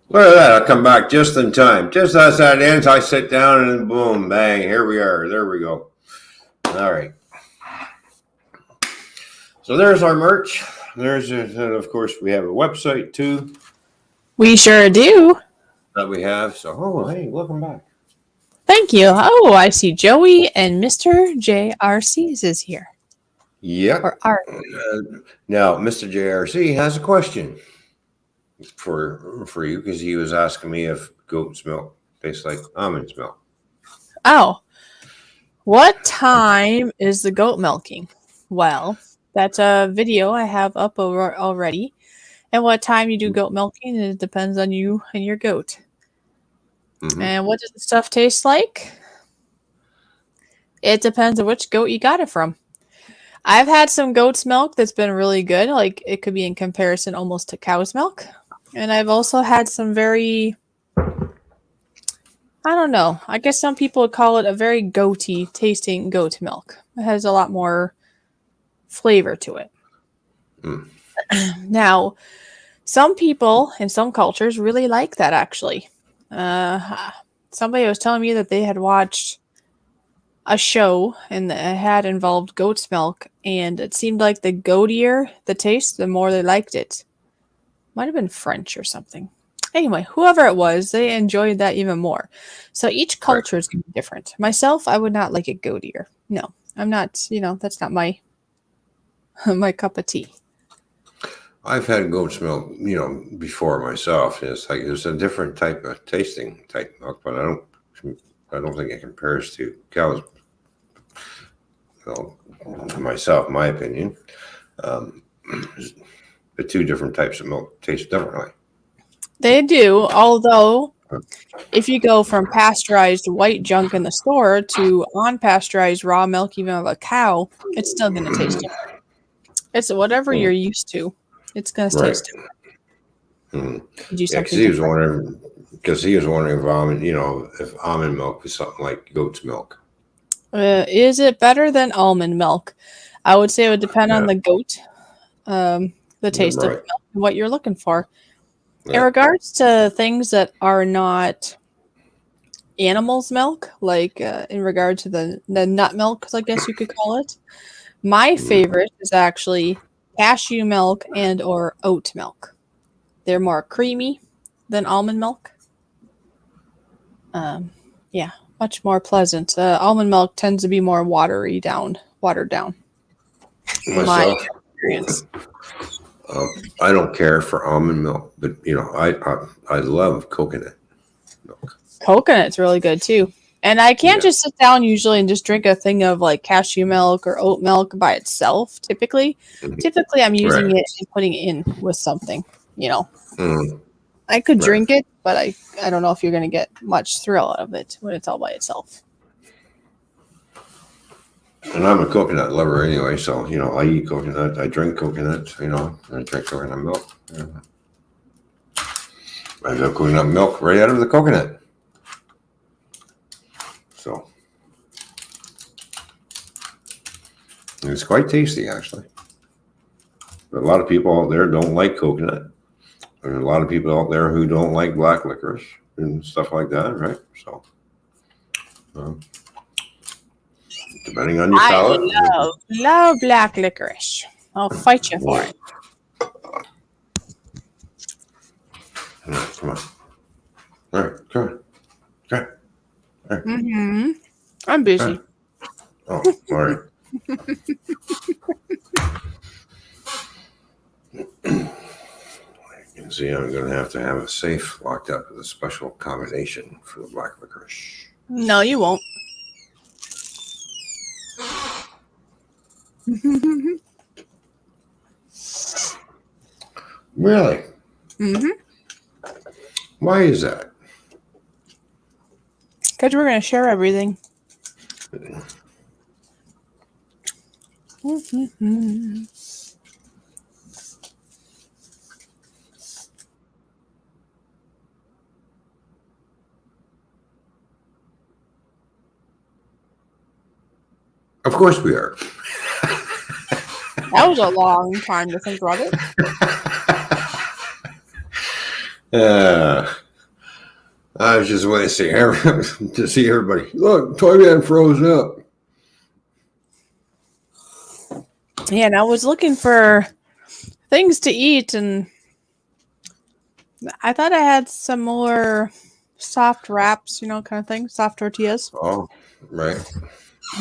Look at that. I'll come back just in time. Just as that ends, I sit down and boom, bang, here we are. There we go. All right. So there's our merch. Of course, we have a website too. We sure do. That we have. So, hey, welcome back. Thank you. Oh, I see Joey and Mr. JRC's is here. Yep. Or Art. Now, Mr. JRC has a question for you because he was asking me if goat's milk tastes like almond milk. Oh. What time is the goat milking? Well, that's a video I have up already. And what time you do goat milking, it depends on you and your goat. Mm-hmm. And what does the stuff taste like? It depends on which goat you got it from. I've had some goat's milk that's been really good. Like it could be in comparison almost to cow's milk. And I've also had some very, I don't know. I guess some people would call it a very goaty tasting goat milk. It has a lot more flavor to it. Mm. Now, some people in some cultures really like that actually. Somebody was telling me that they had watched a show and it had involved goat's milk, and it seemed like the goatier the taste, the more they liked it. Might have been French or something. Anyway, whoever it was, they enjoyed that even more. So each culture is going to be different. Myself, I would not like it goatier. No, I'm not. That's not my my cup of tea. I've had goat's milk, before myself. It's like it's a different type of tasting type milk, but I don't think it compares to cow's. Myself, my opinion, the two different types of milk taste differently. They do, although if you go from pasteurized white junk in the store to unpasteurized raw milk, even of a cow, it's still going to taste different. It's whatever you're used to. It's going to taste different. You do something because he was wondering if almond milk was something like goat's milk. Is it better than almond milk? I would say it would depend on the goat, the taste of milk, and what you're looking for. In regards to things that are not animals' milk, like in regard to the nut milk, I guess you could call it, my favorite is actually cashew milk and or oat milk. They're more creamy than almond milk. Yeah, much more pleasant. Almond milk tends to be more watered down. Myself, my experience. I don't care for almond milk, but I love coconut milk. Coconut's really good too. And I can't just sit down usually and just drink a thing of like cashew milk or oat milk by itself. Typically I'm using it and putting it in with something, I could drink it, but I don't know if you're going to get much thrill out of it when it's all by itself. And I'm a coconut lover anyway, so I eat coconut, I drink coconut, I drink coconut milk. I have coconut milk right out of the coconut. So it's quite tasty, actually. But a lot of people out there don't like coconut. There's a lot of people out there who don't like black licorice and stuff like that, right? So, depending on your palate. I love black licorice. I'll fight you for it. Come on. All right, come on. Okay. All right. Mm-hmm. I'm busy. Oh, all right. You can see I'm going to have a safe locked up with a special combination for the black licorice. No, you won't. Really? Mm-hmm. Why is that? Because we're going to share everything. Mm-hmm. Of course we are. That was a long time to think about it. I was just waiting to see everybody. Look, Toyman froze up. Yeah, and I was looking for things to eat, and I thought I had some more soft wraps, kind of thing, soft tortillas. Oh, right.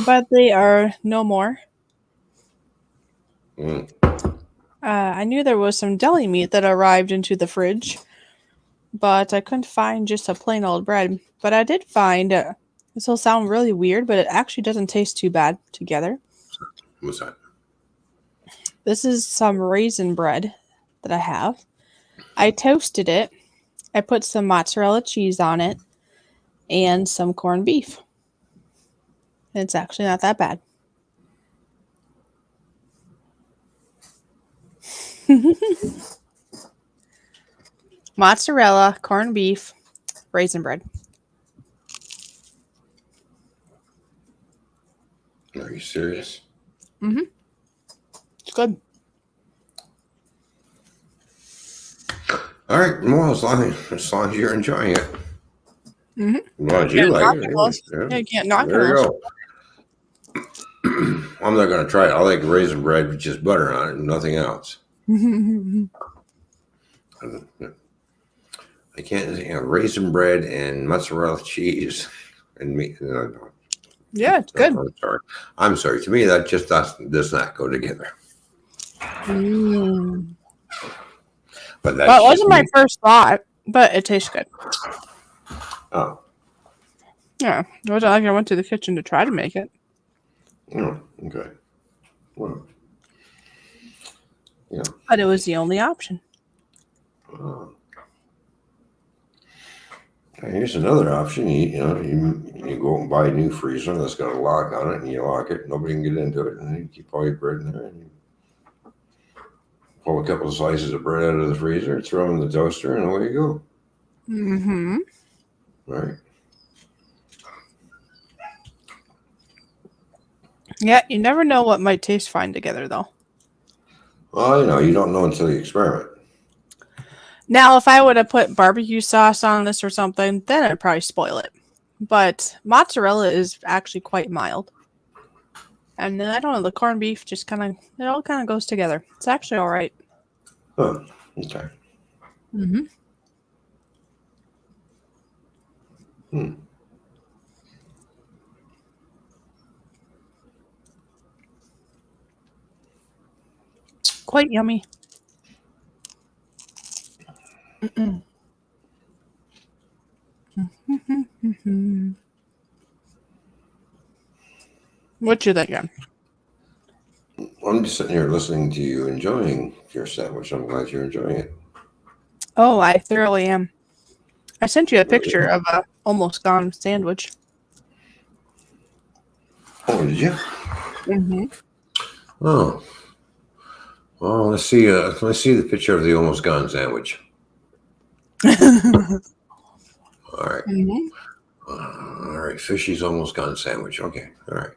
But they are no more. Mm. I knew there was some deli meat that arrived into the fridge, but I couldn't find just a plain old bread. But I did find, this will sound really weird, but it actually doesn't taste too bad together. What's that? This is some raisin bread that I have. I toasted it. I put some mozzarella cheese on it and some corned beef. It's actually not that bad. Mozzarella, corned beef, raisin bread. Are you serious? Mm-hmm. It's good. All right. Well, as long as you're enjoying it. Mm-hmm. As long as you like it. Yeah, you can't knock it There you unless go. I'm not going to try it. I like raisin bread with just butter on it and nothing else. I can't, raisin bread and mozzarella cheese and meat. Yeah, it's good. I'm sorry. To me, that just does not go together. Mm. But that's Well, it wasn't my first thought, but it tastes good. Oh. Yeah. It wasn't like I went to the kitchen to try to make it. Oh, okay. Well, yeah. But it was the only option. Here's another option. You go and buy a new freezer that's got a lock on it, and you lock it. Nobody can get into it, and then you keep all your bread in there. And you pull a couple of slices of bread out of the freezer, throw them in the toaster, and away you go. Mm-hmm. Right. Yeah, you never know what might taste fine together, though. Well, you don't know until you experiment. Now, if I would have put barbecue sauce on this or something, then I'd probably spoil it. But mozzarella is actually quite mild. And then I don't know, the corned beef just it all kind of goes together. It's actually all right. Huh. Okay. Mm-hmm. Hmm. Quite yummy. Mm-mm. What you thinking? I'm just sitting here listening to you enjoying your sandwich. I'm glad you're enjoying it. Oh, I thoroughly am. I sent you a picture of a almost gone sandwich. Oh, did you? Mm-hmm. Oh. Well, let's see the picture of the almost gone sandwich. All right. Mm-hmm. All right. Fishy's almost gone sandwich. Okay. All right.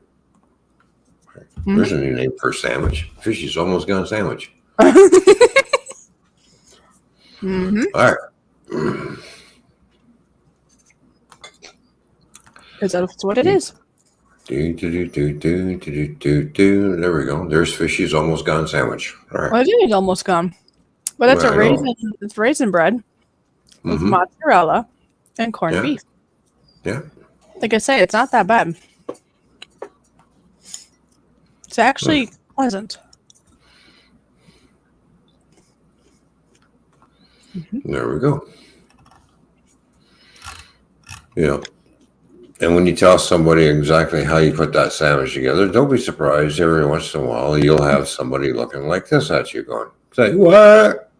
Mm-hmm. There's a new name for a sandwich. Fishy's almost gone sandwich. Mm-hmm. All right. Because that's what it is. There we go. There's Fishy's almost gone sandwich. All right. Well, it is almost gone. But that's a raisin. It's raisin bread with mozzarella and corned beef. Yeah. Like I say, it's not that bad. It's actually pleasant. Mm-hmm. There we go. Yeah. And when you tell somebody exactly how you put that sandwich together, don't be surprised every once in a while you'll have somebody looking like this at you going, say, what?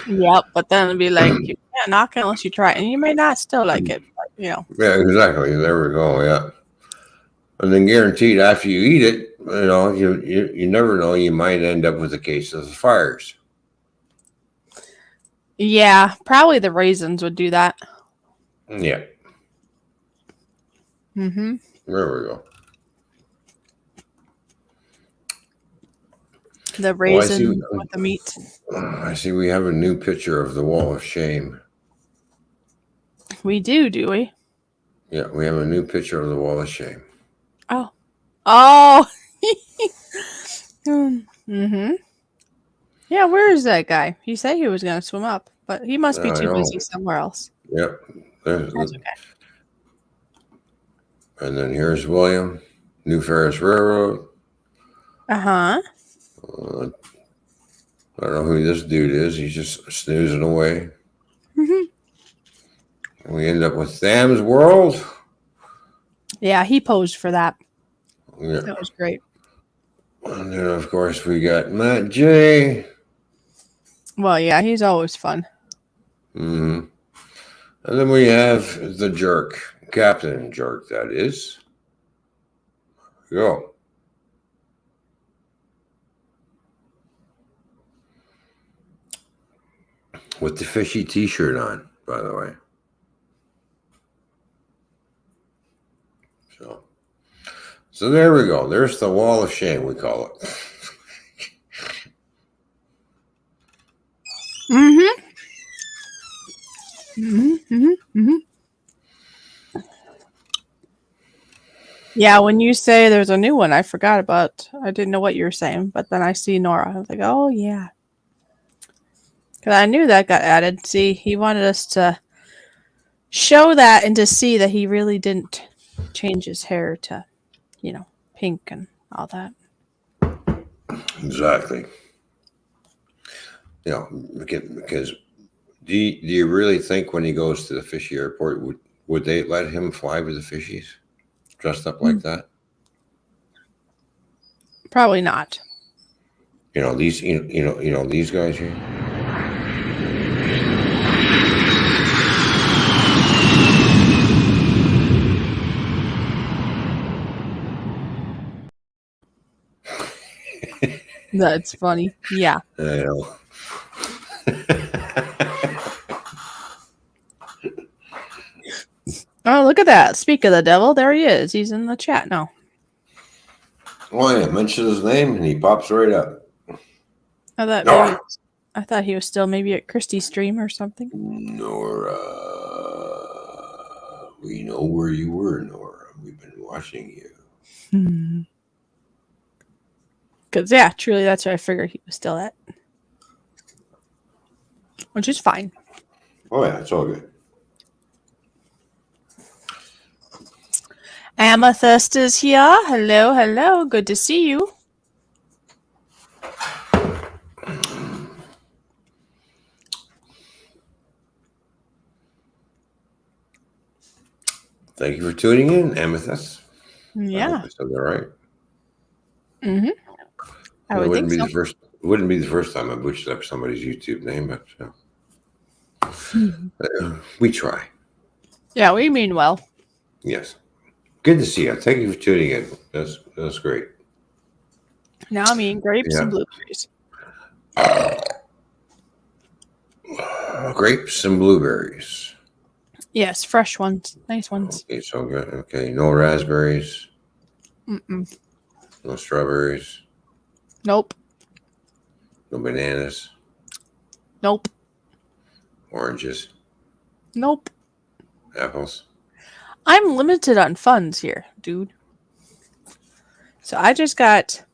Yep, but then it'd be like, you can't knock it unless you try it. And you may not still like it, but, Yeah, exactly. There we go, yeah. And then guaranteed after you eat it, you never know, you might end up with a case of the fires. Yeah, probably the raisins would do that. Yeah. Mm-hmm. There we go. The raisin with the meat. I see we have a new picture of the wall of shame. We do we? Yeah, we have a new picture of the wall of shame. Oh. Oh. Mm-hmm. Yeah, where is that guy? He said he was going to swim up, but he must be too busy somewhere else. Yep. That's okay. And then here's William, New Ferris Railroad. Uh-huh. I don't know who this dude is. He's just snoozing away. Mm-hmm. And we end up with Sam's World. Yeah, he posed for that. Yeah. That was great. And then, of course, we got Matt J. Well, yeah, he's always fun. Mm-hmm. And then we have the jerk, Captain Jerk, that is. Go. With the fishy t-shirt on, by the way. So there we go. There's the wall of shame, we call it. Mm-hmm. Mm-hmm. Mm-hmm. Mm-hmm. Yeah, when you say there's a new one, I forgot about. I didn't know what you were saying, but then I see Nora. I was like, oh yeah, because I knew that got added. See, he wanted us to show that and to see that he really didn't change his hair to, pink and all that. Exactly. Because do you really think when he goes to the fishy airport, would they let him fly with the fishies dressed up like that? Probably not. These these guys here. That's funny. Yeah. I know. Oh, look at that. Speak of the devil, there he is. He's in the chat now. Oh yeah, mention his name and he pops right up. I thought he was still maybe at Christie's stream or something. Nora, we know where you were, Nora. We've been watching you. Because, yeah, truly, that's where I figured he was still at. Which is fine. Oh yeah, it's all good. Amethyst is here. Hello, hello. Good to see you. Thank you for tuning in, Amethyst. Yeah. I hope I said that right. Mm-hmm. I would think so. It wouldn't be the first time I butchered up somebody's YouTube name, but we try. Yeah, we mean well. Yes. Good to see you. Thank you for tuning in. That's great. Now I'm eating grapes and blueberries. Grapes and blueberries. Yes, fresh ones. Nice ones. Okay, so good. Okay, no raspberries. Mm-mm. No strawberries. Nope. No bananas. Nope. Oranges. Nope. Apples. I'm limited on funds here, dude. So I just got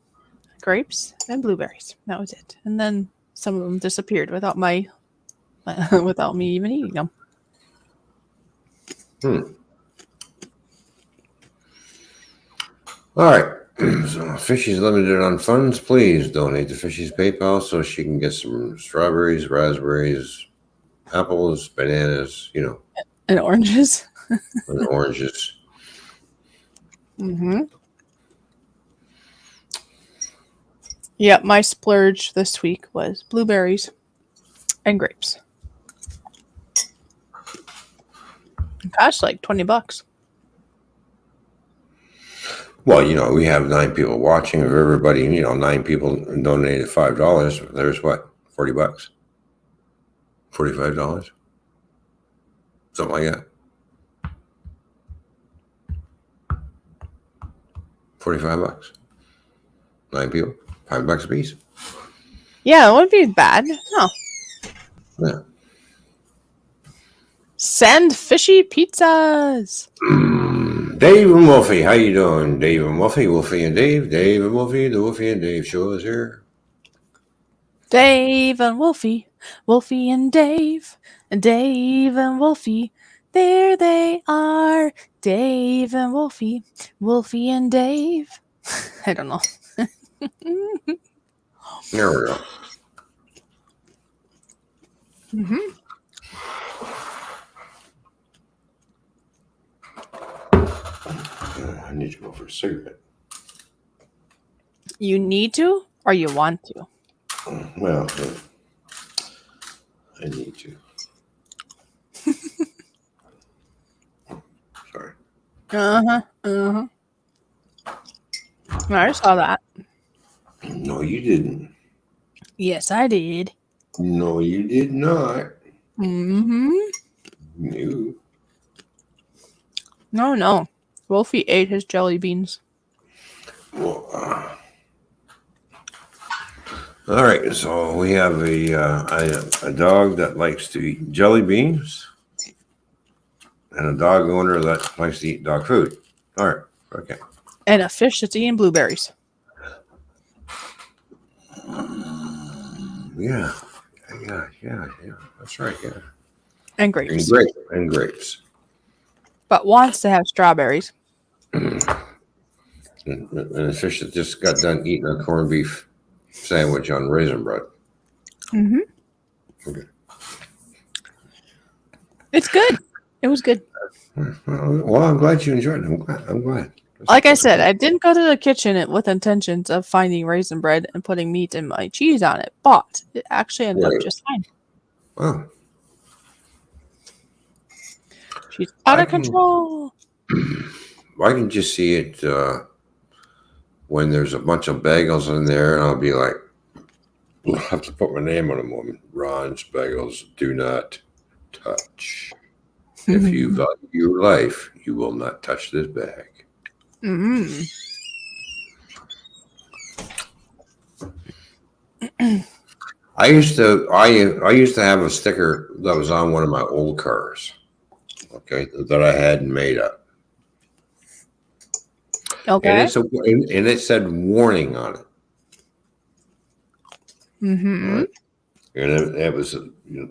grapes and blueberries. That was it. And then some of them disappeared without without me even eating them. All right. So Fishy's limited on funds. Please donate to Fishy's PayPal so she can get some strawberries, raspberries, apples, bananas, And oranges. and oranges. Mm-hmm. Yep, my splurge this week was blueberries and grapes. It cost like $20. Well, we have 9 people watching. If everybody, 9 people donated $5, there's what? $40? $45? Something like that. 45 bucks. 9 people, $5 a piece. Yeah, it wouldn't be bad. No. Yeah. Send fishy pizzas. Dave and Wolfie, how you doing? Dave and Wolfie, Wolfie and Dave. Dave and Wolfie, the Wolfie and Dave show is here. Dave and Wolfie, Wolfie and Dave and Wolfie. There they are. Dave and Wolfie, Wolfie and Dave. I don't know. There we go. Mm-hmm. I need to go for a cigarette. You need to or you want to? Well, I need to. Sorry. Uh-huh. Uh-huh. I saw that. No, you didn't. Yes, I did. No, you did not. Mm-hmm. No. No. Wolfie ate his jelly beans. Well, all right, so we have a dog that likes to eat jelly beans and a dog owner that likes to eat dog food. All right, okay. And a fish that's eating blueberries. Yeah. That's right, yeah. And grapes. And grapes. But wants to have strawberries. And a fish that just got done eating a corned beef sandwich on raisin bread. Mm-hmm. Okay. It's good. It was good. Well, I'm glad you enjoyed it. I'm glad. Like I said, I didn't go to the kitchen with intentions of finding raisin bread and putting meat and my cheese on it, but it actually ended up just fine. Wow. She's out of control. I can just see it when there's a bunch of bagels in there, and I'll be like, I'll have to put my name on them. Woman, Ron's bagels do not touch. If you value your life, you will not touch this bag. Mm-hmm. I used to have a sticker that was on one of my old cars, okay, that I had made up. Okay. And it said warning on it. Mm-hmm. Right? And it was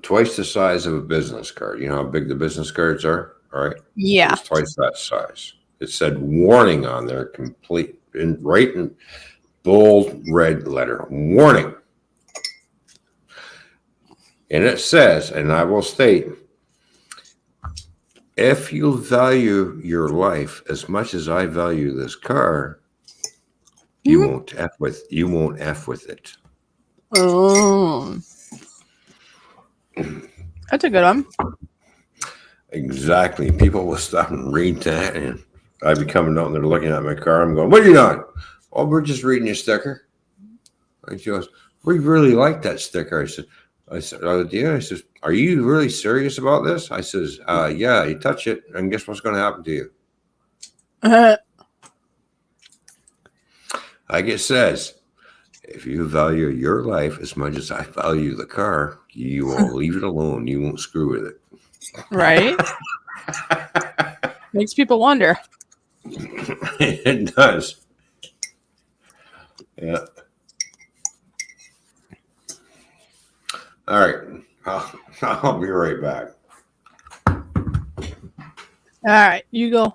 twice the size of a business card. You know how big the business cards are? All right. Yeah. It was twice that size. It said warning on there, complete in bold red letter. Warning. And it says, and I will state, if you value your life as much as I value this car, you won't F with it. Oh. That's a good one. Exactly. People will stop and read that, and I'd be coming out and they're looking at my car. I'm going, "What are you doing?" "Oh, we're just reading your sticker." And she goes, "We really like that sticker." I said, "Oh, yeah." I says, "Are you really serious about this?" I says, "Yeah, you touch it, and guess what's going to happen to you?" Like it says, if you value your life as much as I value the car, you will leave it alone. You won't screw with it. Right? Makes people wonder. It does. Yeah. All right. I'll be right back. All right, you go.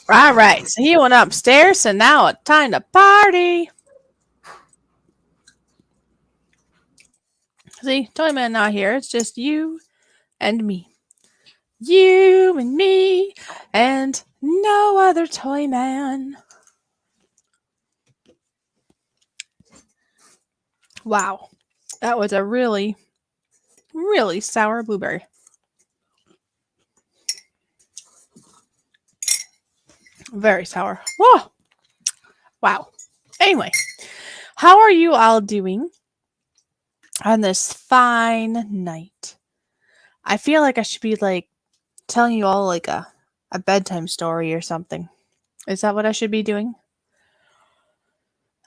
All right, so he went upstairs, so now it's time to party. See, Toyman not here. It's just you and me. You and me and no other Toyman. Wow. That was a really, really sour blueberry. Very sour. Whoa. Wow. Anyway, how are you all doing on this fine night? I feel like I should be like telling you all like a bedtime story or something. Is that what I should be doing?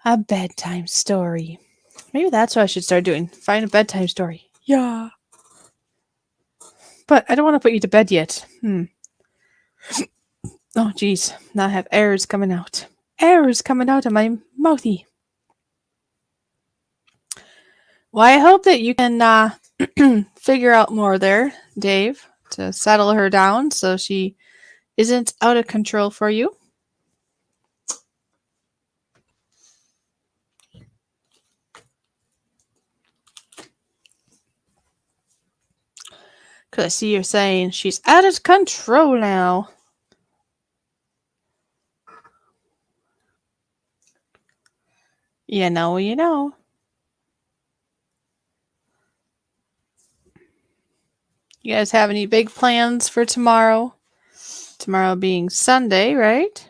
A bedtime story. Maybe that's what I should start doing. Find a bedtime story. Yeah. But I don't want to put you to bed yet. Oh, geez. Now I have errors coming out. Errors coming out of my mouthy. Well, I hope that you can figure out more there, Dave, to settle her down so she isn't out of control for you. Because I see you're saying she's out of control now. You know, you know. You guys have any big plans for tomorrow? Tomorrow being Sunday, right?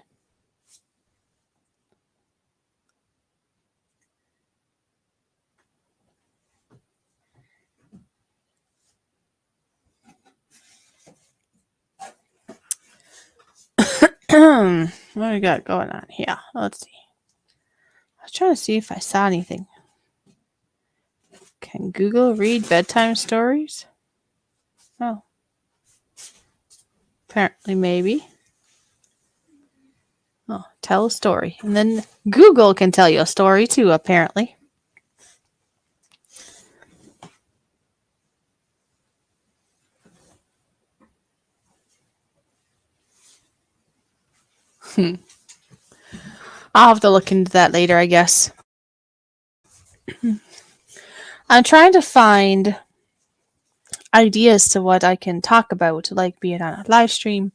What do we got going on here? Let's see. I was trying to see if I saw anything. Can Google read bedtime stories? Oh. Apparently, maybe. Oh, tell a story. And then Google can tell you a story too, apparently. I'll have to look into that later, I guess. I'm trying to find ideas to what I can talk about, like be it on a live stream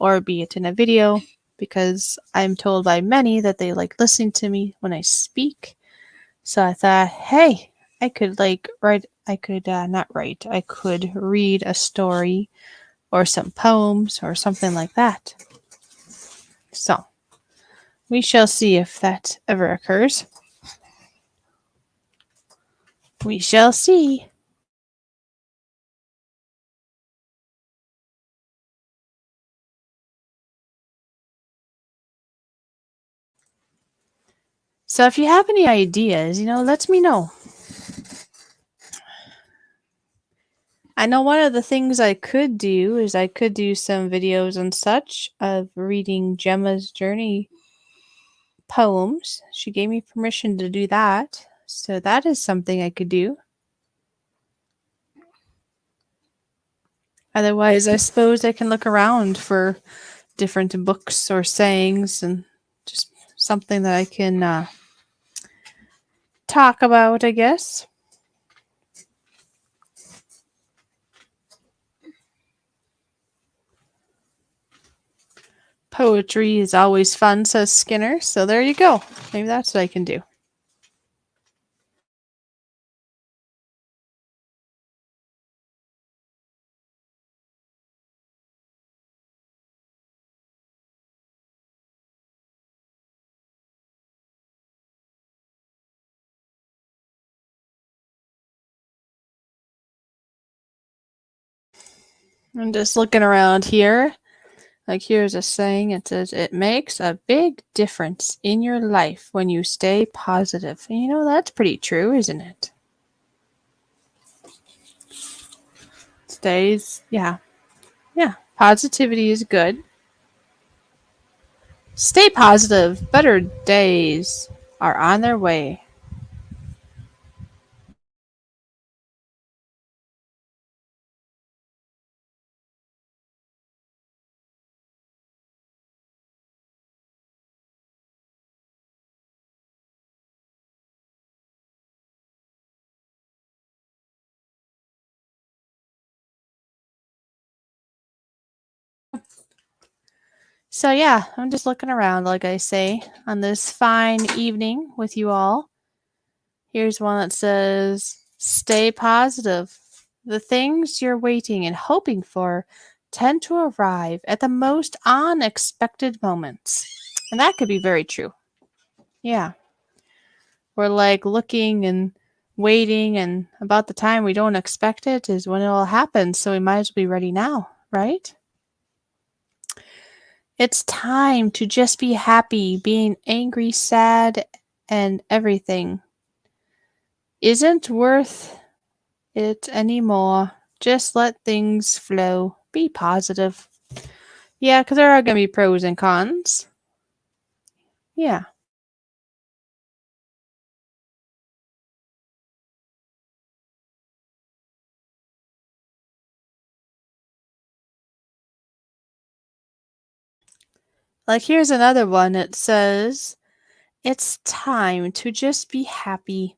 or be it in a video, because I'm told by many that they like listening to me when I speak. So I thought, hey, I could I could read a story or some poems or something like that. So we shall see if that ever occurs. We shall see. So if you have any ideas, let me know. I know one of the things I could do is I could do some videos and such of reading Gemma's Journey poems. She gave me permission to do that. So that is something I could do. Otherwise, I suppose I can look around for different books or sayings and just something that I can talk about, I guess. Poetry is always fun, says Skinner. So there you go. Maybe that's what I can do. I'm just looking around here. Like here's a saying. It says, it makes a big difference in your life when you stay positive. And that's pretty true, isn't it? Yeah. Positivity is good. Stay positive. Better days are on their way. So yeah, I'm just looking around, like I say, on this fine evening with you all. Here's one that says, stay positive. The things you're waiting and hoping for tend to arrive at the most unexpected moments. And that could be very true. Yeah. We're like looking and waiting, and about the time we don't expect it is when it all happens. So we might as well be ready now, right? It's time to just be happy. Being angry, sad, and everything isn't worth it anymore. Just let things flow. Be positive. Yeah, because there are going to be pros and cons. Yeah. Like here's another one. It says, it's time to just be happy.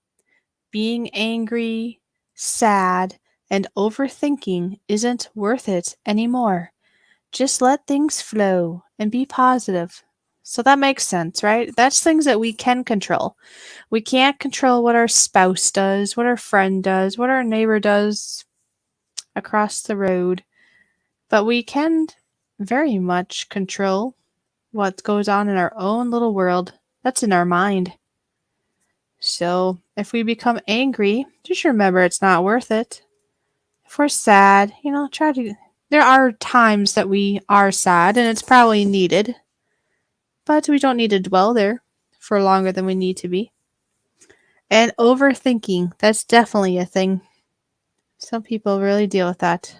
Being angry, sad, and overthinking isn't worth it anymore. Just let things flow and be positive. So that makes sense, right? That's things that we can control. We can't control what our spouse does, what our friend does, what our neighbor does, across the road, but we can very much control what goes on in our own little world. That's in our mind. So if we become angry, just remember it's not worth it. If we're sad, try to. There are times that we are sad and it's probably needed, but we don't need to dwell there for longer than we need to be. And overthinking, that's definitely a thing. Some people really deal with that.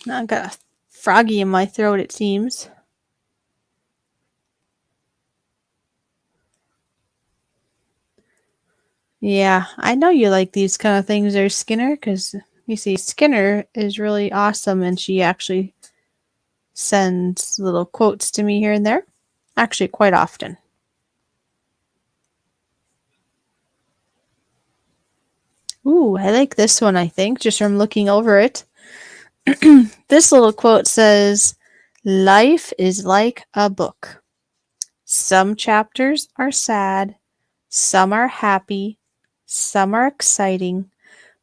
I've got a froggy in my throat, it seems. Yeah, I know you like these kind of things there, Skinner, because you see, Skinner is really awesome and she actually sends little quotes to me here and there. Actually, quite often. Ooh, I like this one, I think, just from looking over it. This little quote says, "Life is like a book. Some chapters are sad, some are happy, some are exciting,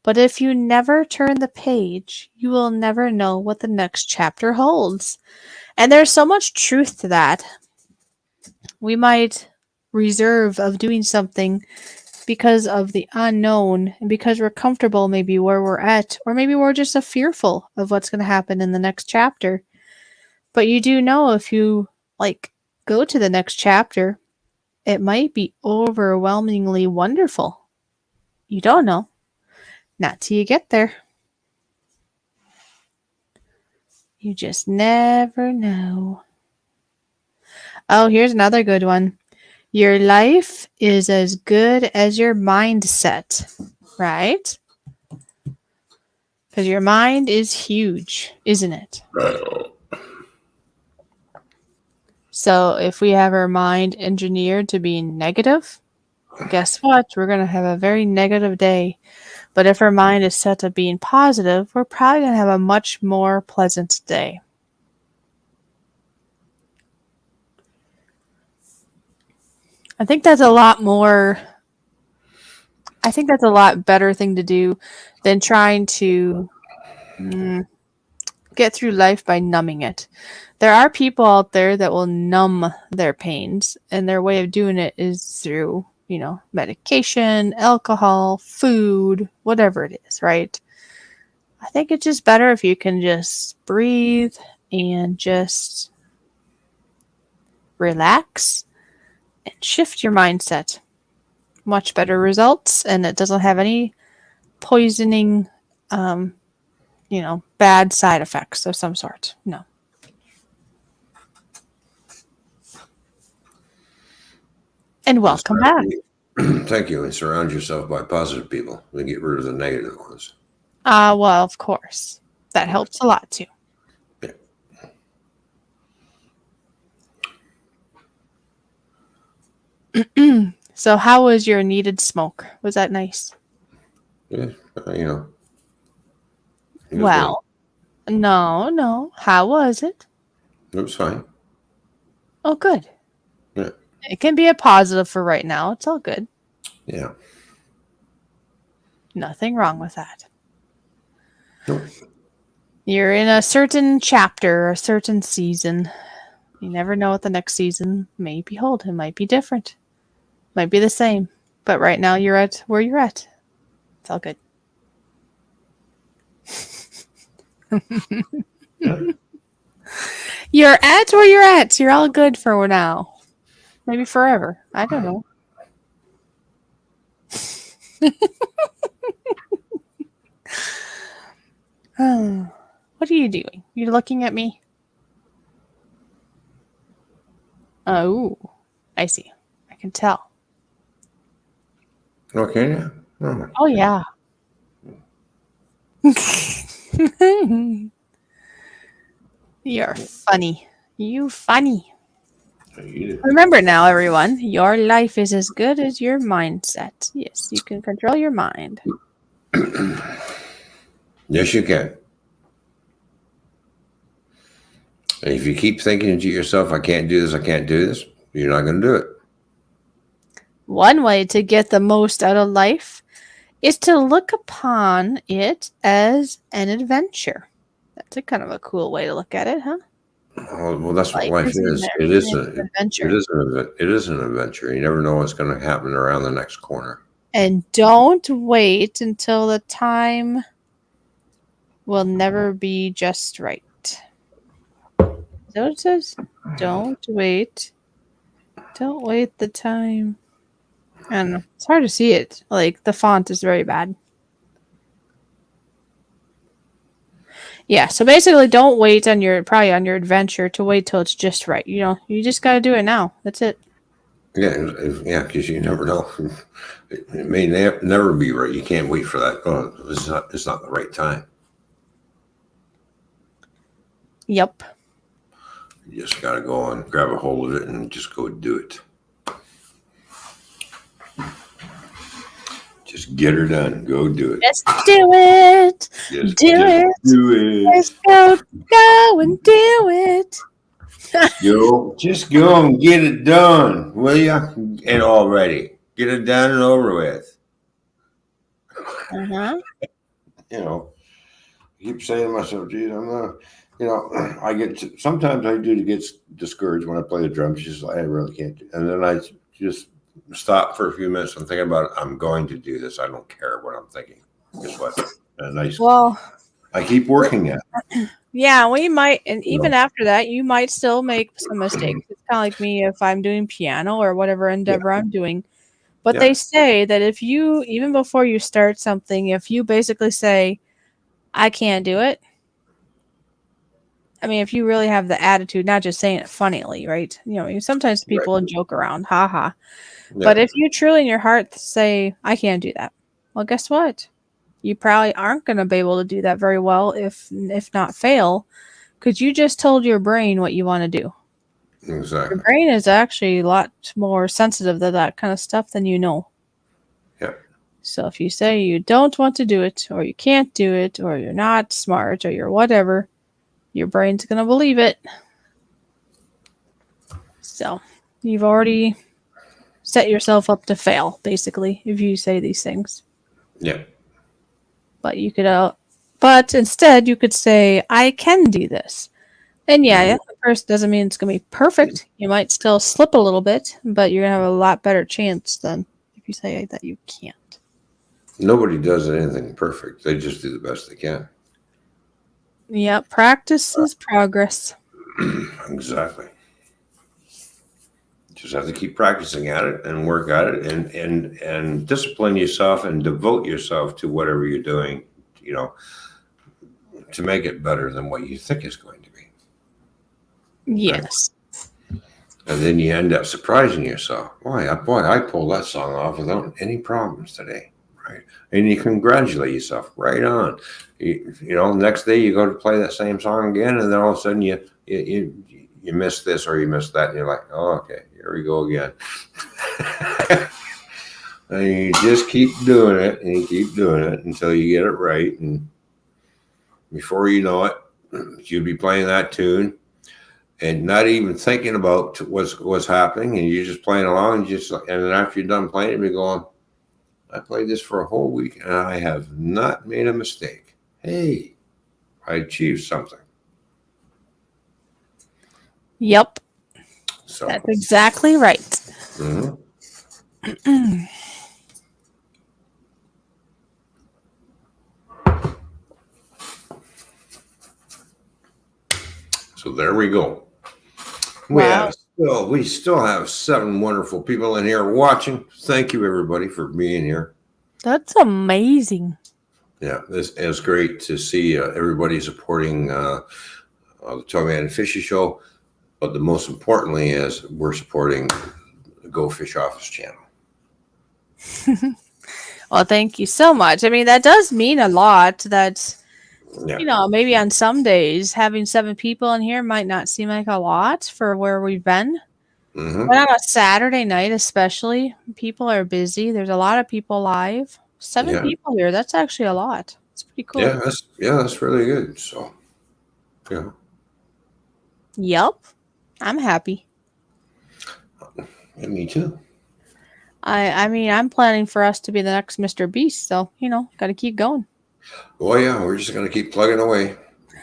but if you never turn the page, you will never know what the next chapter holds." And there's so much truth to that. We might reserve of doing something because of the unknown and because we're comfortable maybe where we're at, or maybe we're just fearful of what's going to happen in the next chapter. But you do know if you go to the next chapter, it might be overwhelmingly wonderful. You don't know. Not till you get there. You just never know. Oh, here's another good one. Your life is as good as your mindset, right? Because your mind is huge, isn't it? So if we have our mind engineered to be negative, guess what? We're going to have a very negative day. But if our mind is set to being positive, we're probably going to have a much more pleasant day. I think that's a lot better thing to do than trying to get through life by numbing it. There are people out there that will numb their pains, and their way of doing it is through, medication, alcohol, food, whatever it is, right? I think it's just better if you can just breathe and just relax and shift your mindset. Much better results, and it doesn't have any poisoning, bad side effects of some sort. No. And welcome back. Thank you. And surround yourself by positive people and get rid of the negative ones. Well, of course. That helps a lot too. Yeah. So how was your needed smoke? Was that nice? Yeah, Well, no. How was it? It was fine. Oh, good. Yeah. It can be a positive for right now. It's all good. Yeah. Nothing wrong with that. Nope. You're in a certain chapter, a certain season. You never know what the next season may behold. It might be different. Might be the same. But right now you're at where you're at. It's all good. You're at where you're at. You're all good for now. Maybe forever. I don't know. What are you doing? You're looking at me? Oh, I see. I can tell. Okay. Yeah. Oh, yeah. You're funny. You funny. Remember now, everyone, your life is as good as your mindset. Yes, you can control your mind. Yes, you can. And if you keep thinking to yourself, I can't do this, You're not going to do it. One way to get the most out of life is to look upon it as an adventure. That's a kind of a cool way to look at it, huh? Well, that's what Life life is in is. there. It is It's an adventure. it is an adventure. You never know what's going to happen around the next corner. And don't wait until the time will never be just right. Is that what it says? Don't wait. Don't wait the time. I don't know. It's hard to see it. Like, the font is very bad. Yeah, so basically don't wait on your adventure to wait till it's just right. You know, you just got to do it now. That's it. Yeah, because you never know. It may never be right. You can't wait for that. Oh, it's not the right time. Yep. You just got to go and grab a hold of it and just go do it. Just get her done. Go do it. Just do it. Just Do it. do it. Just go and do it. Just go and get it done, will you? And already. Get it done and over with. Uh-huh. You know, I keep saying to myself, geez, I'm not, you know, sometimes I do get discouraged when I play the drums. Just I really can't do. And then I just stop for a few minutes and think about it. I'm going to do this. I don't care what I'm thinking. Guess what? And I keep working at it. Yeah, we might, and even after that, you might still make some mistakes. It's kind of like me if I'm doing piano or whatever endeavor I'm doing. But they say that if you, even before you start something, if you basically say, I can't do it, I mean, if you really have the attitude, not just saying it funnily, right? You know, sometimes people joke around, haha. Yeah. But if you truly in your heart say, I can't do that, well, guess what? You probably aren't going to be able to do that very well, if not fail, because you just told your brain what you want to do. Exactly. Your brain is actually a lot more sensitive to that kind of stuff than you know. Yeah. So if you say you don't want to do it, or you can't do it, or you're not smart, or you're whatever, your brain's going to believe it. So you've already set yourself up to fail, basically, if you say these things. Yeah. But you could, but instead you could say, I can do this. And yeah, the first doesn't mean it's going to be perfect. You might still slip a little bit, but you're going to have a lot better chance than if you say that you can't. Nobody does anything perfect. They just do the best they can. Yeah, practice is progress. Exactly. Just have to keep practicing at it and work at it and discipline yourself and devote yourself to whatever you're doing, you know, to make it better than what you think it's going to be. Yes. Right? And then you end up surprising yourself. Boy, I pulled that song off without any problems today. Right. And you congratulate yourself right on. You know, next day you go to play that same song again, and then all of a sudden you miss this or you miss that, and you're like, oh, okay, here we go again. And you just keep doing it, and you keep doing it until you get it right. And before you know it, you'll be playing that tune and not even thinking about what's happening, and you're just playing along, and then after you're done playing it, you're going, I played this for a whole week, and I have not made a mistake. Hey, I achieved something. Yep. So that's exactly right. Mm-hmm. So there we go. Wow. We still have 7 wonderful people in here watching. Thank you, everybody, for being here. That's amazing. Yeah, it's great to see everybody supporting the Toyman Fishy Show. But the most importantly is we're supporting the Go Fish Office channel. Well, thank you so much. I mean, that does mean a lot. That, you know, maybe on some days having 7 people in here might not seem like a lot for where we've been. Mm-hmm. But on a Saturday night, especially, people are busy. There's a lot of people live. 7 people here. That's actually a lot. It's pretty cool. Yeah, that's really good. So, yeah. Yep. I'm happy. Yeah, me too. I mean, I'm planning for us to be the next Mr. Beast, so got to keep going. Oh yeah, we're just gonna keep plugging away.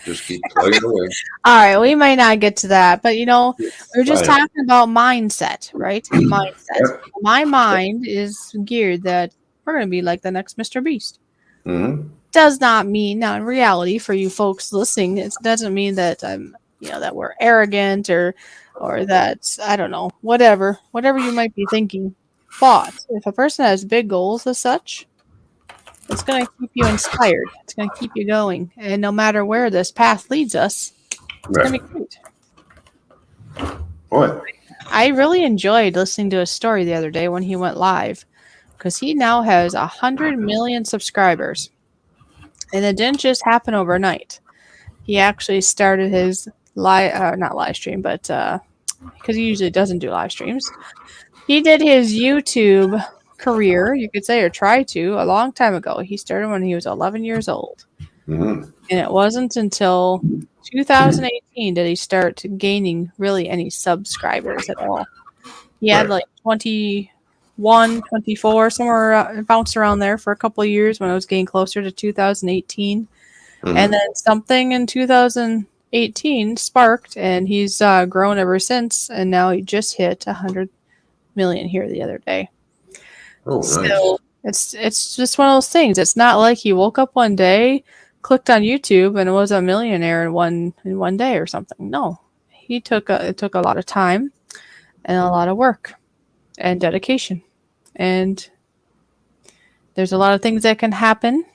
Just keep plugging away. All right, we might not get to that, but we're just Fine. talking about mindset, right? Mindset. Yep. My mind is geared that we're going to be like the next Mr. Beast. Mm-hmm. Does not mean, now in reality, for you folks listening, it doesn't mean that that we're arrogant or that I don't know, whatever you might be thinking. But if a person has big goals as such, it's going to keep you inspired. It's going to keep you going, and no matter where this path leads us, it's going to Right. be great. What? I really enjoyed listening to his story the other day when he went live because he now has 100 million subscribers. And it didn't just happen overnight. He actually started his not live stream, but because he usually doesn't do live streams, he did his YouTube career, you could say, or try to, a long time ago. He started when he was 11 years old. Mm-hmm. And it wasn't until 2018 did he start gaining really any subscribers at all. He had Right. like 21, 24, somewhere bounced around there for a couple of years when I was getting closer to 2018. Mm-hmm. And then something in 2018 sparked, and he's grown ever since. And now he just hit 100 million here the other day. Oh, nice. So it's just one of those things. It's not like he woke up one day, clicked on YouTube, and was a millionaire in one day or something. No, it took a lot of time and a lot of work and dedication. And there's a lot of things that can happen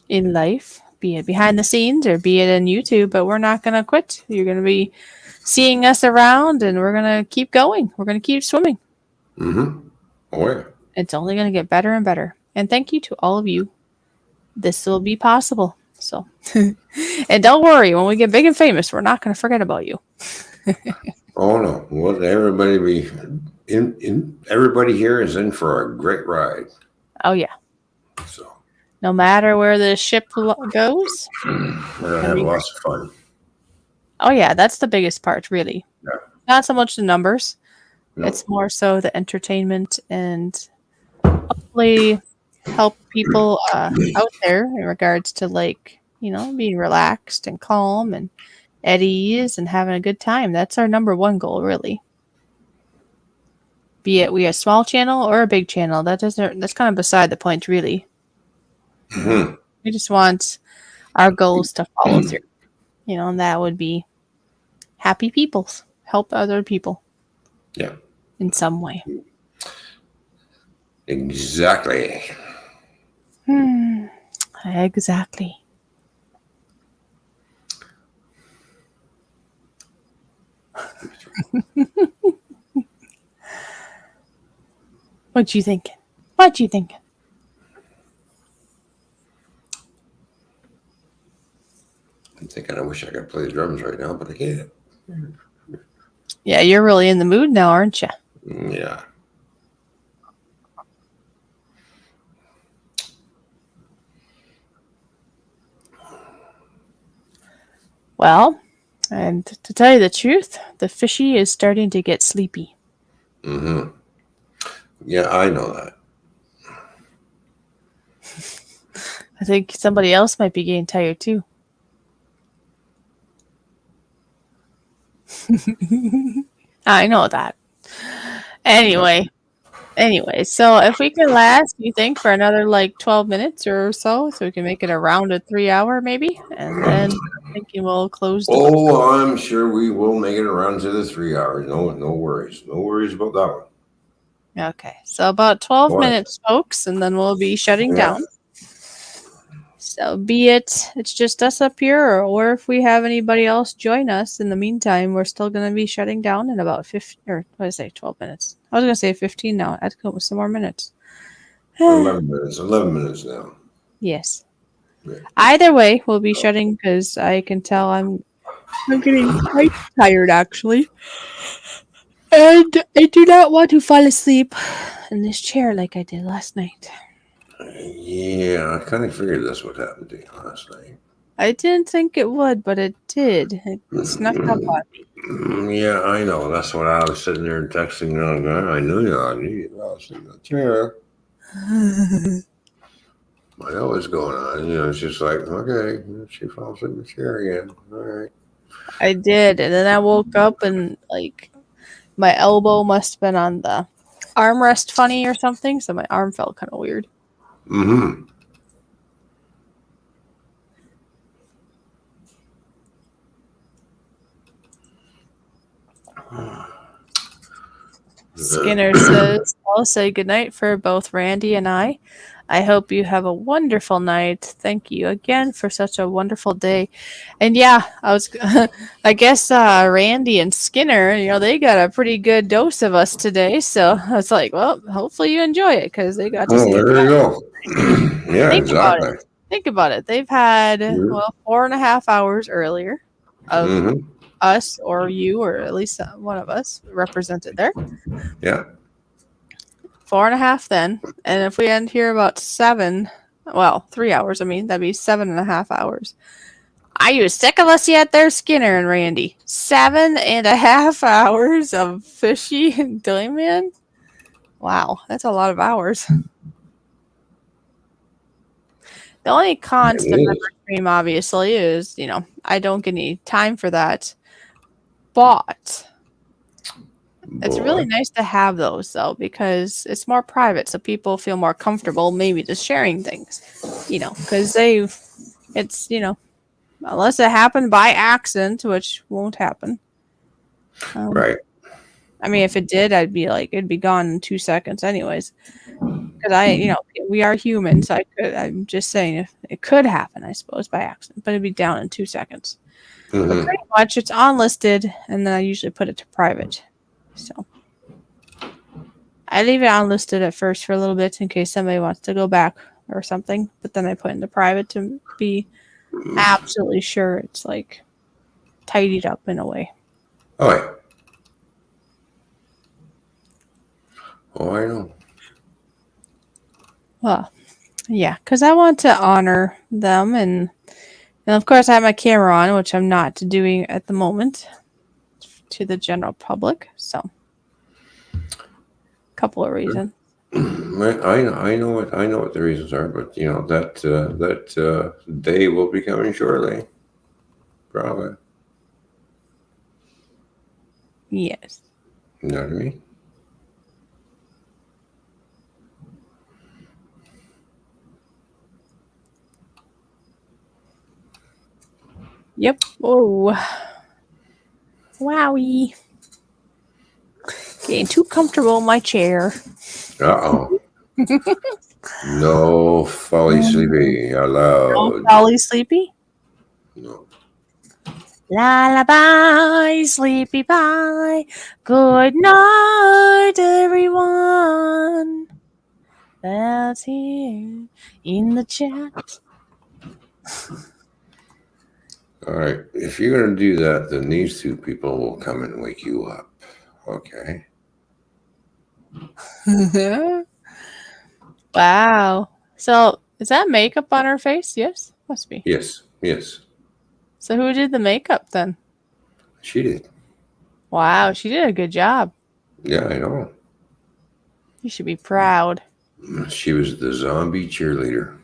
in life, be it behind the scenes or be it in YouTube, but we're not going to quit. You're going to be seeing us around and we're going to keep going. We're going to keep swimming. Mm-hmm. Oh, yeah. It's only going to get better and better. And thank you to all of you. This will be possible. So, and don't worry, when we get big and famous, we're not going to forget about you. Oh no. Well, everybody be everybody here is in for a great ride. Oh, yeah. So No matter where the ship goes, we're gonna have lots of fun. oh, yeah, that's the biggest part, really. Yeah. Not so much the numbers. No. It's more so the entertainment and hopefully help people out there in regards to being relaxed and calm and at ease and having a good time. That's our number one goal, really. Be it we a small channel or a big channel, that's kind of beside the point, really. Mm-hmm. We just want our goals to follow through. And that would be happy people, help other people. Yeah. In some way. Exactly. Exactly. What you thinking? What you thinking? I'm thinking I wish I could play the drums right now, but I can't. Yeah, you're really in the mood now, aren't you? Yeah. Well, and to tell you the truth, the fishy is starting to get sleepy. Mm-hmm. Yeah, I know that. I think somebody else might be getting tired too. I know that. Anyway, so if we can last, you think, for another 12 minutes or so we can make it around a 3 hour maybe, and then I'm thinking we'll close the book. Oh, I'm sure we will make it around to the 3 hours. No worries. No worries about that one. Okay, so about 12 What? minutes, folks, and then we'll be shutting down. So be it's just us up here, or if we have anybody else join us in the meantime, we're still going to be shutting down in about 15, or what did I say, 12 minutes. I was going to say 15 now. I had to come up with some more minutes. 11 minutes. 11 minutes now. Yes. Yeah. Either way, we'll be shutting because I can tell I'm getting quite tired, actually. And I do not want to fall asleep in this chair like I did last night. Yeah, I kind of figured that's what happened to you last night. I didn't think it would, but it did. It snuck up on me. Yeah, I know. That's what I was sitting there and texting the guy. I knew you. I was in the chair. I know what's going on. It's just like, okay, she falls in the chair again. All right. I did, and then I woke up and like my elbow must have been on the armrest funny or something, so my arm felt kind of weird. Mm-hmm. Skinner says, I'll say goodnight for both Randy and I. I hope you have a wonderful night. Thank you again for such a wonderful day. And yeah, I guess Randy and Skinner, they got a pretty good dose of us today. So I was like, well, hopefully you enjoy it because they got to Oh, see there you go. Yeah, Think about exactly. it. Think about it. They've had, Mhm. 4.5 hours earlier of Mm-hmm. us or you, or at least one of us represented there. Yeah. 4.5 then. And if we end here about 3 hours, that'd be 7.5 hours. Are you sick of us yet there, Skinner and Randy? 7.5 hours of Fishy and Toyman? Wow, that's a lot of hours. The only con to the member stream, obviously, is, I don't get any time for that. But it's really nice to have those, though, because it's more private, so people feel more comfortable maybe just sharing things, because unless it happened by accident, which won't happen. Right. If it did, I'd be like, it'd be gone in 2 seconds anyways. Because we are human, so I'm just saying if it could happen, I suppose, by accident, but it'd be down in 2 seconds. Mm-hmm. But pretty much it's unlisted, and then I usually put it to private. So I leave it unlisted at first for a little bit in case somebody wants to go back or something, but then I put it into private to be absolutely sure it's like tidied up in a way. Oh, yeah. Oh, I know. Well, yeah, because I want to honor them, and of course I have my camera on, which I'm not doing at the moment to the general public. So, a couple of reasons. I know what the reasons are, but that day will be coming shortly. Probably. Yes. You know what I mean? Yep. Oh. Wowie. Getting too comfortable in my chair. Uh-oh. No folly sleepy allowed. No Dolly sleepy? No. Lullaby, sleepy bye. Good night, everyone. That's here in the chat. All right. If you're going to do that, then these two people will come and wake you up. Okay. Wow. So, is that makeup on her face? Yes? Must be. Yes. Yes. So, who did the makeup then? She did. Wow, she did a good job. Yeah, I know. You should be proud. She was the zombie cheerleader.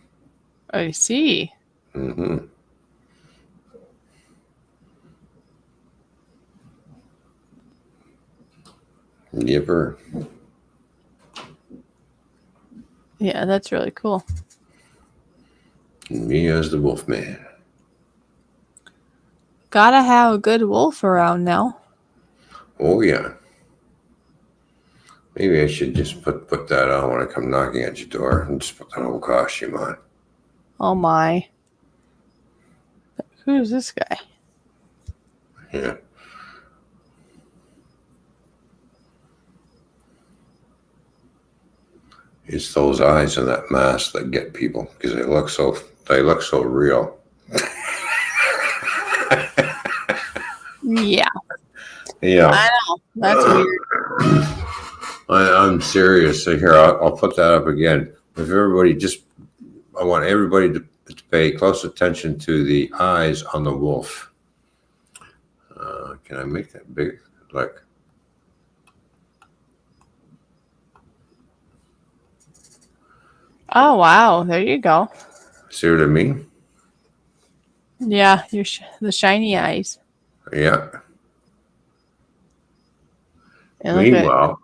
I see. Mm-hmm. Yipper. Yeah, that's really cool. Me as the Wolfman. Gotta have a good wolf around now. Oh, yeah. Maybe I should just put that on when I come knocking at your door and just put that whole costume on. Oh my. Who's this guy? Yeah. It's those eyes and that mask that get people because they look so real. Yeah. Yeah. I know. That's weird. I'm serious. So here, I'll put that up again. If everybody I want everybody to pay close attention to the eyes on the wolf. Can I make that big? Like, Oh, wow. There you go. see what I mean? Yeah, the shiny eyes. Yeah. They look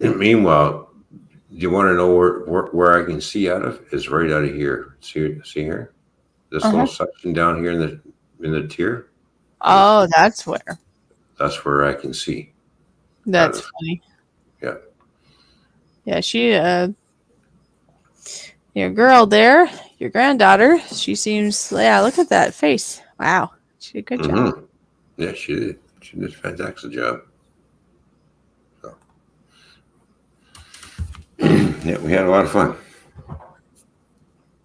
good. Meanwhile, do you want to know where I can see out of? Is right out of here. See here? This little section down here in the tier. Oh, that's where. That's where I can see. That's funny. Yeah. Yeah, she your girl there, your granddaughter, she seems, yeah, look at that face. Wow. She did a good job. Yeah, she did. She did a fantastic job. So. Yeah, we had a lot of fun.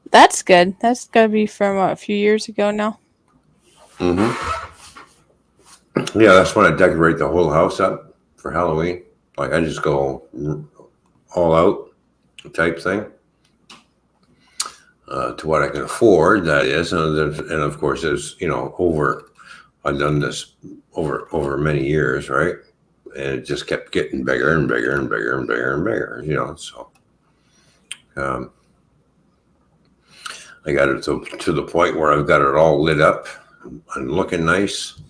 That's good. That's got to be from a few years ago now. Yeah, that's when I decorate the whole house up for Halloween. Like I just go all out type thing to what I can afford. That is, and of course, there's I've done this over many years, right? And it just kept getting bigger and bigger and bigger and bigger and bigger. So I got it to the point where I've got it all lit up and looking nice.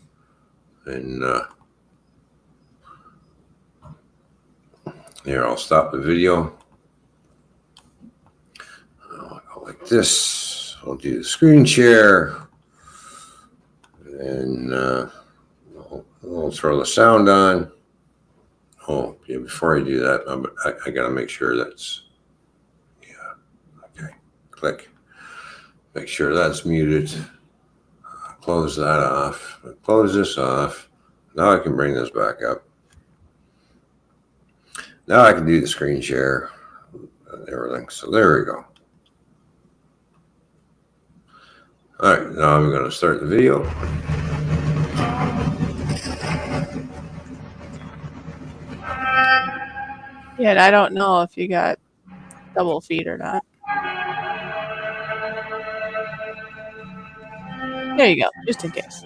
And here, I'll stop the video. I'll go like this. I'll do the screen share. And we'll throw the sound on. Oh, yeah, before I do that, I got to make sure that's, okay. Click. Make sure that's muted. Close that off. Close this off. Now I can bring this back up. Now I can do the screen share and everything. So there we go. All right, now I'm going to start the video. Yeah, and I don't know if you got double feed or not. There you go, just in case.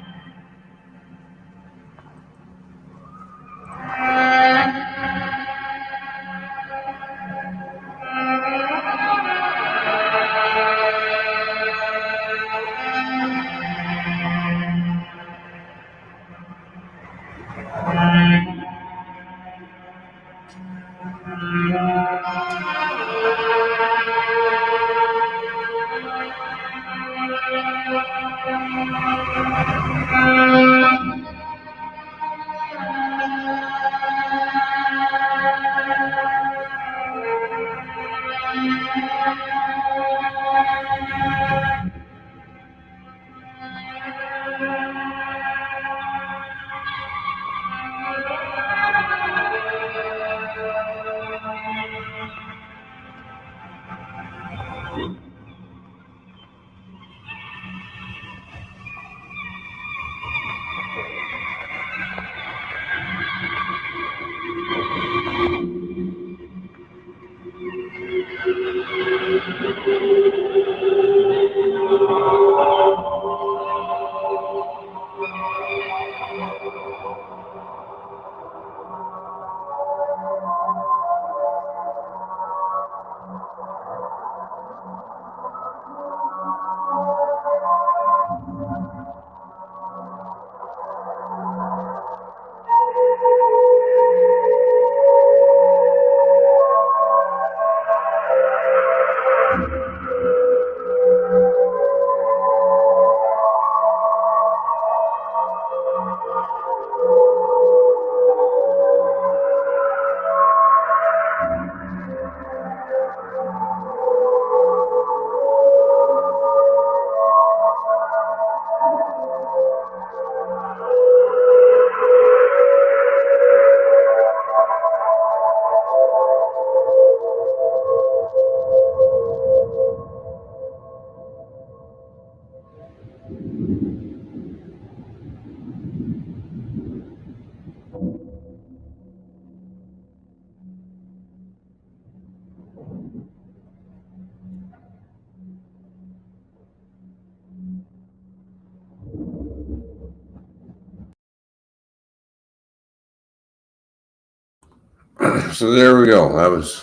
So there we go. That was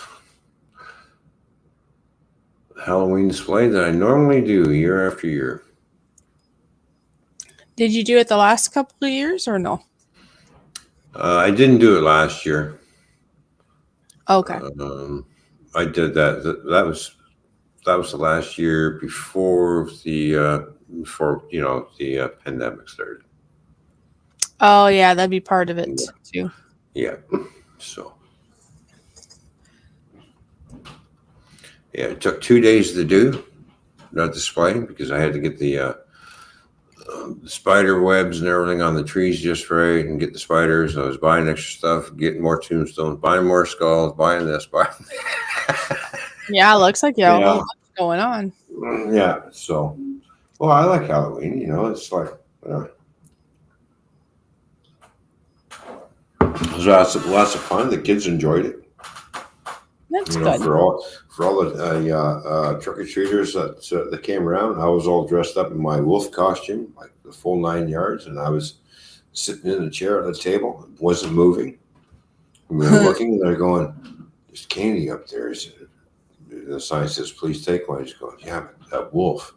Halloween display that I normally do year after year. Did you do it the last couple of years or no? I didn't do it last year. Okay. I did that. That was the last year before the pandemic started. Oh yeah, that'd be part of it too. Yeah. So yeah, it took 2 days to do that display because I had to get the spider webs and everything on the trees just right and get the spiders. I was buying extra stuff, getting more tombstones, buying more skulls, buying this, buying that. Yeah, it looks like you have a Yeah. whole bunch going on. Yeah. So, well, I like Halloween. You know, it's like it was lots of fun. The kids enjoyed it. That's You know, good. for all the trick or treaters that came around, I was all dressed up in my wolf costume, like the full 9 yards, and I was sitting in a chair at the table, wasn't moving. And they're looking, and they're going, "There's candy up there." The sign says, "Please take one." I just go, "Yeah, but that wolf.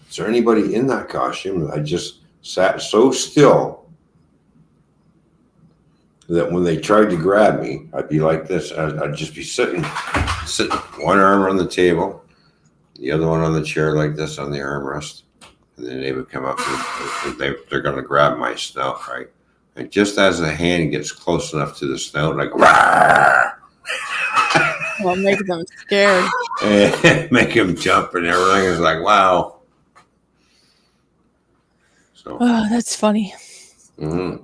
Is there anybody in that costume?" I just sat so still that when they tried to grab me, I'd be like this. I'd just be sitting, one arm on the table, the other one on the chair like this on the armrest. And then they would come up and they're going to grab my snout, right? And just as the hand gets close enough to the snout, like, "Rawr!" Well, make them scared. And make him jump and everything. Is like, wow. So, Oh, that's funny. mhm.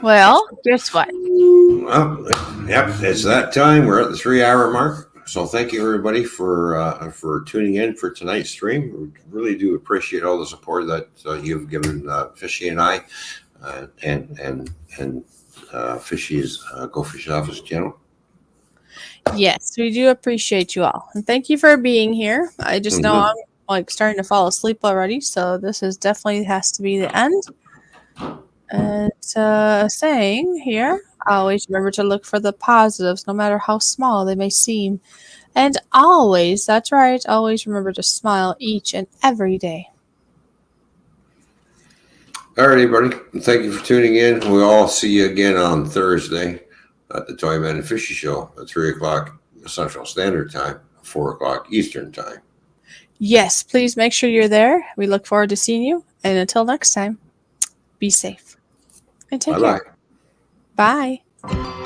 Well, guess what? Well, yep, it's that time. We're at the 3-hour mark. So thank you everybody for tuning in for tonight's stream. We really do appreciate all the support that you've given Fishy and I, and Fishy's Go Fishing Office channel. Yes, we do appreciate you all. And thank you for being here. I just know I'm like starting to fall asleep already, so this is definitely has to be the end. And saying here, always remember to look for the positives, no matter how small they may seem. And always, that's right, always remember to smile each and every day. All right, everybody. Thank you for tuning in. We'll all see you again on Thursday at the Toyman Fishy Show at 3 o'clock Central Standard Time, 4 o'clock Eastern Time. Yes, please make sure you're there. We look forward to seeing you. And until next time, be safe. And take care. Bye-bye. Bye.